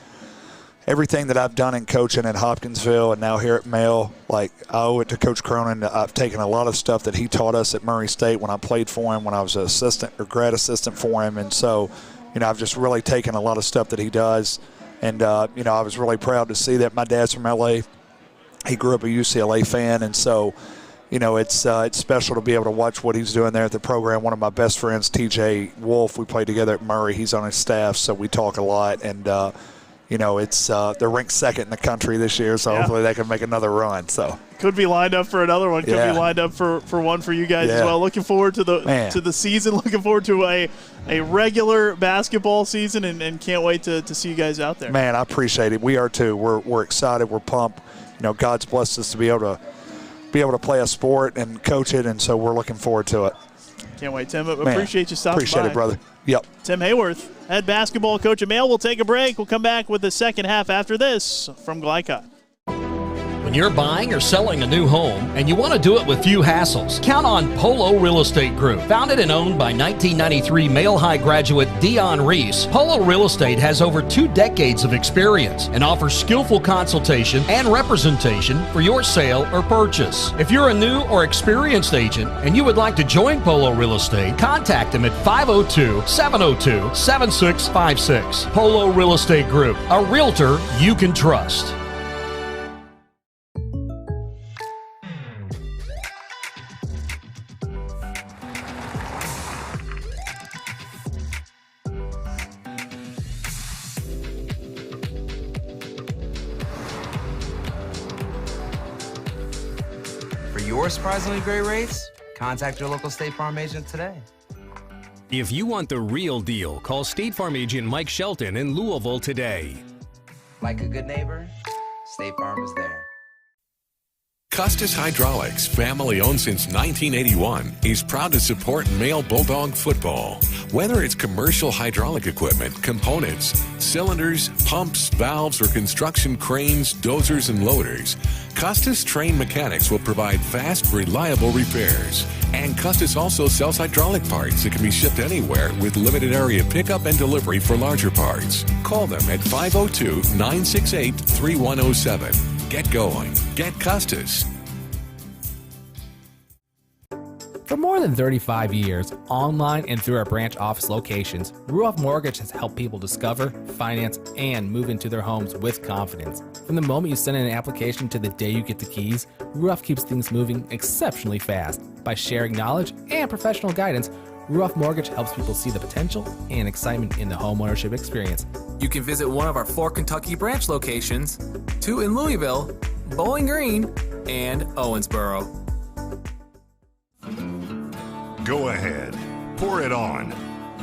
everything that I've done in coaching at Hopkinsville and now here at Male, like, I owe it to Coach Cronin. I've taken a lot of stuff that he taught us at Murray State when I played for him, when I was an assistant or grad assistant for him. And so, I've just really taken a lot of stuff that he does. And, I was really proud to see that. My dad's from L.A. He grew up a UCLA fan, and so, it's special to be able to watch what he's doing there at the program. One of my best friends, TJ Wolf, we played together at Murray. He's on his staff, so we talk a lot. And, they're ranked second in the country this year, so hopefully they can make another run. So could be lined up for another one. Could be lined up for one for you guys as well. Looking forward to the season. Looking forward to a regular basketball season, and can't wait to see you guys out there. Man, I appreciate it. We are too. We're excited. We're pumped. God's blessed us to be able to play a sport and coach it, and so we're looking forward to it. Can't wait, Tim. Appreciate you stopping by. Appreciate it, brother. Yep. Tim Hayworth, head basketball coach at Male. We'll take a break. We'll come back with the second half after this from Glycott. When you're buying or selling a new home and you want to do it with few hassles, count on Polo Real Estate Group. Founded and owned by 1993 Male High graduate Dion Reese, Polo Real Estate has over 2 decades of experience and offers skillful consultation and representation for your sale or purchase. If you're a new or experienced agent and you would like to join Polo Real Estate, contact them at 502-702-7656. Polo Real Estate Group, a realtor you can trust. For your surprisingly great rates, contact your local State Farm agent today. If you want the real deal, call State Farm agent Mike Shelton in Louisville today. Like a good neighbor, State Farm is there. Custis Hydraulics, family owned since 1981, is proud to support male bulldog football. Whether it's commercial hydraulic equipment, components, cylinders, pumps, valves, or construction cranes, dozers, and loaders, Custis trained mechanics will provide fast, reliable repairs. And Custis also sells hydraulic parts that can be shipped anywhere with limited area pickup and delivery for larger parts. Call them at 502-968-3107. Get going. Get Custis. For more than 35 years, online and through our branch office locations, Ruoff Mortgage has helped people discover, finance, and move into their homes with confidence. From the moment you send in an application to the day you get the keys, Ruoff keeps things moving exceptionally fast. By sharing knowledge and professional guidance, Ruoff Mortgage helps people see the potential and excitement in the homeownership experience. You can visit one of our 4 Kentucky branch locations, 2 in Louisville, Bowling Green, and Owensboro. Go ahead, pour it on,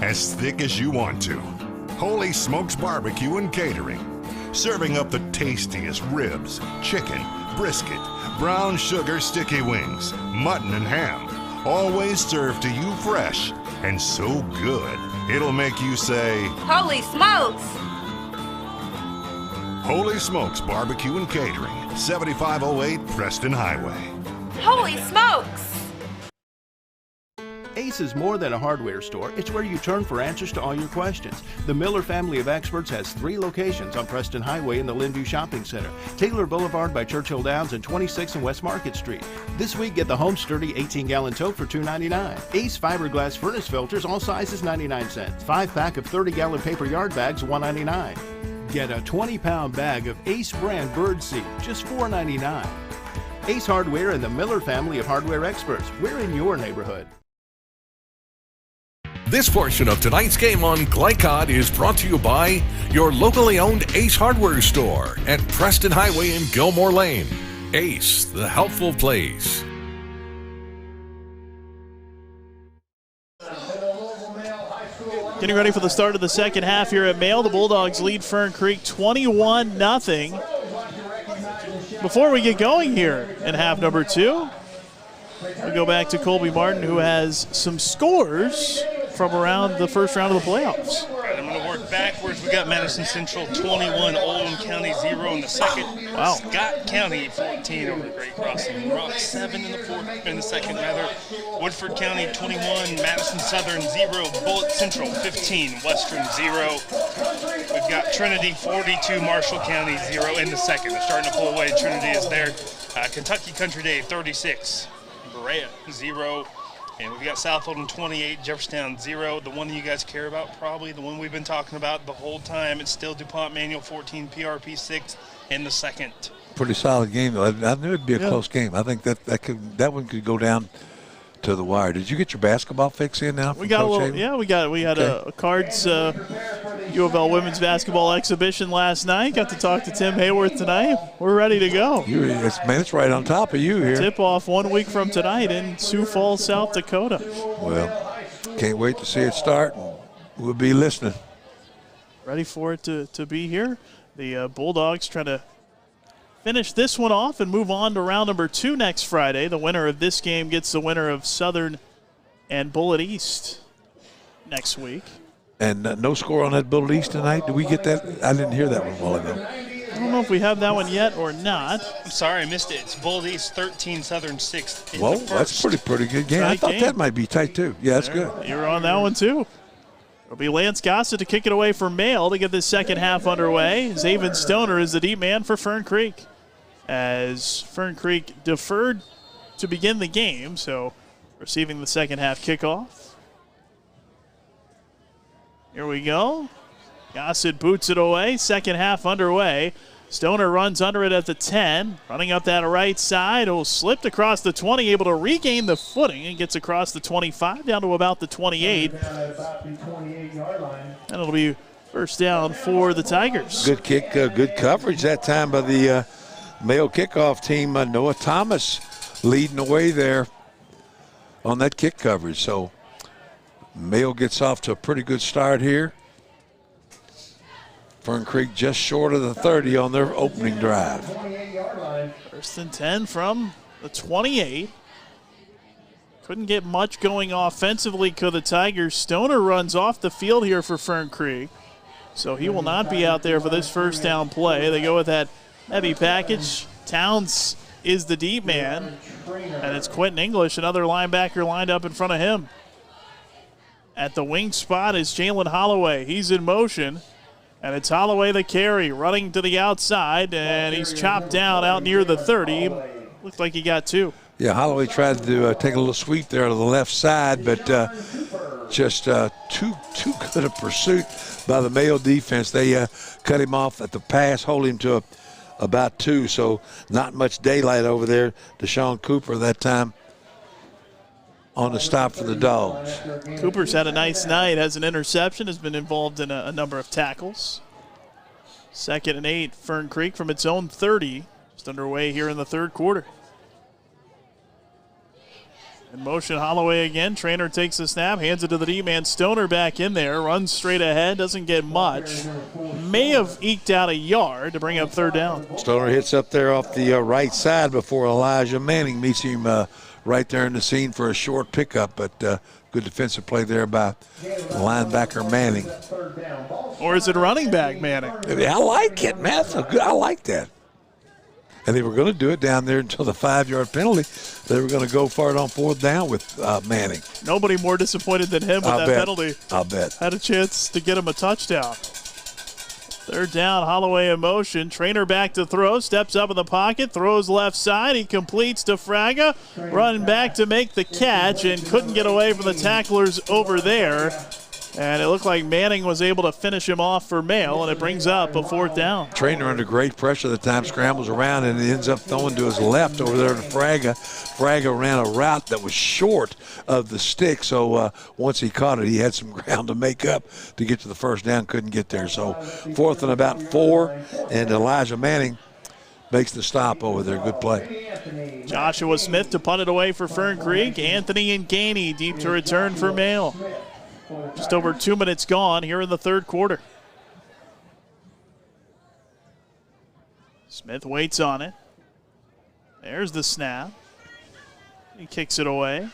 as thick as you want to. Holy Smokes Barbecue and Catering, serving up the tastiest ribs, chicken, brisket, brown sugar sticky wings, mutton and ham, always served to you fresh and so good, it'll make you say, Holy smokes! Holy Smokes Barbecue and Catering, 7508 Preston Highway. Holy smokes! Ace is more than a hardware store. It's where you turn for answers to all your questions. The Miller family of experts has 3 locations on Preston Highway in the Lynnview Shopping Center, Taylor Boulevard by Churchill Downs, and 26 and West Market Street. This week, get the Home Sturdy 18-gallon tote for $2.99. Ace fiberglass furnace filters, all sizes 99 cents. 5-pack of 30-gallon paper yard bags, $1.99. Get a 20-pound bag of Ace brand bird seed, just $4.99. Ace Hardware and the Miller family of hardware experts. We're in your neighborhood. This portion of tonight's game on Glycod is brought to you by your locally owned Ace Hardware store at Preston Highway and Gilmore Lane. Ace, the helpful place. Getting ready for the start of the second half here at Male. The Bulldogs lead Fern Creek 21-0. Before we get going here in half number 2, we go back to Colby Martin, who has some scores from around the first round of the playoffs. All right, I'm going to work backwards. We got Madison Central 21, Oldham County 0 in the second. Wow. Scott County 14 over the Great Crossing. Rock 7 in the second. Woodford County 21, Madison Southern 0, Bullitt Central 15, Western 0. We've got Trinity 42, Marshall County 0 in the second. They're starting to pull away. Trinity is there. Kentucky Country Day 36, Berea 0. And we've got South Oldham 28, Jeffersontown 0. The one that you guys care about, probably the one we've been talking about the whole time. It's still DuPont Manual 14, PRP 6 in the second. Pretty solid game, though. I knew it'd be a close game. I think that one could go down to the wire. Did you get your basketball fix in now? We got Coach a little. Yeah, we had a cards U of L women's basketball exhibition last night. Got to talk to Tim Hayworth tonight. We're ready to go. It's right on top of you here. Tip off 1 week from tonight in Sioux Falls, South Dakota. Well, can't wait to see it start. We'll be listening. Ready for it to be here. The Bulldogs trying to finish this one off and move on to round number 2 next Friday. The winner of this game gets the winner of Southern and Bullitt East next week. And no score on that Bullitt East tonight? Did we get that? I didn't hear that one a while ago. I don't know if we have that one yet or not. I'm sorry, I missed it. It's Bullitt East 13, Southern 6. Whoa, that's pretty good game. I thought that might be tight too. Yeah, that's good. You're on that one too. It'll be Lance Gossett to kick it away for Male to get this second half underway. Zaven Stoner is the deep man for Fern Creek, as Fern Creek deferred to begin the game, so receiving the second half kickoff. Here we go. Gossett boots it away. Second half underway. Stoner runs under it at the 10. Running up that right side. Oh, slipped across the 20, able to regain the footing and gets across the 25 down to about the 28. And it'll be first down for the Tigers. Good kick, good coverage that time by the Male kickoff team. Noah Thomas leading the way there on that kick coverage. So Male gets off to a pretty good start here. Fern Creek just short of the 30 on their opening drive. 28-yard line. 1st and 10 from the 28. Couldn't get much going offensively could the Tigers. Stoner runs off the field here for Fern Creek. So he will not be out there for this first down play. They go with that heavy package. Towns is the deep man. And it's Quentin English, another linebacker lined up in front of him. At the wing spot is Jalen Holloway. He's in motion. And it's Holloway the carry, running to the outside. And he's chopped down out near the 30. Looked like he got 2. Yeah, Holloway tried to take a little sweep there to the left side, but just too good a pursuit by the Mayo defense. They cut him off at the pass, hold him to about 2, so not much daylight over there. Deshaun Cooper that time on the stop for the Dogs. Cooper's had a nice night, has an interception, has been involved in a number of tackles. 2nd and 8, Fern Creek from its own 30. Just underway here in the third quarter. In motion, Holloway again. Trainer takes the snap, hands it to the D-man. Stoner back in there, runs straight ahead, doesn't get much. May have eked out a yard to bring up 3rd down. Stoner hits up there off the right side before Elijah Manning meets him right there in the scene for a short pickup, but good defensive play there by linebacker Manning. Or is it running back Manning? I like it, man. So good. I like that. And they were going to do it down there until the 5-yard penalty. They were going to go for it on 4th down with Manning. Nobody more disappointed than him with that penalty. I'll bet. Had a chance to get him a touchdown. 3rd down, Holloway in motion. Trainer back to throw, steps up in the pocket, throws left side. He completes to Fraga, running back to make the catch and couldn't get away from the tacklers over there. And it looked like Manning was able to finish him off for Mail, and it brings up a 4th down. Trainer under great pressure at the time, scrambles around, and he ends up throwing to his left over there to Fraga. Fraga ran a route that was short of the stick, so once he caught it, he had some ground to make up to get to the first down, couldn't get there. So 4th and about 4, and Elijah Manning makes the stop over there. Good play. Joshua Smith to punt it away for Fern Creek. Anthony and Gainey deep to return for Mail. Just over 2 minutes gone here in the third quarter. Smith waits on it. There's the snap. He kicks it away.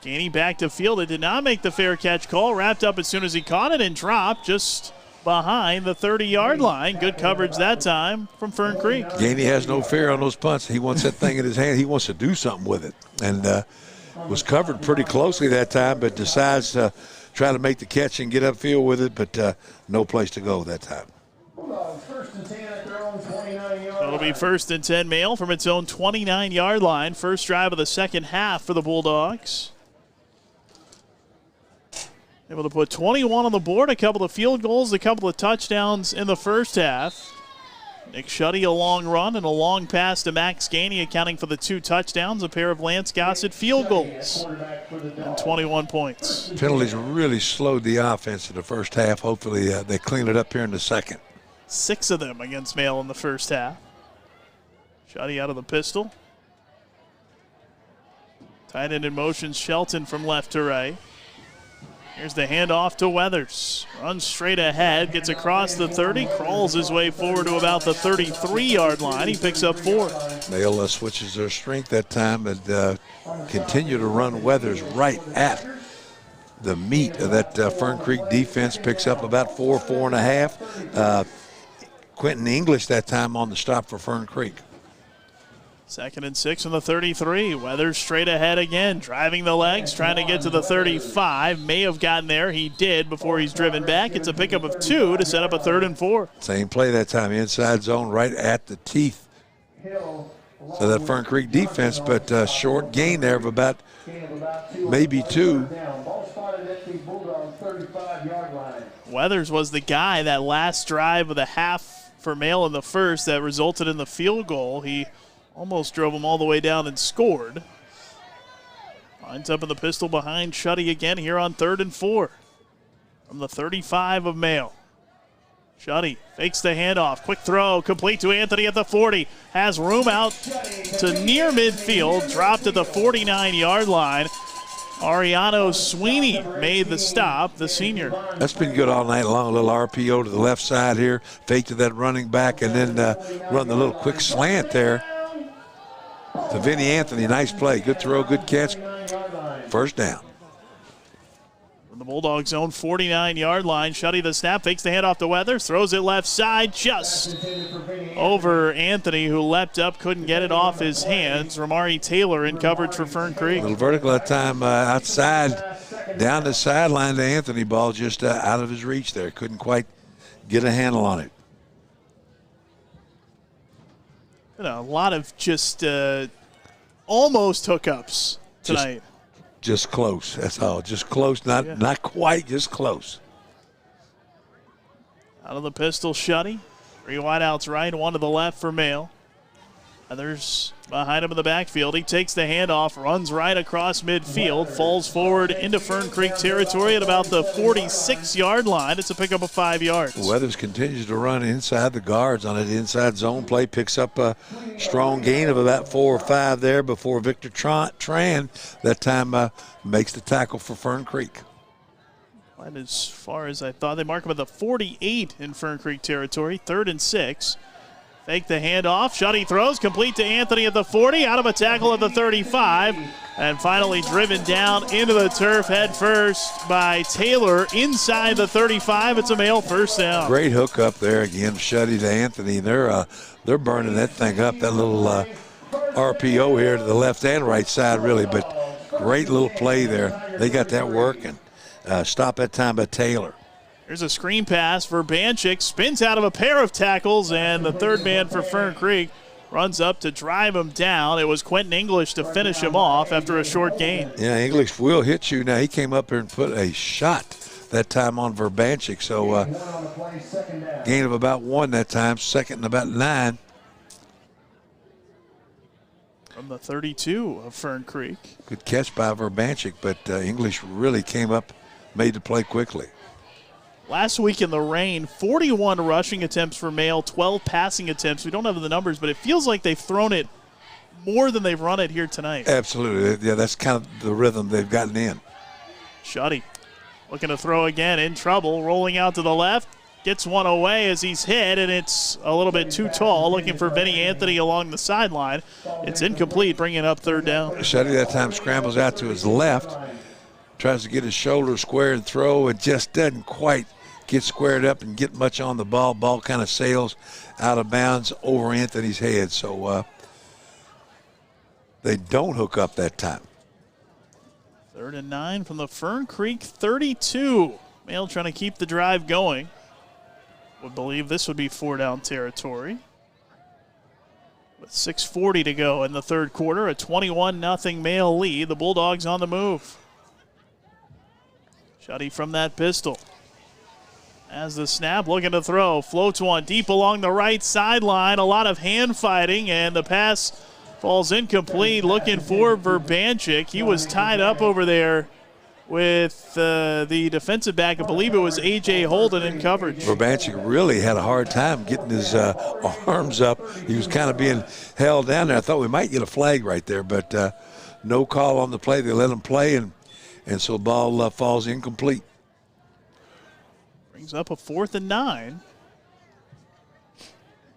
Gainey back to field. It did not make the fair catch call. Wrapped up as soon as he caught it and dropped just behind the 30-yard line. Good coverage that time from Fern Creek. Gainey has no fear on those punts. He wants that thing in his hand. He wants to do something with it. And was covered pretty closely that time, but decides to try to make the catch and get upfield with it, but no place to go that time. It'll be 1st and 10 Mail from its own 29-yard line. First drive of the second half for the Bulldogs. Able to put 21 on the board, a couple of field goals, a couple of touchdowns in the first half. Nick Shuddy, a long run and a long pass to Max Gainey, accounting for the 2 touchdowns, a pair of Lance Gossett field goals, and 21 points. Penalties really slowed the offense in the first half. Hopefully they clean it up here in the second. 6 of them against Mail in the first half. Shuddy out of the pistol. Tight end in motion, Shelton from left to right. Here's the handoff to Weathers. Runs straight ahead, gets across the 30, crawls his way forward to about the 33-yard line. He picks up 4. Mail switches their strength that time and continue to run Weathers right at the meat of that Fern Creek defense. Picks up about 4.5. Quentin English that time on the stop for Fern Creek. 2nd and 6 on the 33. Weathers straight ahead again, driving the legs, trying to get to the 35. May have gotten there. He did before he's driven back. It's a pickup of 2 to set up a 3rd and 4. Same play that time, inside zone right at the teeth. So that Fern Creek defense, but short gain there of about maybe 2. Weathers was the guy that last drive of the half for Mail in the first that resulted in the field goal. He almost drove him all the way down and scored. Lines up in the pistol behind Shuddy again here on 3rd and 4. From the 35 of Mail. Shuddy fakes the handoff. Quick throw, complete to Anthony at the 40. Has room out to near midfield. Dropped at the 49-yard line. Ariano Sweeney made the stop, the senior. That's been good all night long. A little RPO to the left side here, fake to that running back, and then run the little quick slant there to Vinny Anthony. Nice play. Good throw, good catch. First down. From the Bulldogs' own 49-yard line, Shuddy the snap, fakes the handoff to Weathers, throws it left side, just over Anthony, who leapt up, couldn't get it off his hands. Ramari Taylor in coverage for Fern Creek. A little vertical that time outside, down the sideline to Anthony. Ball just out of his reach there. Couldn't quite get a handle on it. A lot of just almost hookups tonight. Just close. That's all. Just close. Not quite. Just close. Out of the pistol, Shuddy. 3 wideouts right, 1 to the left for Mail. Others behind him in the backfield. He takes the handoff, runs right across midfield, falls forward into Fern Creek territory at about the 46-yard line. It's a pickup of 5 yards. Weathers continues to run inside the guards on an inside zone play. Picks up a strong gain of about 4 or 5 there before Victor Tran that time makes the tackle for Fern Creek. Quite as far as I thought. They mark him at the 48 in Fern Creek territory. 3rd and 6. Fake the handoff. Shuddy throws. Complete to Anthony at the 40. Out of a tackle at the 35. And finally driven down into the turf head first by Taylor inside the 35. It's a Mail first down. Great hook up there again. Shuddy to Anthony. They're burning that thing up. That little RPO here to the left and right side really. But great little play there. They got that working. Stop that time by Taylor. Here's a screen pass for Banchik. Spins out of a pair of tackles, and the third man for Fern Creek runs up to drive him down. It was Quentin English to finish him off after a short gain. Yeah, English will hit you. Now, he came up here and put a shot that time on Verbanchik. So gain of about 1 that time, second and about 9. From the 32 of Fern Creek. Good catch by Verbanchik, but English really came up, made the play quickly. Last week in the rain, 41 rushing attempts for Mail, 12 passing attempts. We don't have the numbers, but it feels like they've thrown it more than they've run it here tonight. Absolutely. Yeah, that's kind of the rhythm they've gotten in. Shuddy looking to throw again, in trouble, rolling out to the left. Gets one away as he's hit, and it's a little bit too tall. Looking for Vinny Anthony along the sideline. It's incomplete, bringing up 3rd down. Shuddy that time scrambles out to his left. Tries to get his shoulder square and throw. It just doesn't quite get squared up and get much on the ball. Ball kind of sails out of bounds over Anthony's head. So they don't hook up that time. 3rd and 9 from the Fern Creek 32. Mail trying to keep the drive going. Would believe this would be 4-down territory. With 6:40 to go in the third quarter, a 21-0 Mail lead. The Bulldogs on the move. Shuddy from that pistol. As the snap, looking to throw. Floats one deep along the right sideline. A lot of hand fighting, and the pass falls incomplete. Looking for Verbanchik. He was tied up over there with the defensive back. I believe it was A.J. Holden in coverage. Verbanchik really had a hard time getting his arms up. He was kind of being held down there. I thought we might get a flag right there, but no call on the play. They let him play, and so the ball falls incomplete. Brings up a 4th and 9.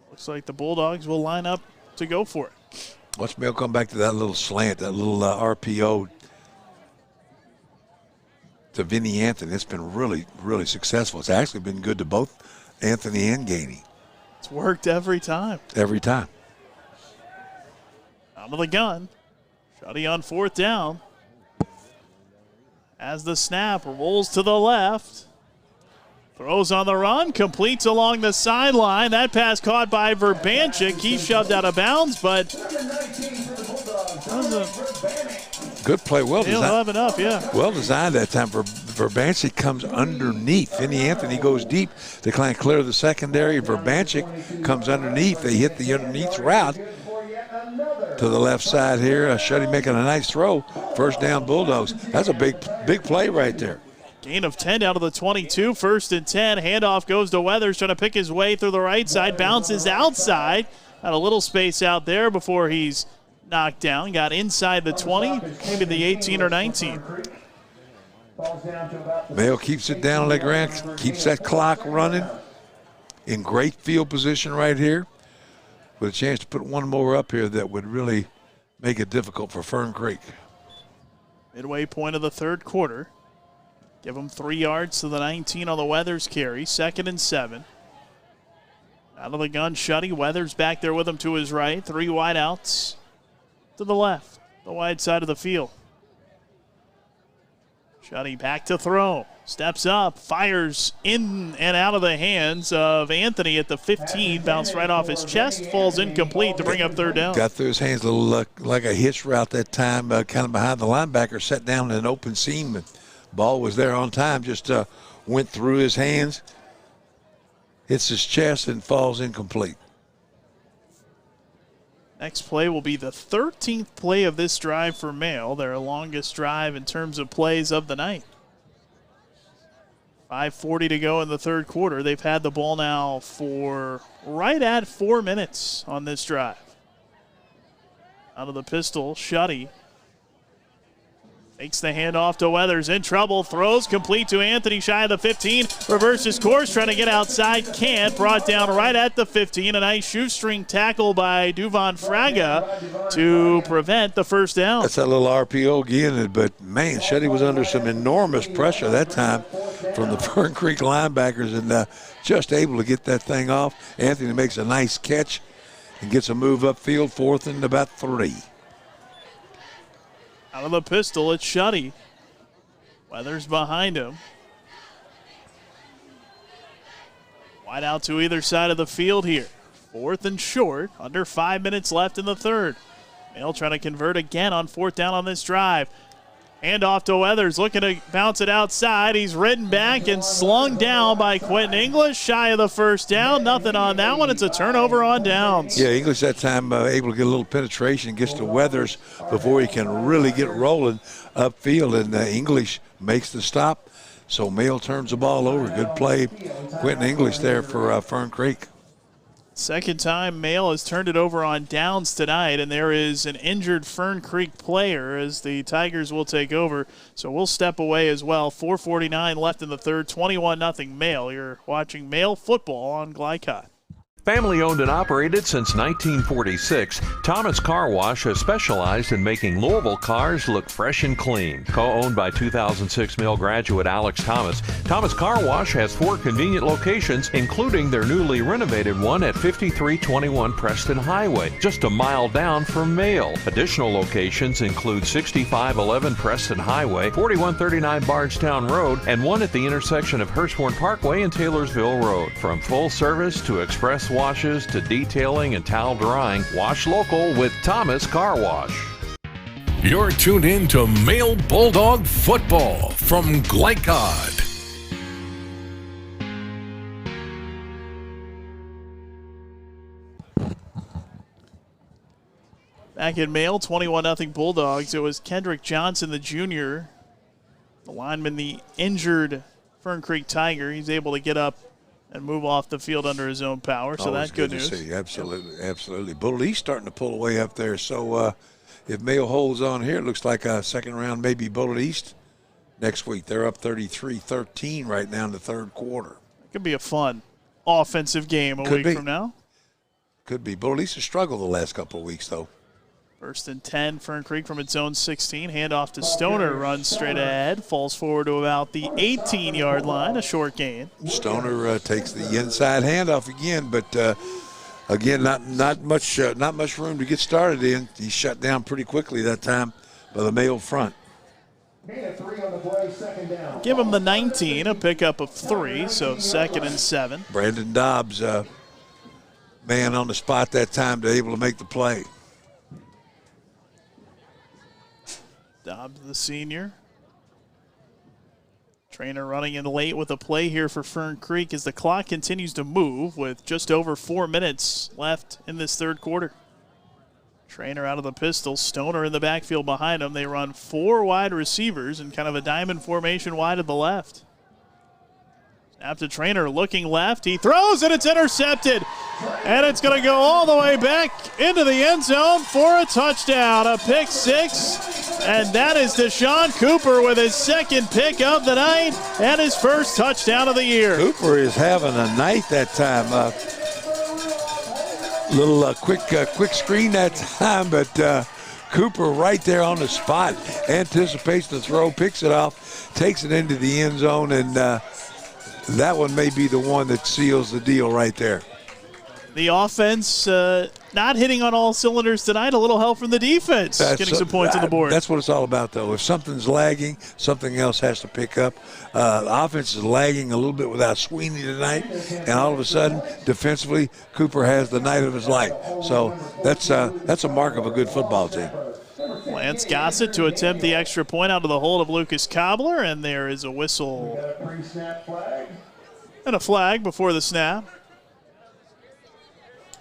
Looks like the Bulldogs will line up to go for it. Watch Mail come back to that little slant, that little RPO to Vinny Anthony. It's been really, really successful. It's actually been good to both Anthony and Gainey. It's worked every time. Every time. Out of the gun. Shuddy on 4th down. As the snap rolls to the left. Throws on the run, completes along the sideline. That pass caught by Verbanchik. He shoved out of bounds, but good play, well designed. Up, yeah. Well designed that time. Verbanchik comes underneath. Vinny Anthony goes deep to kind of clear the secondary. Verbanchik comes underneath. They hit the underneath route to the left side here. Shuddy making a nice throw. First down, Bulldogs. That's a big play right there. Gain of 10 down to the 22, 1st and 10. Handoff goes to Weathers, trying to pick his way through the right side. Bounces outside. Had a little space out there before he's knocked down, got inside the 20, maybe the 18 or 19. Mayo keeps it down on the ground, keeps that clock running. In great field position right here, with a chance to put one more up here that would really make it difficult for Fern Creek. Midway point of the third quarter. Give them 3 yards to the 19 on the Weathers carry. 2nd and 7. Out of the gun, Shuddy. Weathers back there with him to his right. 3 wide outs to the left, the wide side of the field. Shuddy back to throw. Steps up, fires in and out of the hands of Anthony at the 15. Bounced right off his chest, falls incomplete to bring up 3rd down. Got through his hands a little like a hitch route that time, kind of behind the linebacker, set down in an open seam. Ball was there on time, just went through his hands, hits his chest, and falls incomplete. Next play will be the 13th play of this drive for Mayo, their longest drive in terms of plays of the night. 5:40 to go in the third quarter. They've had the ball now for right at 4 minutes on this drive. Out of the pistol, Shuddy takes the handoff to Weathers, in trouble, throws complete to Anthony, shy of the 15, reverses course, trying to get outside, can't, brought down right at the 15. A nice shoestring tackle by Duvon Fraga to prevent the first down. That's that little RPO again, but man, Shuddy was under some enormous pressure that time from the Fern Creek linebackers, and just able to get that thing off. Anthony makes a nice catch and gets a move upfield, 4th and about 3. Out of the pistol, it's Shuddy. Weathers behind him. Wide out to either side of the field here. 4th and short, under 5 minutes left in the third. Mayo trying to convert again on 4th down on this drive. Hand off to Weathers, looking to bounce it outside. He's ridden back and slung down by Quentin English, shy of the first down. Nothing on that one. It's a turnover on downs. Yeah, English that time able to get a little penetration, gets to Weathers before he can really get rolling upfield, and English makes the stop. So Mayo turns the ball over. Good play, Quentin English there for Fern Creek. Second time Mayo has turned it over on downs tonight, and there is an injured Fern Creek player as the Tigers will take over. So we'll step away as well. 4:49 left in the third, 21-0 Mayo. You're watching Mayo football on Glycott. Family owned and operated since 1946, Thomas Car Wash has specialized in making Louisville cars look fresh and clean. Co-owned by 2006 Mill graduate Alex Thomas, Thomas Car Wash has 4 convenient locations, including their newly renovated one at 5321 Preston Highway, just a mile down from Mayo. Additional locations include 6511 Preston Highway, 4139 Bardstown Road, and one at the intersection of Hurstbourne Parkway and Taylorsville Road. From full service to express washes to detailing and towel drying, wash local with Thomas Car Wash. You're tuned in to Male Bulldog Football from Glycod. Back in Mail, 21-0 Bulldogs. It was Kendrick Johnson, the junior, the lineman, the injured Fern Creek Tiger. He's able to get up and move off the field under his own power, so that's good news. To see. Absolutely, absolutely. Bullet East starting to pull away up there, so if Mayo holds on here, it looks like a second round, maybe Bullet East next week. They're up 33-13 right now in the third quarter. It could be a fun offensive game a week from now. Could be. Bullet East has struggled the last couple of weeks, though. 1st and 10, Fern Creek from its own 16. Handoff to Stoner, runs straight ahead, falls forward to about the 18-yard line, a short gain. Stoner takes the inside handoff again, but again, not much room to get started in. He shut down pretty quickly that time by the Mayo front. Give him the 19, a pickup of 3, so 2nd and 7. Brandon Dobbs, man on the spot that time to able to make the play. Dobbs, the senior. Trainer running in late with a play here for Fern Creek as the clock continues to move with just over 4 minutes left in this third quarter. Trainer out of the pistol, Stoner in the backfield behind him. They run 4 wide receivers in kind of a diamond formation wide to the left. Snap to Trainer looking left. He throws and it's intercepted. And it's going to go all the way back into the end zone for a touchdown, a pick six. And that is Deshaun Cooper with his second pick of the night and his first touchdown of the year. Cooper is having a night that time. Little quick screen that time, but Cooper right there on the spot, anticipates the throw, picks it off, takes it into the end zone, and that one may be the one that seals the deal right there. The offense not hitting on all cylinders tonight. A little help from the defense, getting some points on the board. That's what it's all about, though. If something's lagging, something else has to pick up. The offense is lagging a little bit without Sweeney tonight, and all of a sudden, defensively, Cooper has the night of his life. So that's a mark of a good football team. Lance Gossett to attempt the extra point out of the hold of Lucas Cobbler, and there is a whistle and a flag before the snap.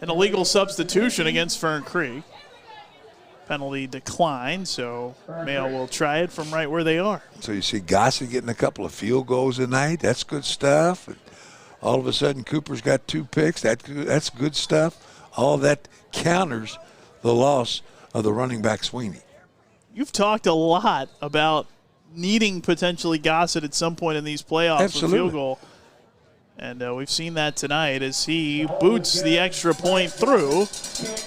An illegal substitution against Fern Creek. Penalty declined, so Mayo will try it from right where they are. So you see Gossett getting a couple of field goals tonight. That's good stuff. And all of a sudden, Cooper's got 2 picks. That's good stuff. All that counters the loss of the running back Sweeney. You've talked a lot about needing potentially Gossett at some point in these playoffs. Absolutely. With field goal. And we've seen that tonight as he boots the extra point through.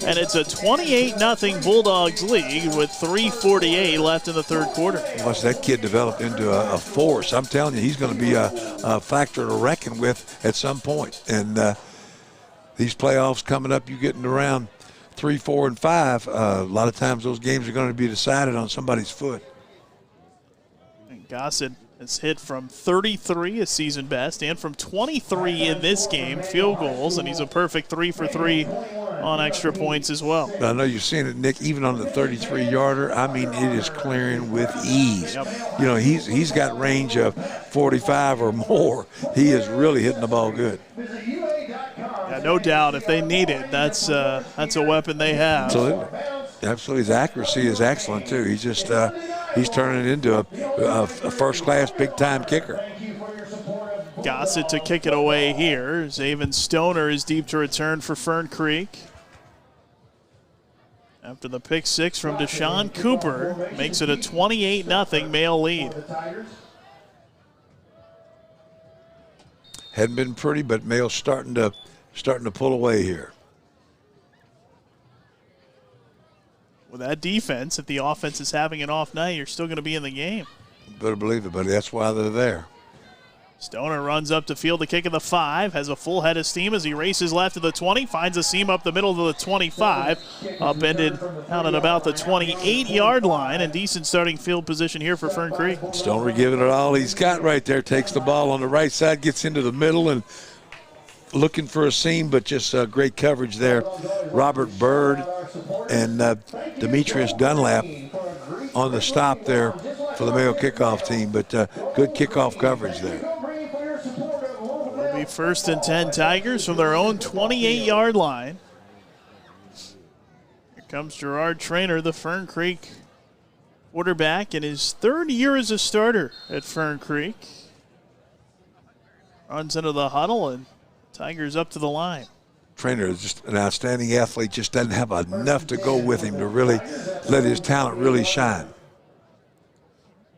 And it's a 28-0 Bulldogs lead with 3:48 left in the third quarter. Once that kid developed into a force, I'm telling you, he's going to be a factor to reckon with at some point. And these playoffs coming up, you getting around 3, 4, and 5, a lot of times those games are going to be decided on somebody's foot. And Gossett has hit from 33, a season best, and from 23 in this game, field goals, and he's a perfect 3 for 3 on extra points as well. I know you've seen it, Nick, even on the 33-yarder. I mean, it is clearing with ease. Yep. You know, he's got range of 45 or more. He is really hitting the ball good. Yeah, no doubt. If they need it, that's a weapon they have. Absolutely. His accuracy is excellent, too. He's just he's turning it into a first-class, big-time kicker. Gossett to kick it away here. Zaven Stoner is deep to return for Fern Creek. After the pick six from Deshaun Cooper, makes it a 28-0 Mayo lead. Hadn't been pretty, but Mayo's starting to pull away here. With that defense, if the offense is having an off night, you're still going to be in the game. Better believe it, buddy. That's why they're there. Stoner runs up to field the kick of the 5, has a full head of steam as he races left to the 20, finds a seam up the middle of the 25, upended out at about the 28-yard line, and decent starting field position here for Fern Creek. Stoner giving it all he's got right there, takes the ball on the right side, gets into the middle, and looking for a seam, but just great coverage there. Robert Bird and Demetrius Dunlap on the stop there for the Mayo kickoff team, but good kickoff coverage there. It'll be 1st and 10 Tigers from their own 28-yard line. Here comes Gerard Trainer, the Fern Creek quarterback, in his 3rd year as a starter at Fern Creek. Runs into the huddle, and Tigers up to the line. Trainer is just an outstanding athlete, just doesn't have enough to go with him to really let his talent really shine.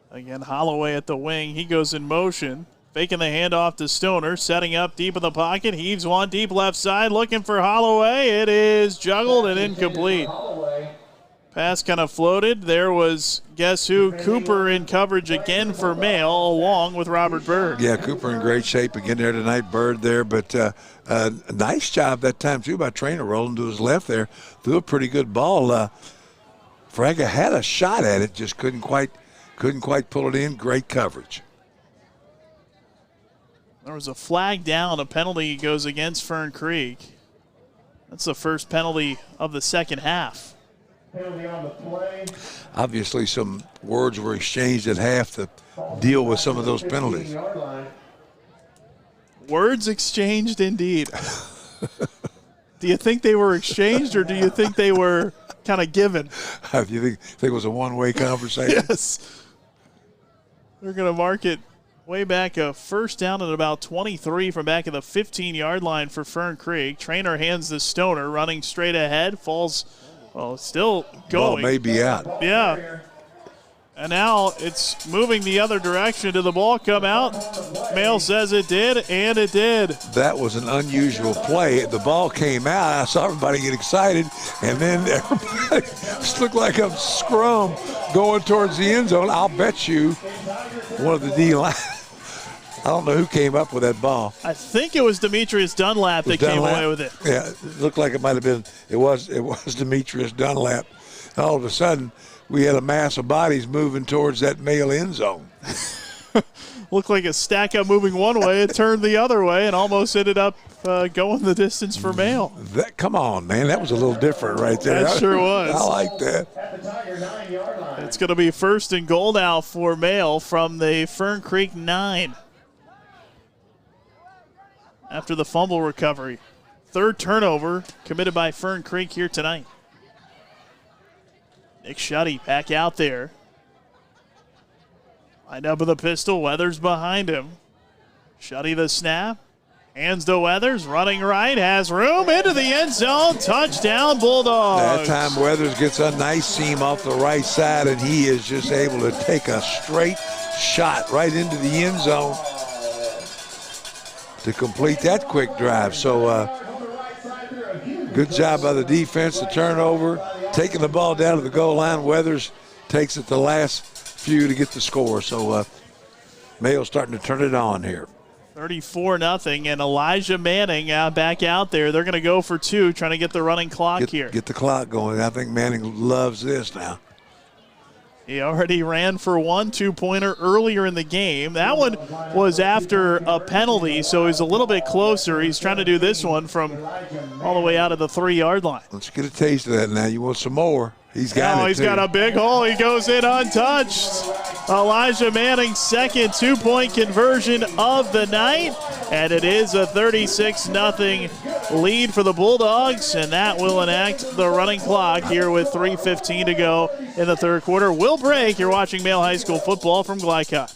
Again, Holloway at the wing. He goes in motion, faking the handoff to Stoner, setting up deep in the pocket, heaves one deep left side, looking for Holloway. It is juggled and incomplete. Pass kind of floated. There was, guess who, Cooper in coverage again for Mayo, along with Robert Bird. Yeah, Cooper in great shape again there tonight. Bird there, but a nice job that time, too, by Trainer rolling to his left there. Threw a pretty good ball. Fraga had a shot at it, just couldn't quite pull it in. Great coverage. There was a flag down. A penalty goes against Fern Creek. That's the first penalty of the second half. Obviously, some words were exchanged at half to deal with some of those penalties. Words exchanged indeed. Do you think they were exchanged, or do you think they were kind of given? Do you think it was a one-way conversation? Yes. They're going to mark it Way back, a first down at about 23 from back of the 15-yard line for Fern Creek. Trainer hands the Stoner, running straight ahead, falls, well, still going. Ball may be out. Yeah. And now it's moving the other direction. Did the ball come out? Mail says it did, and it did. That was an unusual play. The ball came out. I saw everybody get excited, and then everybody just looked like a scrum going towards the end zone. I'll bet you one of the D-line. I don't know who came up with that ball. I think it was Demetrius Dunlap that came away with it. Yeah, it looked like it might have been. It was Demetrius Dunlap. And all of a sudden, we had a mass of bodies moving towards that male end zone. Looked like a stack up moving one way. It turned the other way and almost ended up going the distance for Mail. Come on, man. That was a little different right there. That sure was. I like that. It's going to be first and goal now for Mail from the Fern Creek 9. After the fumble recovery. Third turnover committed by Fern Creek here tonight. Nick Shuddy back out there. Lined up with a pistol. Weathers behind him. Shuddy the snap. Hands to Weathers. Running right. Has room into the end zone. Touchdown Bulldogs. That time Weathers gets a nice seam off the right side, and he is just able to take a straight shot right into the end zone to complete that quick drive. So good job by the defense, the turnover, taking the ball down to the goal line. Weathers takes it the last few to get the score. So Mayo starting to turn it on here. 34-0, and Elijah Manning back out there. They're going to go for two, trying to get the running clock here. Get the clock going. I think Manning loves this now. He already ran for one two-pointer earlier in the game. That one was after a penalty, so he's a little bit closer. He's trying to do this one from all the way out of the 3-yard line. Let's get a taste of that now. You want some more? He's got it, he's got a big hole. He goes in untouched. Elijah Manning's second two-point conversion of the night, and it is a 36-0 lead for the Bulldogs, and that will enact the running clock here with 3:15 to go in the third quarter. We'll break. You're watching Male High School football from Glycott.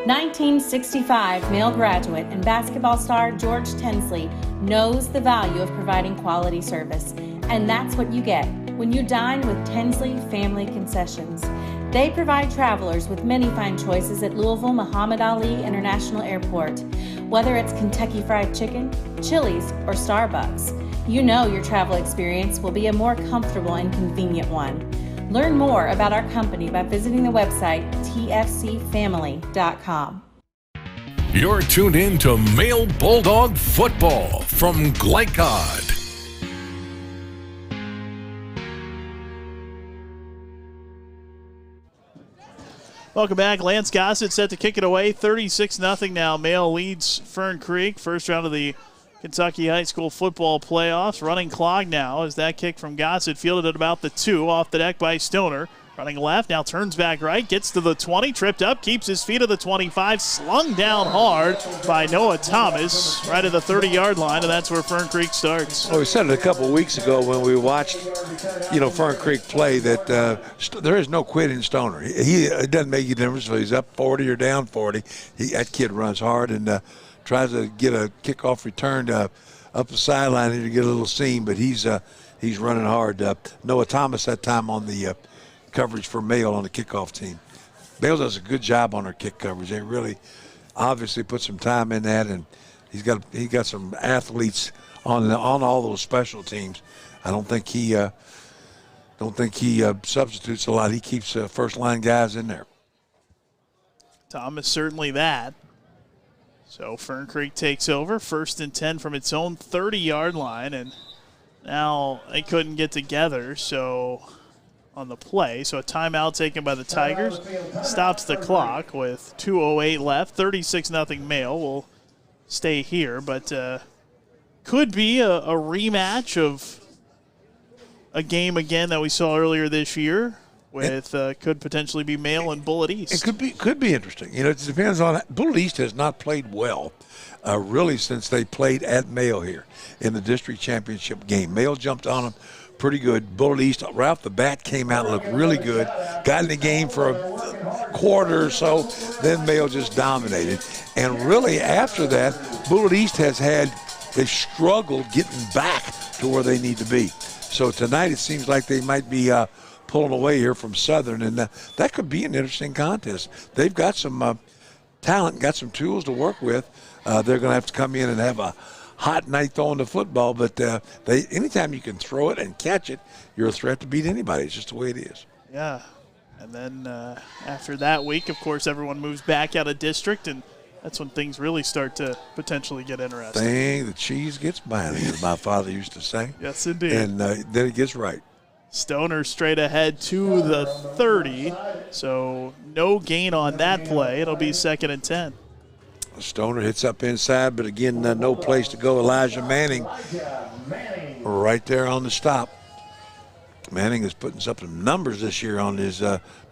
1965 Male graduate and basketball star George Tensley knows the value of providing quality service, and that's what you get when you dine with Tensley Family Concessions. They provide travelers with many fine choices at Louisville Muhammad Ali International Airport. Whether it's Kentucky Fried Chicken, Chili's, or Starbucks, you know your travel experience will be a more comfortable and convenient one. Learn more about our company by visiting the website tfcfamily.com. You're tuned in to Male Bulldog Football from Glycod. Welcome back. Lance Gossett set to kick it away. 36-0 now. Male leads Fern Creek. First round of the Kentucky High School football playoffs. Running clock now as that kick from Gossett fielded at about the 2, off the deck by Stoner. Running left, now turns back right, gets to the 20, tripped up, keeps his feet at the 25, slung down hard by Noah Thomas right at the 30-yard line, and that's where Fern Creek starts. Well, we said it a couple of weeks ago when we watched, Fern Creek play that there is no quit in Stoner. It doesn't make a difference if he's up 40 or down 40. That kid runs hard and tries to get a kickoff return up the sideline to get a little seam, but he's running hard. Noah Thomas that time on the coverage for Mail on the kickoff team. Mail does a good job on their kick coverage. They really obviously put some time in that, and he got some athletes on all those special teams. I don't think he substitutes a lot. He keeps first line guys in there. Thomas certainly that. So Fern Creek takes over, 1st and 10 from its own 30-yard line, and now they couldn't get together, so on the play. So a timeout taken by the Tigers stops the clock with 2:08 left. 36-0 Male will stay here, but could be a rematch of a game again that we saw earlier this year with could potentially be Male and Bullitt East. It could be interesting. It depends on Bullitt East has not played well really since they played at Male here in the district championship game. Male jumped on them pretty good. Bullitt East right off the bat came out and looked really good. Got in the game for quarter or so, then Mayo just dominated. And really after that, Bullitt East they've struggled getting back to where they need to be. So tonight it seems like they might be pulling away here from Southern, and that could be an interesting contest. They've got some talent, got some tools to work with. They're going to have to come in and have a hot night throwing the football, but anytime you can throw it and catch it, you're a threat to beat anybody. It's just the way it is. Yeah, and then after that week, of course, everyone moves back out of district, and that's when things really start to potentially get interesting. The cheese gets binding, as my father used to say. Yes, indeed. And then it gets right. Stoner straight ahead to the 30, so no gain on that play. It'll be 2nd and 10. Stoner hits up inside, but again, no place to go. Elijah Manning right there on the stop. Manning is putting up some numbers this year on his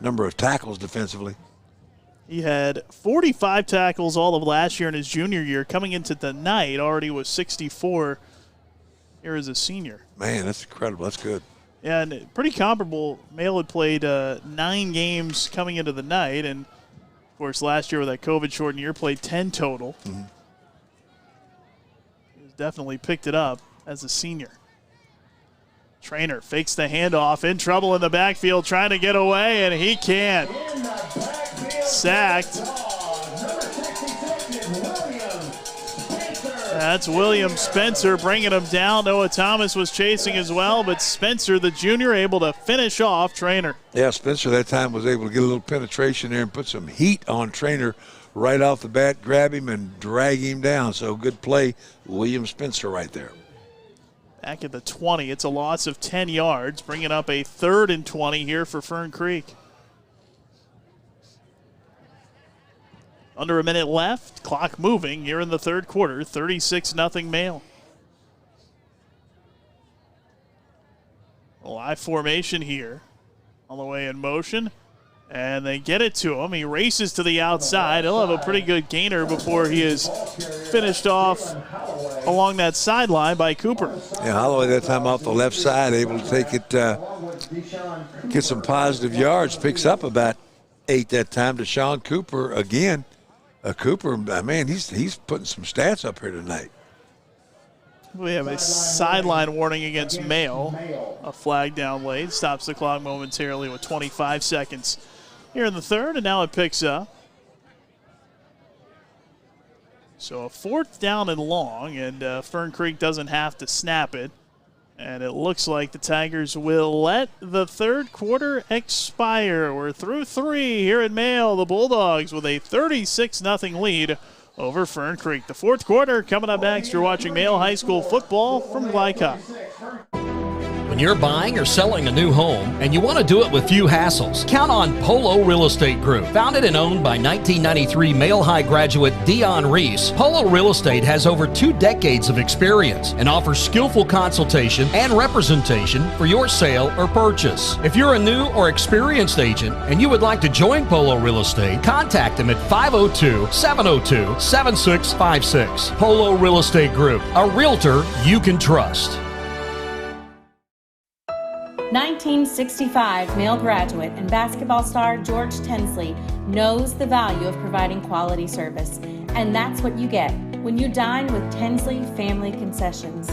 number of tackles defensively. He had 45 tackles all of last year in his junior year. Coming into the night, already was 64 here as a senior. Man, that's incredible. That's good. Yeah, and pretty comparable. Mayo had played 9 games coming into the night, and, of course, last year with that COVID-shortened year, played 10 total. Mm-hmm. He's definitely picked it up as a senior. Trainer fakes the handoff, in trouble in the backfield, trying to get away, and he can't. Sacked. That's William Spencer bringing him down. Noah Thomas was chasing as well, but Spencer, the junior, able to finish off Trainer. Yeah, Spencer that time was able to get a little penetration there and put some heat on Trainer right off the bat, grab him and drag him down. So good play, William Spencer right there. Back at the 20, it's a loss of 10 yards, bringing up a 3rd and 20 here for Fern Creek. Under a minute left, clock moving here in the 3rd quarter, 36-0 Mayo. Live formation here, all the way in motion, and they get it to him. He races to the outside. He'll have a pretty good gainer before he is finished off along that sideline by Cooper. Yeah, Holloway that time off the left side, able to take it, get some positive yards, picks up about 8 that time to Sean Cooper again. Cooper, man, he's putting some stats up here tonight. We have a sideline warning against Mayo. A flag down late. Stops the clock momentarily with 25 seconds here in the 3rd, and now it picks up. So a 4th down and long, and Fern Creek doesn't have to snap it. And it looks like the Tigers will let the 3rd quarter expire. We're through 3 here at Mayo. The Bulldogs with a 36-0 lead over Fern Creek. The 4th quarter coming up next. You're watching Mayo High School football from Glycott. When you're buying or selling a new home and you want to do it with few hassles, count on Polo Real Estate Group. Founded and owned by 1993 Mayo High graduate Dion Reese, Polo Real Estate has over 2 decades of experience and offers skillful consultation and representation for your sale or purchase. If you're a new or experienced agent and you would like to join Polo Real Estate, contact them at 502-702-7656. Polo Real Estate Group, a realtor you can trust. 1965 Mayo graduate and basketball star George Tensley knows the value of providing quality service, and that's what you get when you dine with Tensley Family Concessions.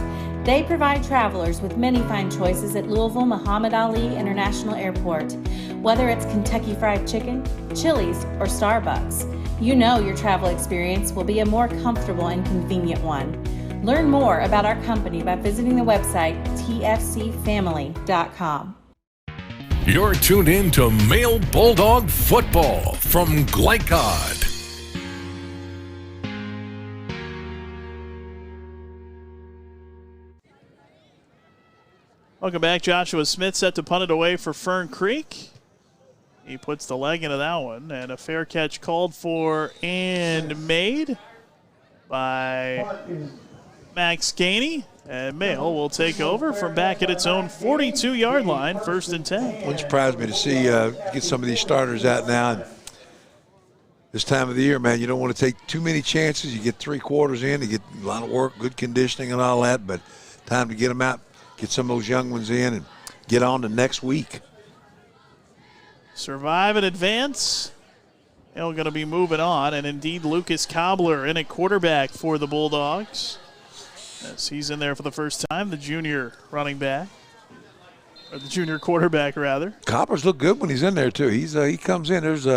They provide travelers with many fine choices at Louisville Muhammad Ali International Airport. Whether it's Kentucky Fried Chicken, Chili's, or Starbucks, you know your travel experience will be a more comfortable and convenient one. Learn more about our company by visiting the website tfcfamily.com. You're tuned in to Mayo Bulldog football from Glycott. Welcome back. Joshua Smith set to punt it away for Fern Creek. He puts the leg into that one, and a fair catch called for and made by Max Gainey, and Mayo will take over from back at its own 42-yard line, 1st and 10. Wouldn't surprise me to see get some of these starters out now. And this time of the year, man, you don't want to take too many chances. You get 3 quarters in, you get a lot of work, good conditioning and all that, but time to get them out, get some of those young ones in, and get on to next week. Survive and advance. They're going to be moving on, and indeed Lucas Cobbler in at quarterback for the Bulldogs. As he's in there for the first time, the junior running back, or the junior quarterback, rather. Cobbler's look good when he's in there, too. He comes in. There's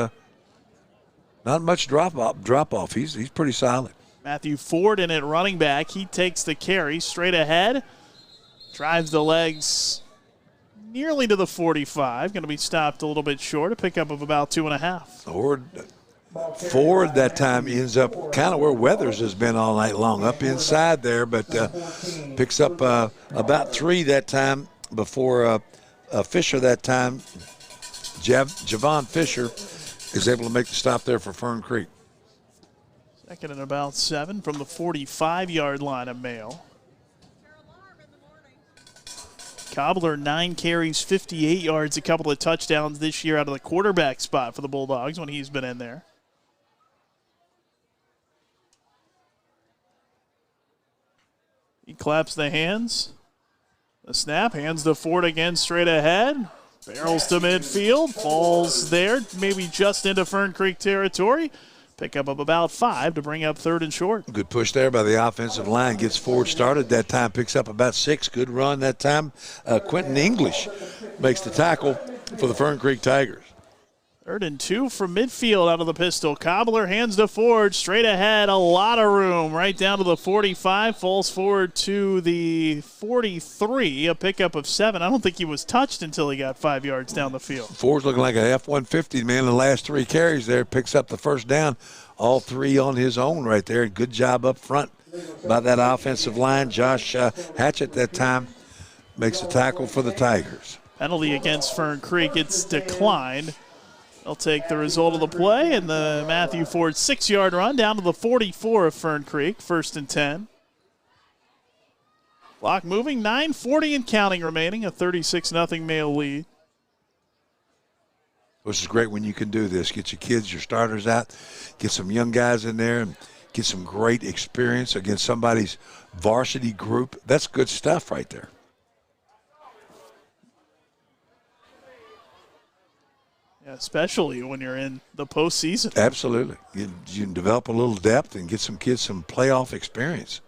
not much drop off. He's pretty solid. Matthew Ford in at running back. He takes the carry straight ahead, drives the legs nearly to the 45. Going to be stopped a little bit short, a pickup of about 2.5. Ford that time ends up kind of where Weathers has been all night long, up inside there, but picks up about 3 that time before Fisher that time. Javon Fisher is able to make the stop there for Fern Creek. Second and about 7 from the 45-yard line of Mayo. Cobbler, 9 carries, 58 yards, a couple of touchdowns this year out of the quarterback spot for the Bulldogs when he's been in there. He claps the hands. The snap, hands to Ford again straight ahead. Barrels to midfield, falls there, maybe just into Fern Creek territory. Pickup of about 5 to bring up 3rd and short. Good push there by the offensive line. Gets Ford started that time, picks up about 6. Good run that time. Quentin English makes the tackle for the Fern Creek Tigers. 3rd and 2 from midfield out of the pistol. Cobbler hands to Ford, straight ahead, a lot of room, right down to the 45, falls forward to the 43, a pickup of 7. I don't think he was touched until he got 5 yards down the field. Ford's looking like a F-150, man, in the last 3 carries there, picks up the first down, all 3 on his own right there. Good job up front by that offensive line. Josh Hatchett that time makes a tackle for the Tigers. Penalty against Fern Creek, it's declined. They'll take the result of the play and the Matthew Ford 6-yard run down to the 44 of Fern Creek, 1st and 10. Clock moving, 9:40 and counting remaining, a 36-0 Mayo lead. Which is great when you can do this. Get your kids, your starters out, get some young guys in there, and get some great experience against somebody's varsity group. That's good stuff right there. Especially when you're in the postseason. Absolutely. You can develop a little depth and get some kids some playoff experience.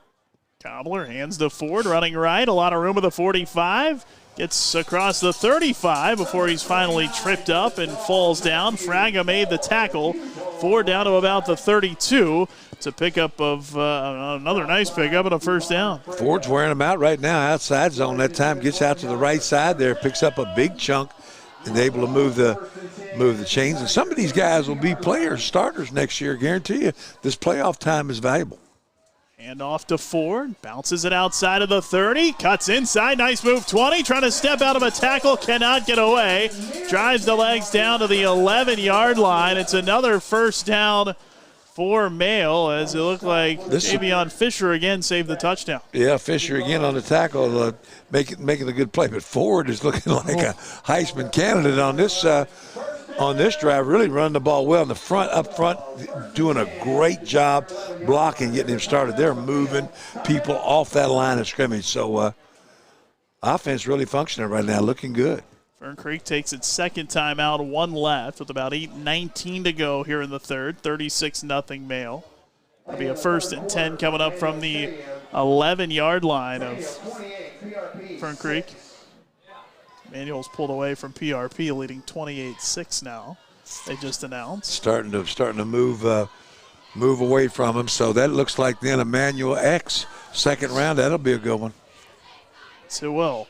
Cobbler hands to Ford, running right. A lot of room at the 45. Gets across the 35 before he's finally tripped up and falls down. Fraga made the tackle. Ford down to about the 32. It's a pickup of another nice pickup and a first down. Ford's wearing him out right now, outside zone. That time gets out to the right side there, picks up a big chunk, and able to move the chains. And some of these guys will be players, starters next year. Guarantee you this playoff time is valuable. Hand off to Ford. Bounces it outside of the 30. Cuts inside. Nice move. 20. Trying to step out of a tackle. Cannot get away. Drives the legs down to the 11-yard line. It's another first down for Mayo, as it looked like Javion Fisher again saved the touchdown. Yeah, Fisher again on the tackle, making a good play. But Ford is looking like a Heisman candidate on this drive. Really running the ball well in the front, up front, doing a great job blocking, getting him started. They're moving people off that line of scrimmage. So offense really functioning right now, looking good. Fern Creek takes its second time out, 1 left with about 8:19 to go here in the third. 36-0 Mayo. It'll be a 1st and 10 coming up from the 11-yard line of Fern Creek. Manuel's pulled away from PRP, leading 28-6 now. They just announced. Starting to move away from him. So that looks like then Emmanuel X, second round. That'll be a good one. Yes, it will.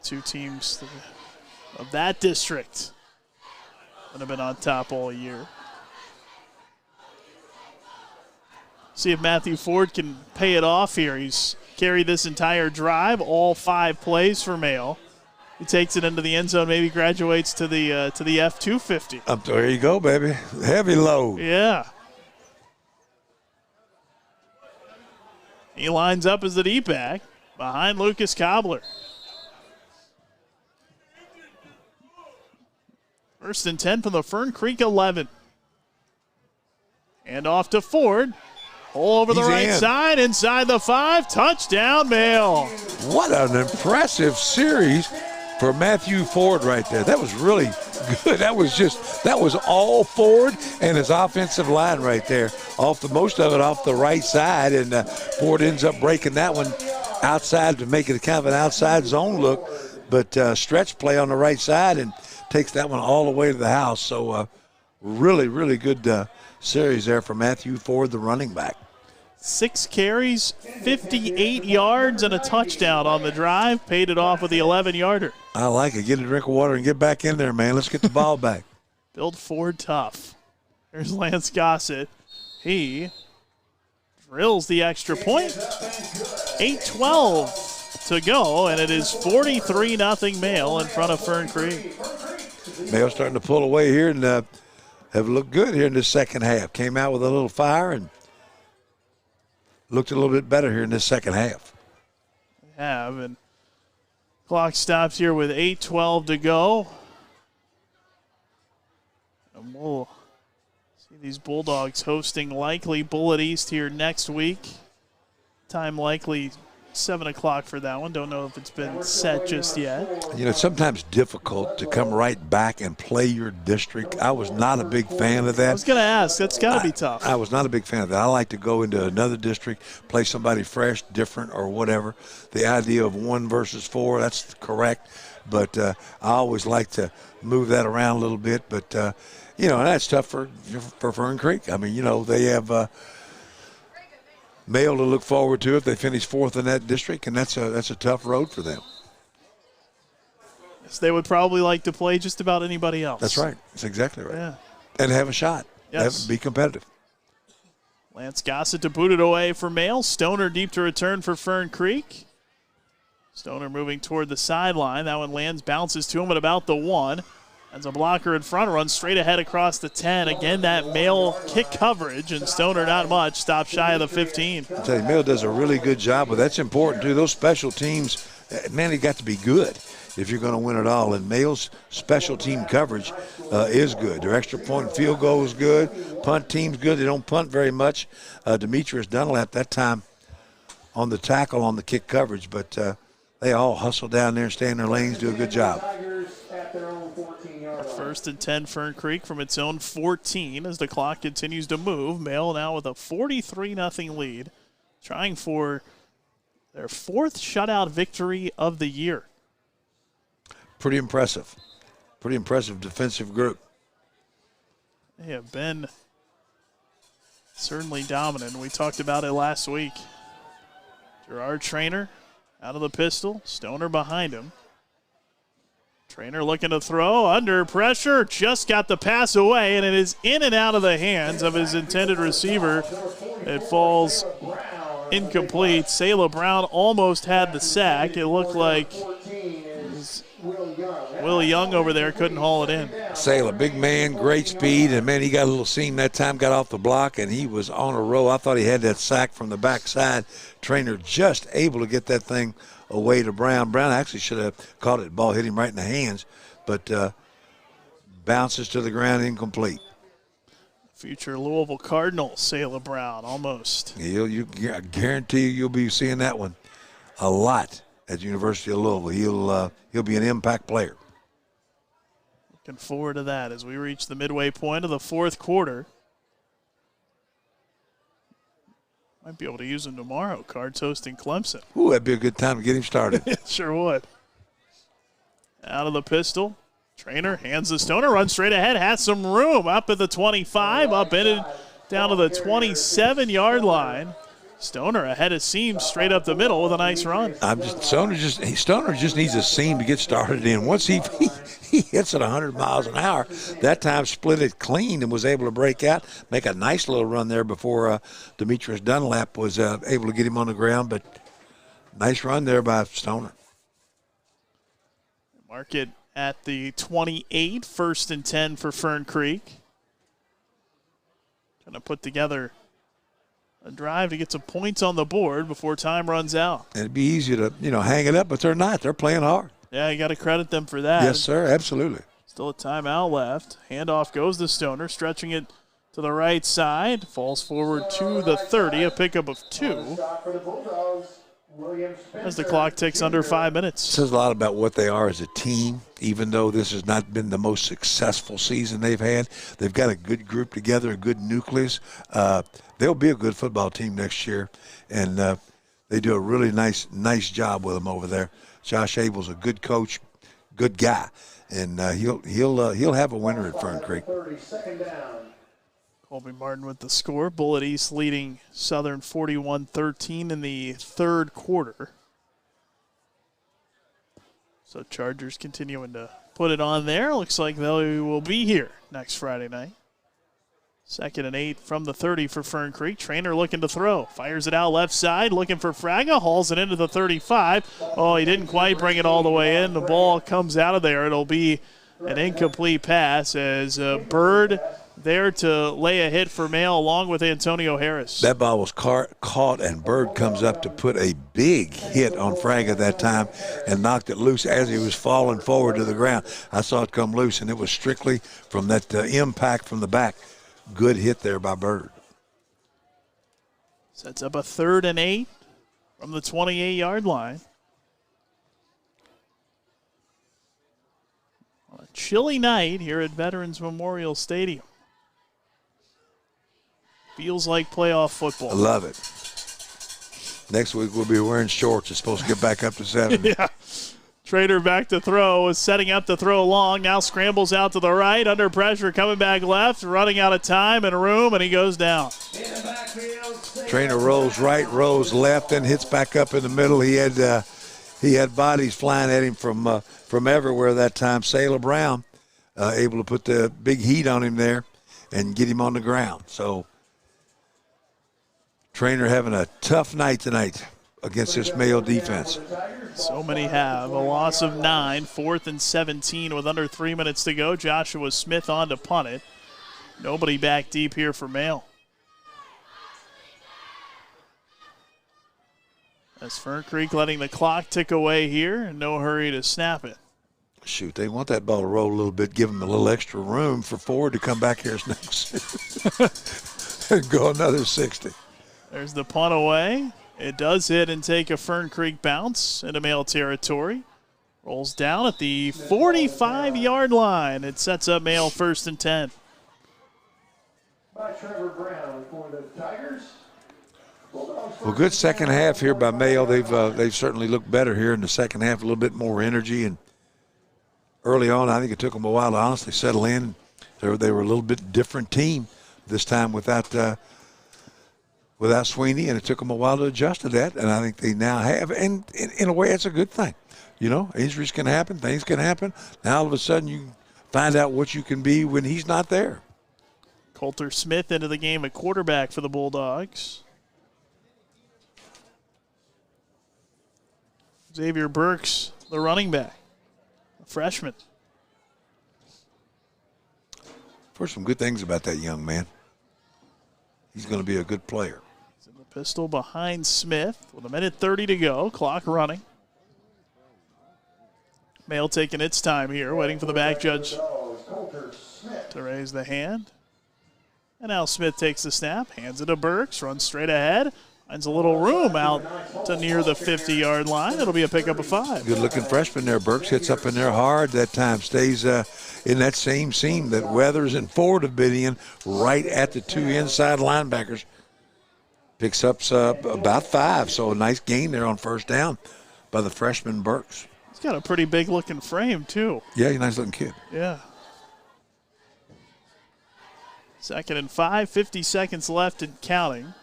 2 teams of that district that have been on top all year. See if Matthew Ford can pay it off here. He's carried this entire drive, all 5 plays for Mayo. He takes it into the end zone, maybe graduates to the F-250. There you go, baby. Heavy load. Yeah. He lines up as the D-back behind Lucas Cobbler. 1st and 10 from the Fern Creek 11. And off to Ford. Hole over the right side, inside the 5. Touchdown, Mayo. What an impressive series for Matthew Ford right there. That was really good. That was all Ford and his offensive line right there. Most of it off the right side, and Ford ends up breaking that one outside to make it kind of an outside zone look, but stretch play on the right side and takes that one all the way to the house. So really, really good series there for Matthew Ford, the running back. 6 carries, 58 yards, and a touchdown on the drive. Paid it off with the 11-yarder. I like it. Get a drink of water and get back in there, man. Let's get the ball back. Build Ford tough. There's Lance Gossett. He drills the extra point. 8:12 to go, and it is 43-0 Mail in front of Fern Creek. Mail starting to pull away here and have looked good here in the second half. Came out with a little fire and looked a little bit better here in this second half. Have, and clock stops here with 8:12 to go. And we'll see these Bulldogs hosting likely Bullitt East here next week. Time likely 7 o'clock for that one. Don't know if it's been set just yet. You know, it's sometimes difficult to come right back and play your district. I was not a big fan of that. I was going to ask. That's got to be tough. I was not a big fan of that. I like to go into another district, play somebody fresh, different, or whatever. The idea of 1 versus 4, that's correct. But I always like to move that around a little bit. But, you know, that's tough for Fern Creek. I mean, you know, they have Mail to look forward to if they finish 4th in that district, and that's a tough road for them. Yes, they would probably like to play just about anybody else. That's right. That's exactly right. Yeah. And have a shot. Yes. Be competitive. Lance Gossett to boot it away for Mail. Stoner deep to return for Fern Creek. Stoner moving toward the sideline. That one lands, bounces to him at about the 1. As a blocker in front, runs straight ahead across the 10. Again, that Mail kick coverage, and Stoner not much. Stop shy of the 15. I tell you, Mail does a really good job, but that's important too. Those special teams, man, they got to be good if you're going to win it all. And Mail's special team coverage is good. Their extra point field goal is good. Punt team's good. They don't punt very much. Demetrius Dunlap that time on the tackle on the kick coverage, but they all hustle down there and stay in their lanes, do a good job. 1st and 10 Fern Creek from its own 14 as the clock continues to move. Mail now with a 43-0 lead, trying for their 4th shutout victory of the year. Pretty impressive. Pretty impressive defensive group. They have been certainly dominant. We talked about it last week. Gerard Trainer out of the pistol, Stoner behind him. Trainer looking to throw, under pressure, just got the pass away, and it is in and out of the hands of his intended receiver. It falls incomplete. Sayla Brown almost had the sack. It looked like Will Young over there couldn't haul it in. Sayla, big man, great speed, and man, he got a little seam that time, got off the block, and he was on a roll. I thought he had that sack from the backside. Trainer just able to get that thing away to Brown. Brown actually should have caught it. Ball hit him right in the hands, but bounces to the ground, incomplete. Future Louisville Cardinal, Sayla Brown, almost. I guarantee you'll be seeing that one a lot at the University of Louisville. He'll be an impact player. Looking forward to that as we reach the midway point of the 4th quarter. Might be able to use him tomorrow. Cards hosting Clemson. Ooh, that'd be a good time to get him started. Sure would. Out of the pistol. Trainer hands the Stoner, runs straight ahead, has some room up at the 25, upended down to the 27-yard line. Stoner ahead of seam, straight up the middle with a nice run. Stoner just needs a seam to get started in. Once he hits it 100 miles an hour, that time split it clean and was able to break out, make a nice little run there before Demetrius Dunlap was able to get him on the ground. But nice run there by Stoner. Mark it at the 28, 1st and 10 for Fern Creek. Trying to put together a drive to get some points on the board before time runs out. And it'd be easy to, hang it up, but they're not. They're playing hard. Yeah, you got to credit them for that. Yes, sir, absolutely. Still a timeout left. Handoff goes to Stoner, stretching it to the right side. Falls forward to the 30, a pickup of 2. as the clock ticks under 5 minutes. Says a lot about what they are as a team, even though this has not been the most successful season they've had. They've got a good group together, a good nucleus. They'll be a good football team next year, and they do a really nice job with them over there. Josh Abel's a good coach, good guy, and he'll have a winner at Fern Creek. Colby Martin with the score. Bullitt East leading Southern 41-13 in the third quarter. So Chargers continuing to put it on there. Looks like they will be here next Friday night. 2nd and 8 from the 30 for Fern Creek. Trainer looking to throw. Fires it out left side, looking for Fraga. Hauls it into the 35. Oh, he didn't quite bring it all the way in. The ball comes out of there. It'll be an incomplete pass as Bird there to lay a hit for Mail along with Antonio Harris. That ball was caught, and Bird comes up to put a big hit on Fraga that time and knocked it loose as he was falling forward to the ground. I saw it come loose, and it was strictly from that impact from the back. Good hit there by Bird. Sets up a 3rd and 8 from the 28-yard line. On a chilly night here at Veterans Memorial Stadium. Feels like playoff football. I love it. Next week we'll be wearing shorts. It's supposed to get back up to 70. Yeah. Trader back to throw, is setting up to throw long, now scrambles out to the right, under pressure, coming back left, running out of time and room, and he goes down. Trainer rolls right, rolls left, and hits back up in the middle. He had bodies flying at him from everywhere that time. Sailor Brown able to put the big heat on him there and get him on the ground. So Trainer having a tough night tonight against this Mayo defense. So many have. A loss of 9, 4th and 17 with under 3 minutes to go. Joshua Smith on to punt it. Nobody back deep here for Mail. As Fern Creek letting the clock tick away here, and no hurry to snap it. Shoot, they want that ball to roll a little bit, give them a little extra room for Ford to come back here next and go another 60. There's the punt away. It does hit and take a Fern Creek bounce into Mail territory. Rolls down at the 45-yard line. It sets up Mail 1st and 10. By Trevor Brown for the Tigers. Well, good second half here by Mayo. They've certainly looked better here in the second half, a little bit more energy. And early on, I think it took them a while to honestly settle in. They were a little bit different team this time without Sweeney, and it took them a while to adjust to that, and I think they now have. And in a way, it's a good thing. You know, injuries can happen, things can happen. Now all of a sudden you find out what you can be when he's not there. Coulter Smith into the game at quarterback for the Bulldogs. Xavier Burks, the running back, a freshman. For some good things about that young man. He's going to be a good player. He's in the pistol behind Smith with 1:30 to go. Clock running. Mail taking its time here, waiting for the back judge to raise the hand. And now Smith takes the snap, hands it to Burks, runs straight ahead. Finds a little room out to near the 50-yard line. It'll be a pickup of 5. Good-looking freshman there. Burks hits up in there hard that time. Stays in that same seam that Weathers and Ford have been in, right at the 2 inside linebackers. Picks up about 5, so a nice gain there on 1st down by the freshman Burks. He's got a pretty big-looking frame, too. Yeah, he's a nice-looking kid. Yeah. 2nd and 5, 50 seconds left and counting.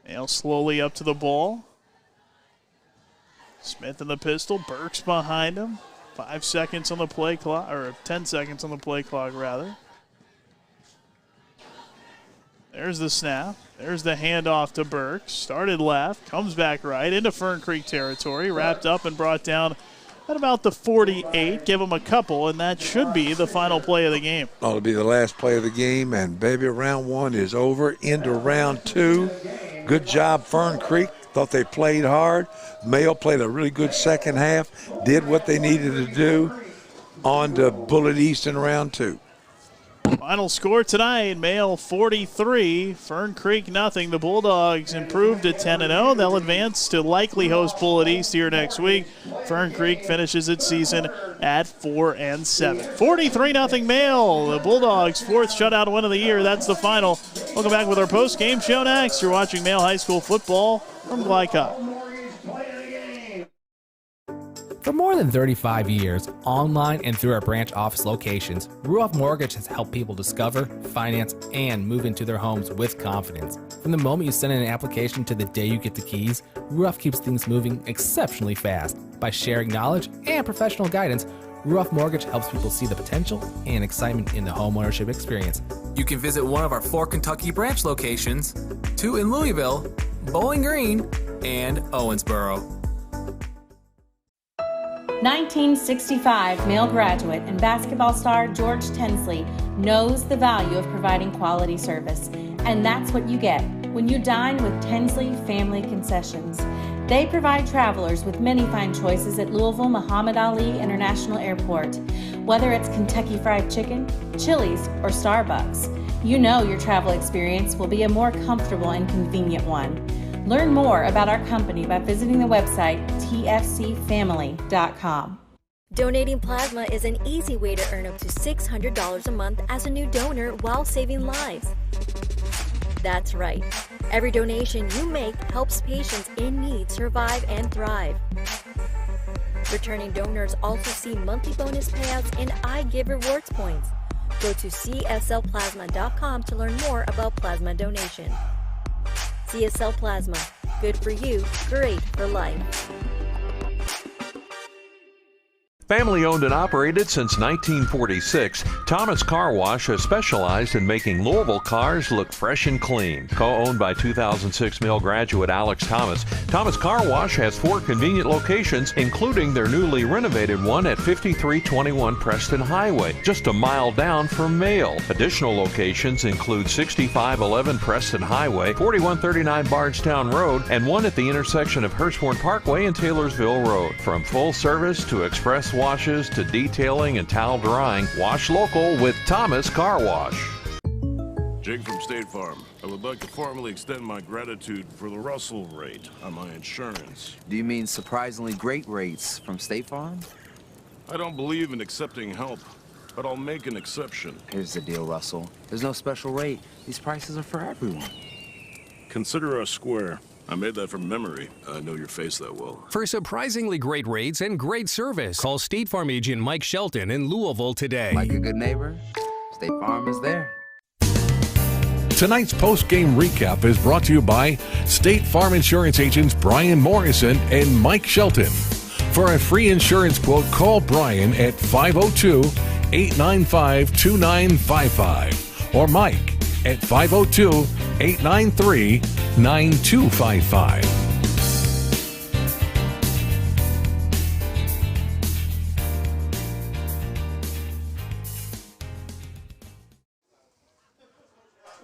Now slowly up to the ball. Smith in the pistol. Burks behind him. 5 seconds on the play clock, or 10 seconds on the play clock, rather. There's the snap. There's the handoff to Burks. Started left, comes back right into Fern Creek territory. Wrapped up and brought down at about the 48. Give him a couple, and that should be the final play of the game. It'll be the last play of the game, and baby, round 1 is over. Into round 2. Good job, Fern Creek. Thought they played hard. Mayo played a really good second half, did what they needed to do. On to Bullitt East in round 2. Final score tonight, Male 43, Fern Creek nothing. The Bulldogs improved to 10-0. They'll advance to likely host Bullitt East here next week. Fern Creek finishes its season at 4-7. 43-0 Male. The Bulldogs' fourth shutout win of the year. That's the final. We'll come back with our post-game show next. You're watching Male High School football from Glycott. For more than 35 years, online and through our branch office locations, Ruoff Mortgage has helped people discover, finance, and move into their homes with confidence. From the moment you send in an application to the day you get the keys, Ruoff keeps things moving exceptionally fast. By sharing knowledge and professional guidance, Ruoff Mortgage helps people see the potential and excitement in the homeownership experience. You can visit one of our 4 Kentucky branch locations, 2 in Louisville, Bowling Green, and Owensboro. 1965 male graduate and basketball star George Tensley knows the value of providing quality service. And that's what you get when you dine with Tensley Family Concessions. They provide travelers with many fine choices at Louisville Muhammad Ali International Airport. Whether it's Kentucky Fried Chicken, Chili's, or Starbucks, you know your travel experience will be a more comfortable and convenient one. Learn more about our company by visiting the website tfcfamily.com. Donating plasma is an easy way to earn up to $600 a month as a new donor while saving lives. That's right. Every donation you make helps patients in need survive and thrive. Returning donors also see monthly bonus payouts and I Give Rewards points. Go to cslplasma.com to learn more about plasma donation. CSL Plasma. Good for you, great for life. Family owned and operated since 1946, Thomas Car Wash has specialized in making Louisville cars look fresh and clean. Co-owned by 2006 Mill graduate Alex Thomas, Thomas Car Wash has 4 convenient locations, including their newly renovated one at 5321 Preston Highway, just a mile down from Mail. Additional locations include 6511 Preston Highway, 4139 Bardstown Road, and one at the intersection of Hurstbourne Parkway and Taylorsville Road. From full service to express washes to detailing and towel drying, wash local with Thomas Car Wash. Jake from State Farm. I would like to formally extend my gratitude for the Russell rate on my insurance. Do you mean surprisingly great rates from State Farm? I don't believe in accepting help, but I'll make an exception. Here's the deal, Russell. There's no special rate. These prices are for everyone. Consider us square. I made that from memory. I know your face that well. For surprisingly great rates and great service, call State Farm agent Mike Shelton in Louisville today. Like a good neighbor, State Farm is there. Tonight's post-game recap is brought to you by State Farm Insurance agents Brian Morrison and Mike Shelton. For a free insurance quote, call Brian at 502-895-2955 or Mike at 502-893-9255.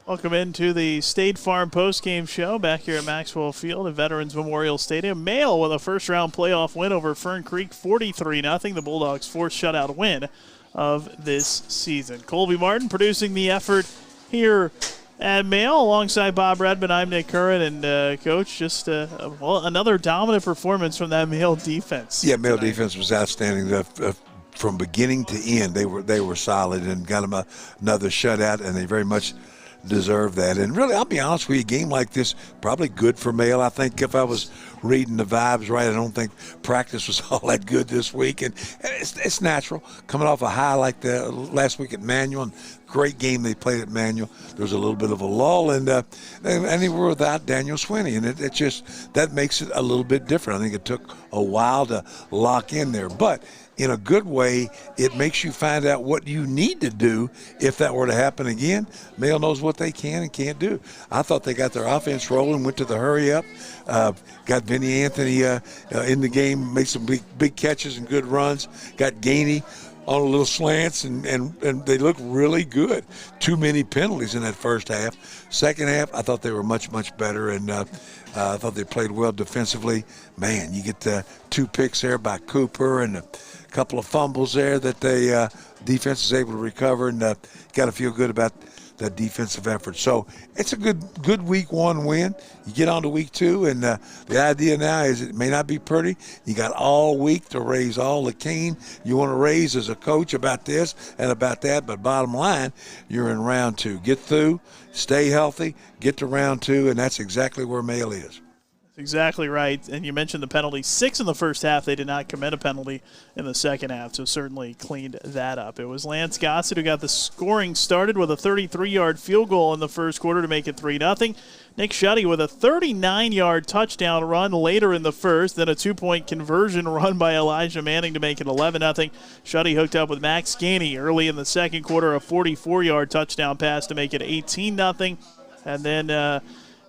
Welcome into the State Farm postgame show back here at Maxwell Field at Veterans Memorial Stadium. Male with a first-round playoff win over Fern Creek, 43-0. The Bulldogs' fourth shutout win of this season. Colby Martin producing the effort here at Male alongside Bob Redmond. I'm Nick Curran, and Coach, just another dominant performance from that Male defense. Yeah, Male defense was outstanding. From beginning to end, they were solid and got them another shutout, and they very much deserve that. And really, I'll be honest with you, a game like this, probably good for Male. I think if I was reading the vibes right, I don't think practice was all that good this week. And it's natural, coming off a high like the last week at Manual, and great game they played at Manual. There was a little bit of a lull, and they were without Daniel Swinney, and it just, that makes it a little bit different. I think it took a while to lock in there. But in a good way, it makes you find out what you need to do if that were to happen again. Male knows what they can and can't do. I thought they got their offense rolling, went to the hurry up, got Vinny Anthony in the game, made some big catches and good runs, got Gainey on a little slants, and they looked really good. Too many penalties in that first half. Second half, I thought they were much, much better, and I thought they played well defensively. Man, you get 2 picks there by Cooper and a couple of fumbles there that the defense is able to recover, and got to feel good about that defensive effort. So it's a good week one win. You get on to week two, and the idea now is it may not be pretty. You got all week to raise all the cane you want to raise as a coach about this and about that, but bottom line, you're in round two. Get through, stay healthy, get to round two, and that's exactly where Mail is. Exactly right. And you mentioned the penalty. 6 in the first half. They did not commit a penalty in the second half, so certainly cleaned that up. It was Lance Gossett who got the scoring started with a 33-yard field goal in the first quarter to make it 3-0. Nick Schutte with a 39-yard touchdown run later in the first, then a 2-point conversion run by Elijah Manning to make it 11-0. Schutte hooked up with Max Ganey early in the second quarter, a 44-yard touchdown pass to make it 18-0. And then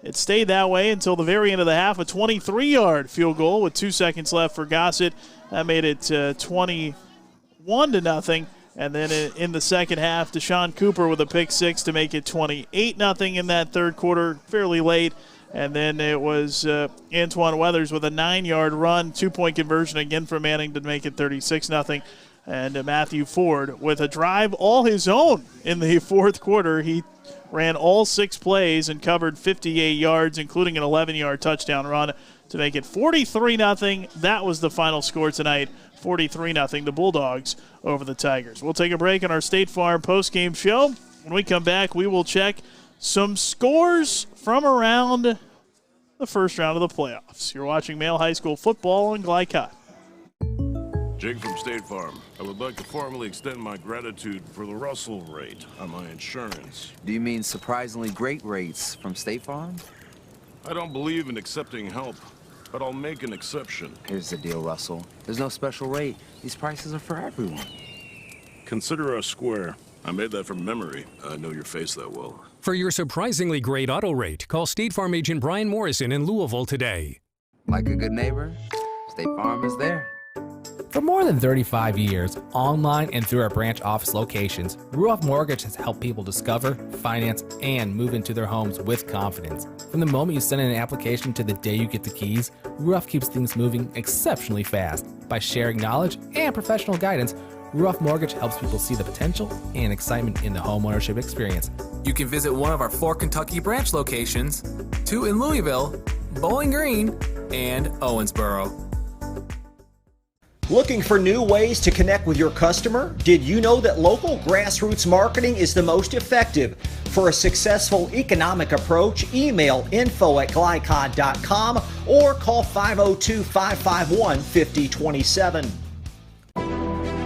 it stayed that way until the very end of the half, a 23-yard field goal with 2 seconds left for Gossett. That made it 21-0. And then in the second half, Deshaun Cooper with a pick six to make it 28-0 in that third quarter, fairly late. And then it was Antoine Weathers with a 9-yard run, 2-point conversion again for Manning to make it 36-0. And Matthew Ford with a drive all his own in the fourth quarter. He ran all 6 plays and covered 58 yards, including an 11-yard touchdown run to make it 43-0. That was the final score tonight, 43-0, the Bulldogs over the Tigers. We'll take a break on our State Farm postgame show. When we come back, we will check some scores from around the first round of the playoffs. You're watching Male High School football on Glycott. Jake from State Farm. I would like to formally extend my gratitude for the Russell rate on my insurance. Do you mean surprisingly great rates from State Farm? I don't believe in accepting help, but I'll make an exception. Here's the deal, Russell. There's no special rate. These prices are for everyone. Consider us square. I made that from memory. I know your face that well. For your surprisingly great auto rate, call State Farm agent Brian Morrison in Louisville today. Like a good neighbor, State Farm is there. For more than 35 years, online and through our branch office locations, Ruoff Mortgage has helped people discover, finance, and move into their homes with confidence. From the moment you send in an application to the day you get the keys, Ruoff keeps things moving exceptionally fast. By sharing knowledge and professional guidance, Ruoff Mortgage helps people see the potential and excitement in the homeownership experience. You can visit one of our 4 Kentucky branch locations, 2 in Louisville, Bowling Green, and Owensboro. Looking for new ways to connect with your customer? Did you know that local grassroots marketing is the most effective? For a successful economic approach, email info@glycod.com or call 502-551-5027.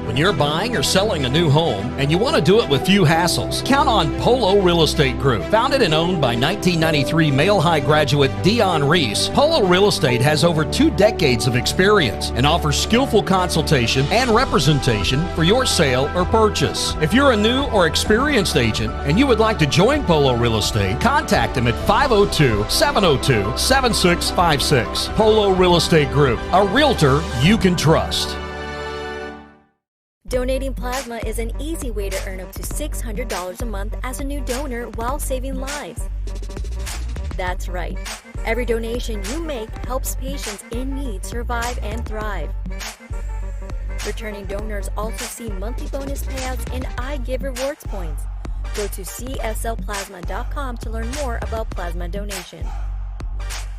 When you're buying or selling a new home and you want to do it with few hassles, count on Polo Real Estate Group. Founded and owned by 1993 Male High graduate Dion Reese, Polo Real Estate has over 2 decades of experience and offers skillful consultation and representation for your sale or purchase. If you're a new or experienced agent and you would like to join Polo Real Estate, contact them at 502-702-7656. Polo Real Estate Group, a realtor you can trust. Donating plasma is an easy way to earn up to $600 a month as a new donor while saving lives. That's right. Every donation you make helps patients in need survive and thrive. Returning donors also see monthly bonus payouts and I Give rewards points. Go to cslplasma.com to learn more about plasma donation.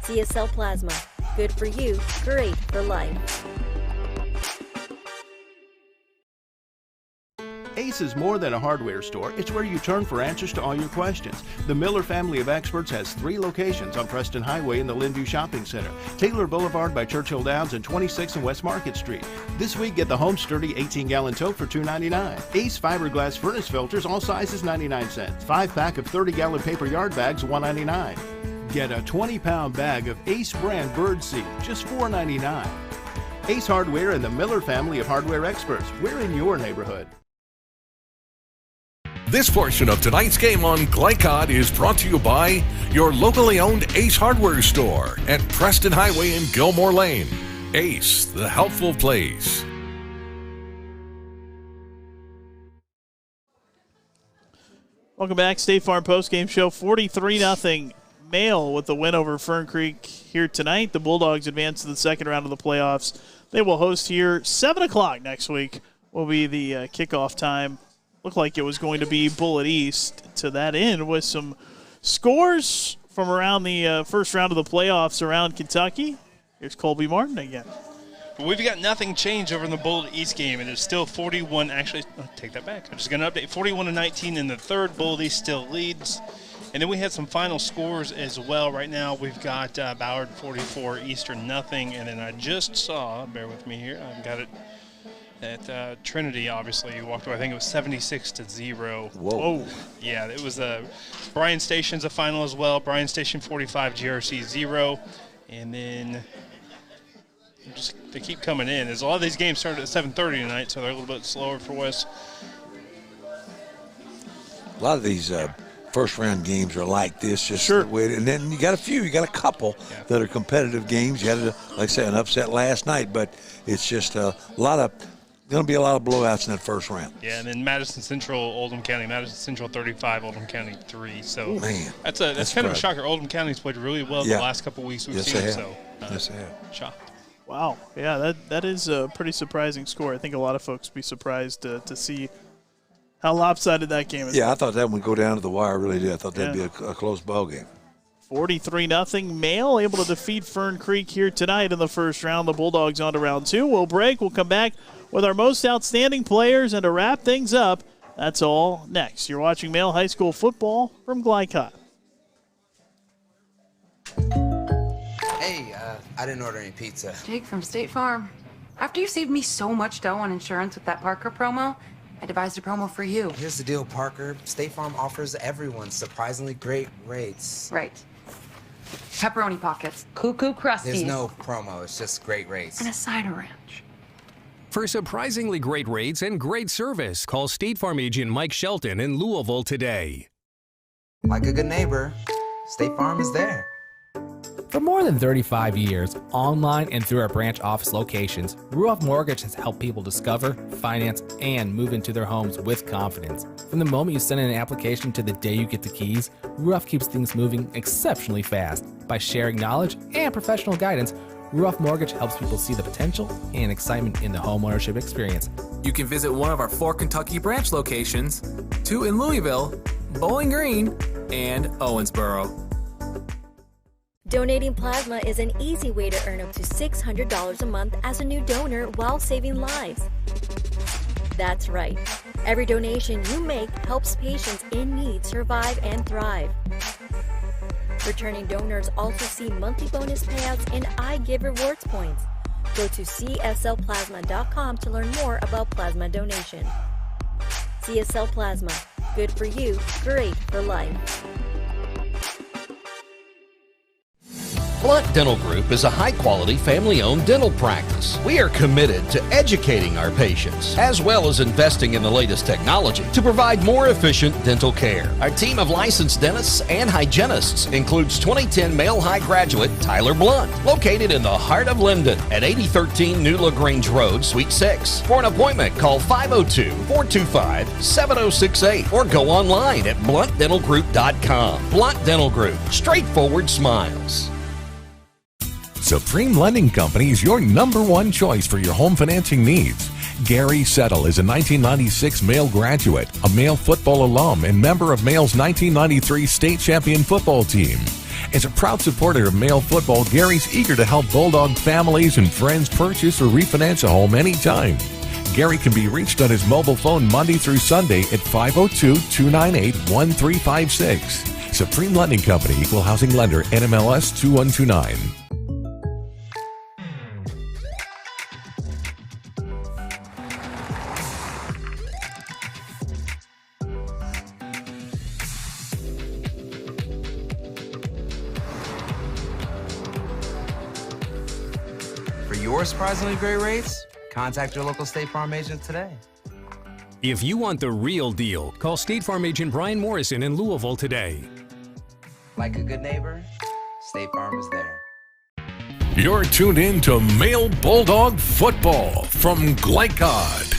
CSL Plasma. Good for you, great for life. Ace is more than a hardware store. It's where you turn for answers to all your questions. The Miller family of experts has 3 locations on Preston Highway in the Linview Shopping Center, Taylor Boulevard by Churchill Downs, and 26 and West Market Street. This week, get the Home Sturdy 18-gallon tote for $2.99. Ace fiberglass furnace filters, all sizes 99 cents. 5-pack of 30-gallon paper yard bags, $1.99. Get a 20-pound bag of Ace brand bird seed, just $4.99. Ace Hardware and the Miller family of hardware experts. We're in your neighborhood. This portion of tonight's game on Glycod is brought to you by your locally owned Ace Hardware Store at Preston Highway and Gilmore Lane. Ace, the helpful place. Welcome back. State Farm postgame show, 43-0 Male with the win over Fern Creek here tonight. The Bulldogs advance to the second round of the playoffs. They will host here 7 o'clock next week will be the kickoff time. Looked like it was going to be Bullitt East to that end with some scores from around the first round of the playoffs around Kentucky. Here's Colby Martin again. We've got nothing changed over in the Bullitt East game, and it's still 41. Actually, I'll take that back. I'm just going to update 41-19 in the third. Bullitt East still leads. And then we had some final scores as well. Right now we've got Ballard 44, Eastern nothing. And then I just saw, bear with me here, I've got it at Trinity, obviously. You walked away, I think it was 76-0. Whoa. Yeah, it was Bryan Station's a final as well. Bryan Station 45, GRC 0. And then they keep coming in. As a lot of these games started at 7:30 tonight, so they're a little bit slower for West. A lot of these first-round games are like this, just the way. And then you got a couple that are competitive games. You had, like I said, an upset last night, but it's just going to be a lot of blowouts in that first round. Yeah, and then Madison Central, Oldham County. Madison Central 35, Oldham County 3. So man, that's kind of a shocker. Oldham County's played really well the last couple of weeks we've seen. So yes, they have. Shocked. Wow. Yeah, that is a pretty surprising score. I think a lot of folks would be surprised to see how lopsided that game is. Yeah, I thought that would go down to the wire. I really did. I thought that'd be a close ball game. 43-0. Male able to defeat Fern Creek here tonight in the first round. The Bulldogs on to round 2. We'll break. We'll come back with our most outstanding players, and to wrap things up, that's all next. You're watching Male High School football from Glycott. Hey, I didn't order any pizza. Jake from State Farm. After you saved me so much dough on insurance with that Parker promo, I devised a promo for you. Here's the deal, Parker. State Farm offers everyone surprisingly great rates. Right. Pepperoni pockets, cuckoo crusties. There's no promo, it's just great rates. And a cider ranch. For surprisingly great rates and great service, call State Farm agent Mike Shelton in Louisville today. Like a good neighbor, State Farm is there. For more than 35 years, online and through our branch office locations, Ruoff Mortgage has helped people discover, finance, and move into their homes with confidence. From the moment you send in an application to the day you get the keys, Ruoff keeps things moving exceptionally fast. By sharing knowledge and professional guidance, Ruoff Mortgage helps people see the potential and excitement in the homeownership experience. You can visit one of our 4 Kentucky branch locations, 2 in Louisville, Bowling Green, and Owensboro. Donating plasma is an easy way to earn up to $600 a month as a new donor while saving lives. That's right. Every donation you make helps patients in need survive and thrive. Returning donors also see monthly bonus payouts and I Give rewards points. Go to cslplasma.com to learn more about plasma donation. CSL Plasma. Good for you, great for life. Blunt Dental Group is a high-quality, family-owned dental practice. We are committed to educating our patients, as well as investing in the latest technology to provide more efficient dental care. Our team of licensed dentists and hygienists includes 2010 Male High graduate Tyler Blunt, located in the heart of Linden at 8013 New LaGrange Road, Suite 6. For an appointment, call 502-425-7068 or go online at bluntdentalgroup.com. Blunt Dental Group, straightforward smiles. Supreme Lending Company is your #1 choice for your home financing needs. Gary Settle is a 1996 Male graduate, a Male football alum, and member of Male's 1993 state champion football team. As a proud supporter of Male football, Gary's eager to help Bulldog families and friends purchase or refinance a home anytime. Gary can be reached on his mobile phone Monday through Sunday at 502-298-1356. Supreme Lending Company, Equal Housing Lender, NMLS 2129. Surprisingly great rates? Contact your local State Farm agent today. If you want the real deal, call State Farm agent Brian Morrison in Louisville today. Like a good neighbor, State Farm is there. You're tuned in to Male Bulldog Football from Glycod.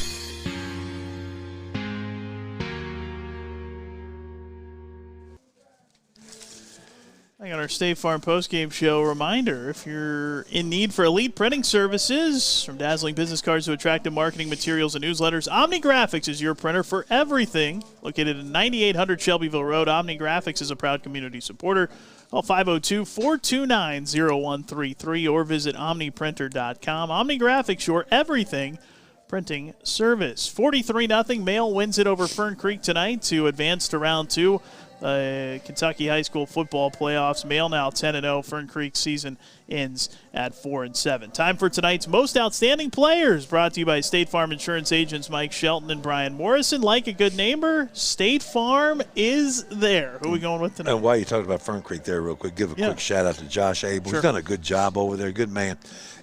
I got our our State Farm postgame show. Reminder, if you're in need for elite printing services, from dazzling business cards to attractive marketing materials and newsletters, Omni Graphics is your printer for everything. Located at 9800 Shelbyville Road, Omni Graphics is a proud community supporter. Call 502-429-0133 or visit omniprinter.com. Omni Graphics, your everything printing service. 43-0. Male wins it over Fern Creek tonight to advance to round 2. Kentucky high school football playoffs. Male now 10-0. Fern Creek season ends at 4-7. Time for tonight's most outstanding players, brought to you by State Farm Insurance agents Mike Shelton and Brian Morrison. Like a good neighbor, State Farm is there. Who are we going with tonight? And while you talked about Fern Creek there real quick, give a quick shout out to Josh Abel. Sure. He's done a good job over there, good man.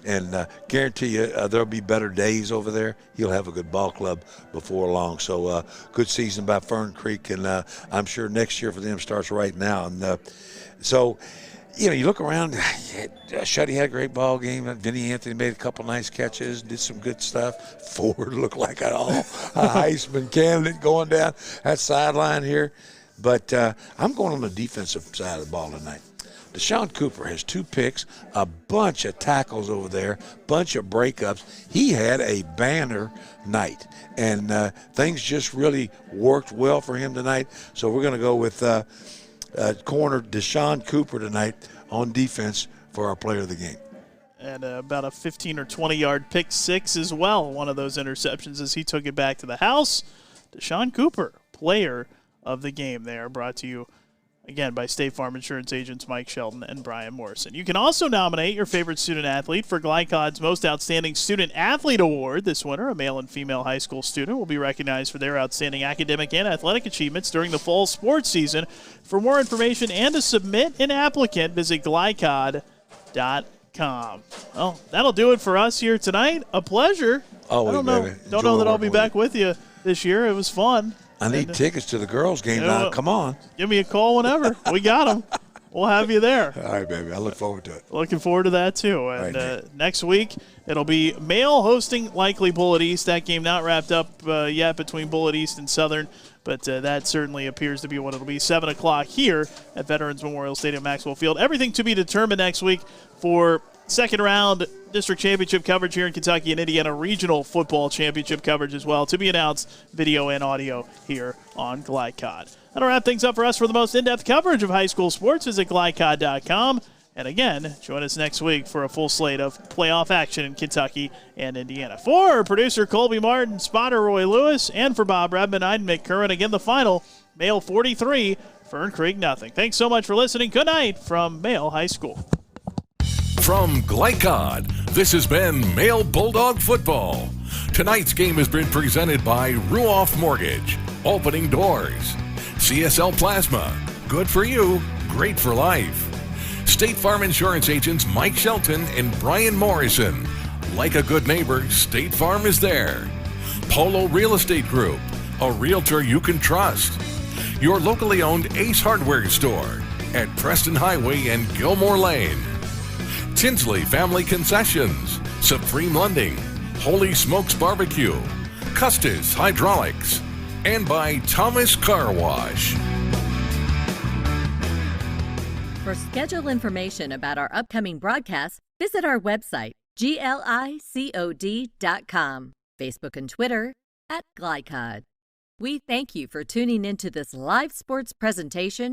And guarantee you there'll be better days over there. He'll have a good ball club before long. So good season by Fern Creek, and I'm sure next year for them starts right now. And so, you know, you look around, Shuddy had a great ball game. Vinny Anthony made a couple nice catches, did some good stuff. Ford looked like a Heisman candidate going down that sideline here. But I'm going on the defensive side of the ball tonight. Deshaun Cooper has 2 picks, a bunch of tackles over there, bunch of breakups. He had a banner night, and things just really worked well for him tonight. So we're going to go with corner Deshaun Cooper tonight on defense for our player of the game. And about a 15 or 20-yard pick six as well, one of those interceptions as he took it back to the house. Deshaun Cooper, player of the game there, brought to you again by State Farm Insurance agents Mike Shelton and Brian Morrison. You can also nominate your favorite student-athlete for Glycod's Most Outstanding Student-Athlete Award this winter. A male and female high school student will be recognized for their outstanding academic and athletic achievements during the fall sports season. For more information and to submit an applicant, visit glycod.com. Well, that'll do it for us here tonight. A pleasure. Always, I don't know, baby. don't know that I'll be back with you this year. It was fun. I need tickets to the girls' game now. Come on. Give me a call whenever. We got them. We'll have you there. All right, baby. I look forward to it. Looking forward to that, too. And next week, it'll be male hosting likely Bullitt East. That game not wrapped up yet between Bullitt East and Southern, but that certainly appears to be what it'll be. 7 o'clock here at Veterans Memorial Stadium, Maxwell Field. Everything to be determined next week for second round district championship coverage here in Kentucky and Indiana, regional football championship coverage as well, to be announced, video and audio here on Glycod. That'll wrap things up for us. For the most in-depth coverage of high school sports, visit glycod.com. And again, join us next week for a full slate of playoff action in Kentucky and Indiana. For producer Colby Martin, spotter Roy Lewis, and for Bob Redman, I'm Mick Curran. Again, the final, Male 43, Fern Creek nothing. Thanks so much for listening. Good night from Male High School. From Glycod, this has been Male Bulldog Football. Tonight's game has been presented by Ruoff Mortgage, opening doors. CSL Plasma, good for you, great for life. State Farm Insurance agents Mike Shelton and Brian Morrison. Like a good neighbor, State Farm is there. Polo Real Estate Group, a realtor you can trust. Your locally owned Ace Hardware store at Preston Highway and Gilmore Lane. Tinsley Family Concessions, Supreme Lending, Holy Smokes Barbecue, Custis Hydraulics, and by Thomas Car Wash. For schedule information about our upcoming broadcasts, visit our website, glicod.com, Facebook and Twitter @Glycod. We thank you for tuning into this live sports presentation